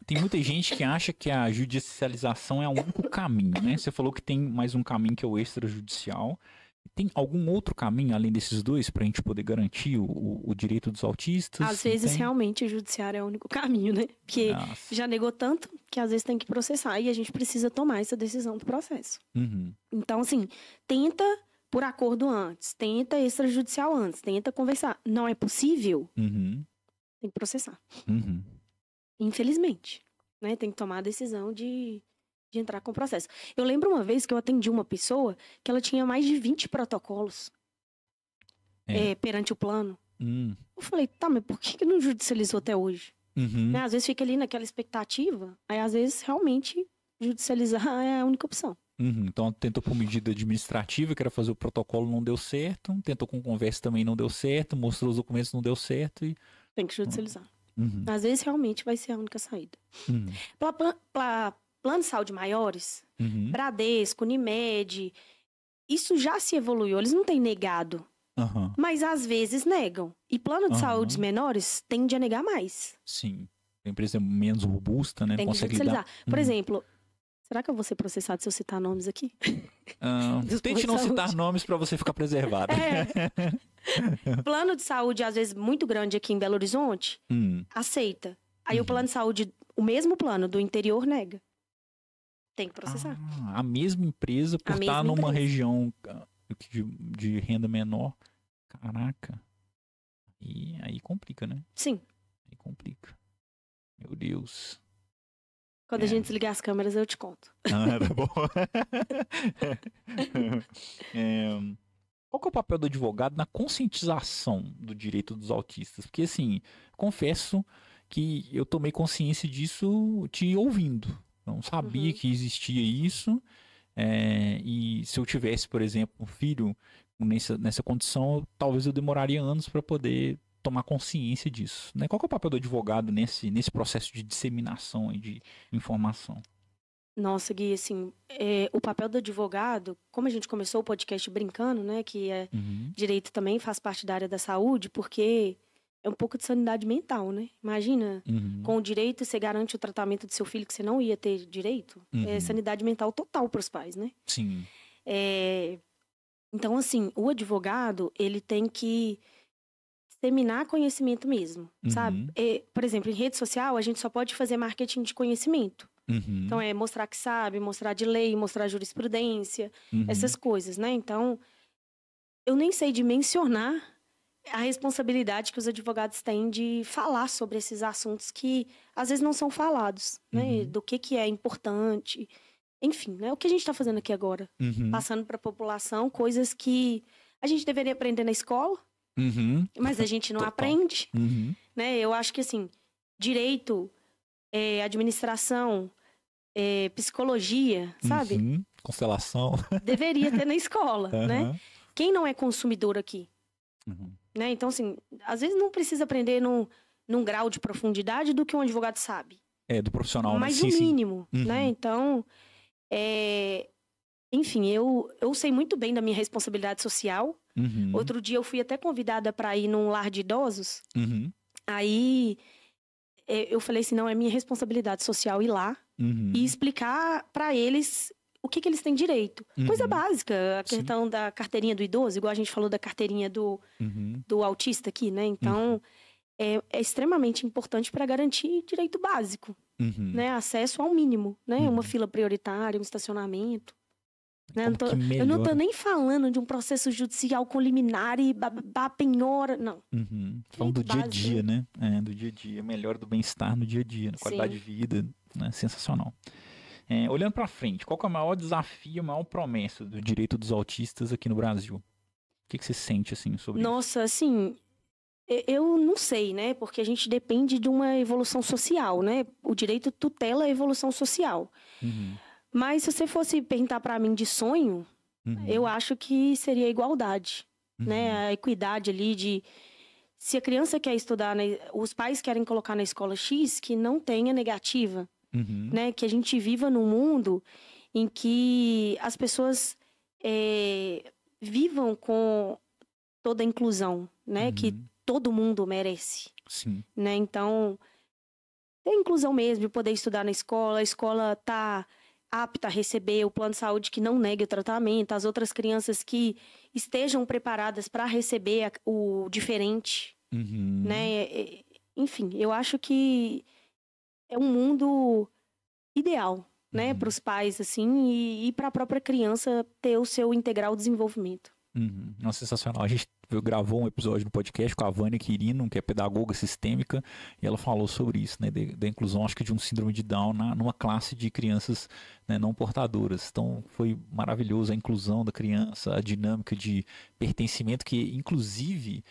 Speaker 1: Tem muita gente que acha que a judicialização é o único caminho, né? Você falou que tem mais um caminho que é o extrajudicial. Tem algum outro caminho, além desses dois, para a gente poder garantir o direito dos autistas?
Speaker 2: Às vezes, realmente, o judiciário é o único caminho, né? Porque já negou tanto que às vezes tem que processar e a gente precisa tomar essa decisão do processo. Então, assim, tenta por acordo antes, tenta extrajudicial antes, tenta conversar. Não é possível, tem que processar. Infelizmente, né? Tem que tomar a decisão de entrar com o processo. Eu lembro uma vez que eu atendi uma pessoa que ela tinha mais de 20 protocolos perante o plano. Eu falei, tá, mas por que não judicializou até hoje? Né? Às vezes fica ali naquela expectativa, aí às vezes realmente judicializar é a única opção.
Speaker 1: Então tentou por medida administrativa, que era fazer o protocolo, não deu certo. Tentou com conversa, também não deu certo. Mostrou os documentos, não deu certo.
Speaker 2: Tem que judicializar. Às vezes realmente vai ser a única saída. Para plano de saúde maiores, Bradesco, Unimed, isso já se evoluiu. Eles não têm negado. Mas às vezes negam. E plano de saúde menores tende a negar mais.
Speaker 1: Sim. A empresa é menos robusta, né?
Speaker 2: Tem que judicializar. Por exemplo, será que eu vou ser processado se eu citar nomes aqui?
Speaker 1: Tente não citar nomes para você ficar preservado.
Speaker 2: Plano de saúde, às vezes, muito grande aqui em Belo Horizonte, aceita. Aí o plano de saúde, o mesmo plano do interior, nega. Tem que processar.
Speaker 1: A mesma empresa, por estar numa região de renda menor. Caraca. E aí complica, né?
Speaker 2: Sim.
Speaker 1: Aí complica. Meu Deus.
Speaker 2: Quando a gente desligar as câmeras, eu te conto.
Speaker 1: Tá bom. Qual que é o papel do advogado na conscientização do direito dos autistas? Porque, assim, confesso que eu tomei consciência disso te ouvindo. Eu não sabia que existia isso. E se eu tivesse, por exemplo, um filho nessa condição, talvez eu demoraria anos para poder tomar consciência disso, né? Qual que é o papel do advogado nesse processo de disseminação e de informação?
Speaker 2: Nossa, Gui, assim, o papel do advogado, como a gente começou o podcast brincando, né, que direito também faz parte da área da saúde, porque é um pouco de sanidade mental, né? Imagina, com o direito você garante o tratamento do seu filho que você não ia ter direito, é sanidade mental total para os pais, né?
Speaker 1: Sim.
Speaker 2: Então, assim, o advogado, ele tem que disseminar conhecimento mesmo, sabe? Por exemplo, em rede social, a gente só pode fazer marketing de conhecimento. Então, é mostrar que sabe, mostrar de lei, mostrar jurisprudência, essas coisas, né? Então, eu nem sei dimensionar a responsabilidade que os advogados têm de falar sobre esses assuntos que, às vezes, não são falados, né? Do que é importante. Enfim, né? O que a gente está fazendo aqui agora? Passando para a população coisas que a gente deveria aprender na escola, mas a gente não aprende, né? Eu acho que, assim, direito, administração, psicologia, sabe?
Speaker 1: Constelação.
Speaker 2: Deveria ter na escola, né? Quem não é consumidor aqui? Né? Então, assim, às vezes não precisa aprender num grau de profundidade do que um advogado sabe.
Speaker 1: Do profissional.
Speaker 2: Mas o mínimo, né? Então, enfim, eu sei muito bem da minha responsabilidade social. Outro dia eu fui até convidada para ir num lar de idosos. Aí eu falei assim, não, é minha responsabilidade social ir lá e explicar para eles o que eles têm direito. Coisa básica, a questão da carteirinha do idoso, igual a gente falou da carteirinha do autista aqui, né? Então, é extremamente importante para garantir direito básico. né? Acesso ao mínimo, né? Uma fila prioritária, um estacionamento. Né? Eu não tô nem falando de um processo judicial com liminar e penhora, não.
Speaker 1: Falando do dia a dia, né? Do dia a dia, melhora do bem-estar no dia a dia, na qualidade de vida, né? Sensacional. Olhando para frente, qual que é o maior desafio, a maior promessa do direito dos autistas aqui no Brasil? O que você sente, assim, sobre isso?
Speaker 2: Nossa, assim, eu não sei, né? Porque a gente depende de uma evolução social, né? O direito tutela a evolução social. Mas se você fosse perguntar para mim de sonho, eu acho que seria a igualdade, né? A equidade ali de... Se a criança quer estudar, os pais querem colocar na escola X, que não tenha negativa. Né? Que a gente viva num mundo em que as pessoas vivam com toda a inclusão, né? Que todo mundo merece.
Speaker 1: Sim.
Speaker 2: Né? Então, tem inclusão mesmo, de poder estudar na escola, a escola tá apta a receber o plano de saúde que não negue o tratamento, as outras crianças que estejam preparadas para receber o diferente, né? Enfim, eu acho que é um mundo ideal, né, para os pais, assim, e para a própria criança ter o seu integral desenvolvimento.
Speaker 1: Nossa, sensacional. A gente gravou um episódio no podcast com a Vânia Quirino, que é pedagoga sistêmica, e ela falou sobre isso, né, da inclusão, acho que de um síndrome de Down numa classe de crianças, né, não portadoras. Então, foi maravilhoso a inclusão da criança, a dinâmica de pertencimento, que, inclusive...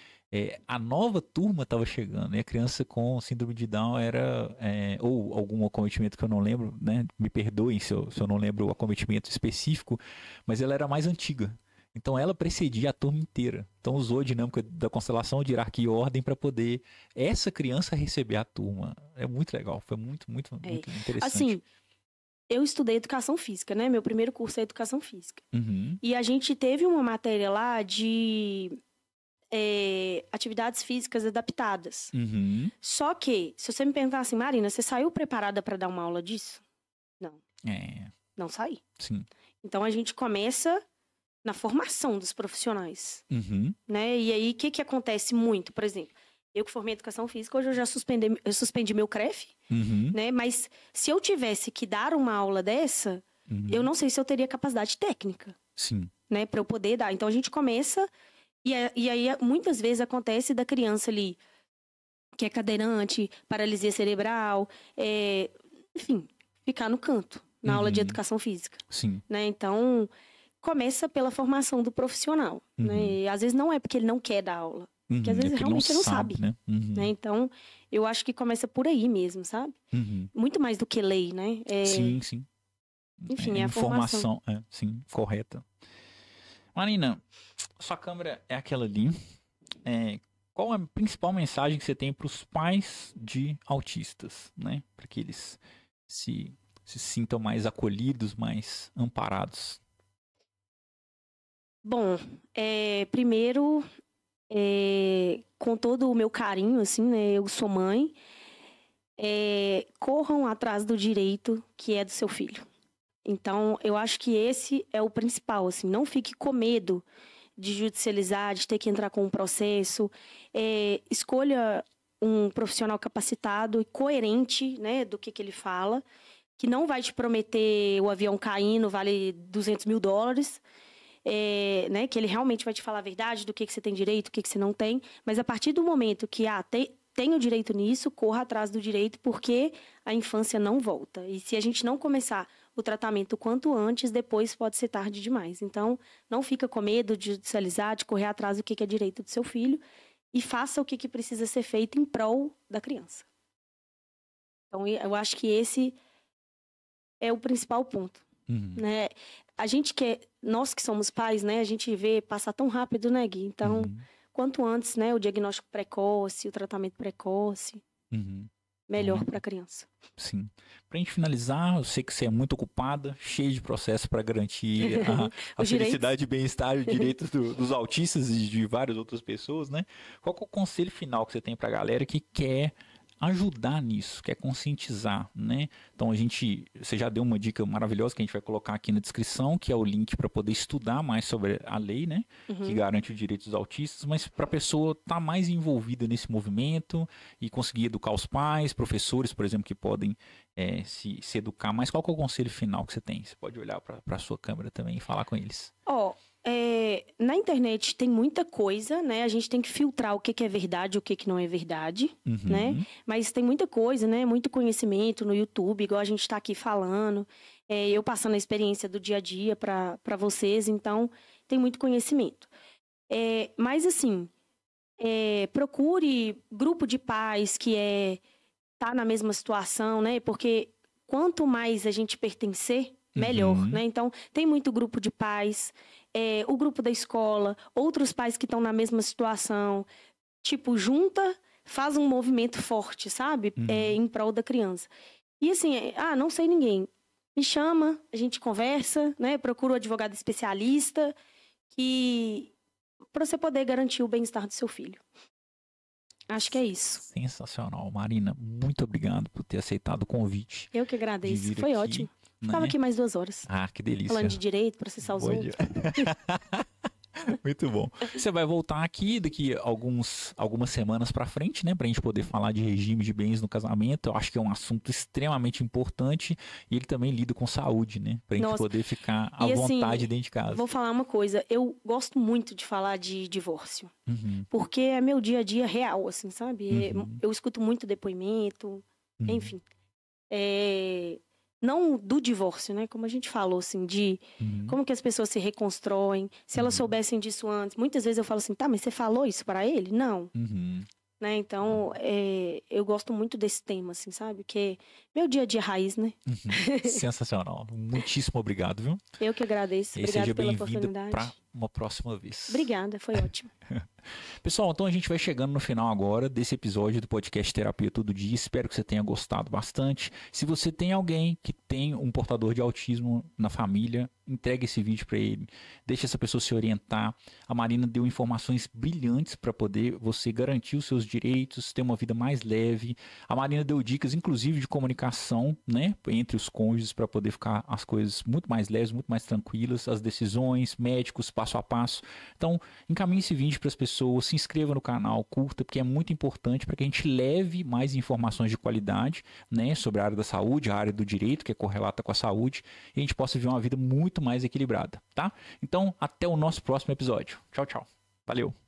Speaker 1: a nova turma estava chegando, e a criança com síndrome de Down era, ou algum acometimento que eu não lembro, né? Me perdoem se eu não lembro o acometimento específico, mas ela era mais antiga. Então ela precedia a turma inteira. Então usou a dinâmica da constelação de hierarquia e ordem para poder essa criança receber a turma. É muito legal, foi muito interessante.
Speaker 2: Assim, eu estudei educação física, né? Meu primeiro curso é educação física. E a gente teve uma matéria lá de... atividades físicas adaptadas. Só que, se você me perguntar assim, Marina, você saiu preparada para dar uma aula disso? Não. Não saí.
Speaker 1: Sim.
Speaker 2: Então, a gente começa na formação dos profissionais. Né? E aí, o que acontece muito? Por exemplo, eu que formei educação física, hoje eu já suspendi meu CREF, né? Mas se eu tivesse que dar uma aula dessa, eu não sei se eu teria capacidade técnica.
Speaker 1: Sim.
Speaker 2: Né? Para eu poder dar. Então, a gente começa... E aí, muitas vezes, acontece da criança ali, que é cadeirante, paralisia cerebral, enfim, ficar no canto, na aula de educação física.
Speaker 1: Sim.
Speaker 2: Né? Então, começa pela formação do profissional. Né? E, às vezes, não é porque ele não quer dar aula, porque às vezes realmente ele não sabe.
Speaker 1: Né?
Speaker 2: Né? Então, eu acho que começa por aí mesmo, sabe? Muito mais do que lei, né?
Speaker 1: Sim.
Speaker 2: Enfim, é a formação.
Speaker 1: Informação, sim, correta. Marina, sua câmera é aquela ali. Qual é a principal mensagem que você tem para os pais de autistas, né? Para que eles se sintam mais acolhidos, mais amparados?
Speaker 2: Bom, primeiro, com todo o meu carinho, assim, né? Eu sou mãe. Corram atrás do direito que é do seu filho. Então, eu acho que esse é o principal, assim, não fique com medo de judicializar, de ter que entrar com um processo. Escolha um profissional capacitado e coerente, né, do que ele fala, que não vai te prometer o avião caindo, vale $200 mil, né, que ele realmente vai te falar a verdade do que você tem direito, o que você não tem, mas a partir do momento que tem o direito nisso, corra atrás do direito, porque a infância não volta. E se a gente não começar o tratamento quanto antes, depois pode ser tarde demais. Então, não fica com medo de judicializar, de correr atrás do que é direito do seu filho e faça o que precisa ser feito em prol da criança. Então, eu acho que esse é o principal ponto. Né? Nós que somos pais, né, a gente vê passar tão rápido, né, Gui? Então, quanto antes, né, o diagnóstico precoce, o tratamento precoce, melhor para a criança.
Speaker 1: Sim. Pra gente finalizar, eu sei que você é muito ocupada, cheia de processos para garantir a felicidade e bem-estar e direitos dos autistas e de várias outras pessoas, né? Qual que é o conselho final que você tem pra galera que quer ajudar nisso, quer conscientizar, né? Então você já deu uma dica maravilhosa que a gente vai colocar aqui na descrição, que é o link para poder estudar mais sobre a lei, né? Que garante os direitos dos autistas, mas para a pessoa estar mais envolvida nesse movimento e conseguir educar os pais, professores, por exemplo, que podem se educar mais. Qual que é o conselho final que você tem? Você pode olhar para a sua câmera também e falar com eles.
Speaker 2: Na internet tem muita coisa, né? A gente tem que filtrar o que é verdade e o que não é verdade, né? Mas tem muita coisa, né? Muito conhecimento no YouTube, igual a gente está aqui falando. Eu passando a experiência do dia a dia para vocês, então tem muito conhecimento. Mas assim, procure grupo de pais que tá na mesma situação, né? Porque quanto mais a gente pertencer, melhor, né? Então, tem muito grupo de pais, o grupo da escola, outros pais que estão na mesma situação, tipo, junta, faz um movimento forte, sabe? Em prol da criança. E assim, não sei ninguém. Me chama, a gente conversa, né? Procura um advogado especialista para você poder garantir o bem-estar do seu filho. Acho que é isso.
Speaker 1: Sensacional. Marina, muito obrigado por ter aceitado o convite.
Speaker 2: Eu que agradeço. Foi ótimo. Ficava aqui mais 2 horas.
Speaker 1: Que delícia.
Speaker 2: Falando de direito, processar os outros.
Speaker 1: Muito bom. Você vai voltar aqui daqui algumas semanas para frente, né? Pra gente poder falar de regime de bens no casamento. Eu acho que é um assunto extremamente importante e ele também lida com saúde, né? Pra gente poder ficar à vontade dentro de casa.
Speaker 2: Vou falar uma coisa. Eu gosto muito de falar de divórcio. Porque é meu dia a dia real, assim, sabe? Eu escuto muito depoimento, enfim. Não do divórcio, né? Como a gente falou, assim, de como que as pessoas se reconstroem. Se elas soubessem disso antes. Muitas vezes eu falo assim, mas você falou isso para ele? Não. Né? Então, eu gosto muito desse tema, assim, sabe? Que é meu dia a dia raiz, né?
Speaker 1: Sensacional. Muitíssimo obrigado, viu?
Speaker 2: Eu que agradeço. Obrigada pela oportunidade.
Speaker 1: Para uma próxima vez.
Speaker 2: Obrigada, foi ótimo.
Speaker 1: Pessoal, então a gente vai chegando no final agora desse episódio do podcast Terapia Todo Dia. Espero que você tenha gostado bastante. Se você tem alguém que tem um portador de autismo na família, entregue esse vídeo para ele. Deixe essa pessoa se orientar. A Marina deu informações brilhantes para poder você garantir os seus direitos, ter uma vida mais leve. A Marina deu dicas, inclusive, de comunicação, né, entre os cônjuges para poder ficar as coisas muito mais leves, muito mais tranquilas, as decisões, médicos, passo a passo. Então, encaminhe esse vídeo para as pessoas, se inscreva no canal, curta, porque é muito importante para que a gente leve mais informações de qualidade, né, sobre a área da saúde, a área do direito, que é correlata com a saúde, e a gente possa viver uma vida muito mais equilibrada, tá? Então, até o nosso próximo episódio. Tchau, tchau. Valeu!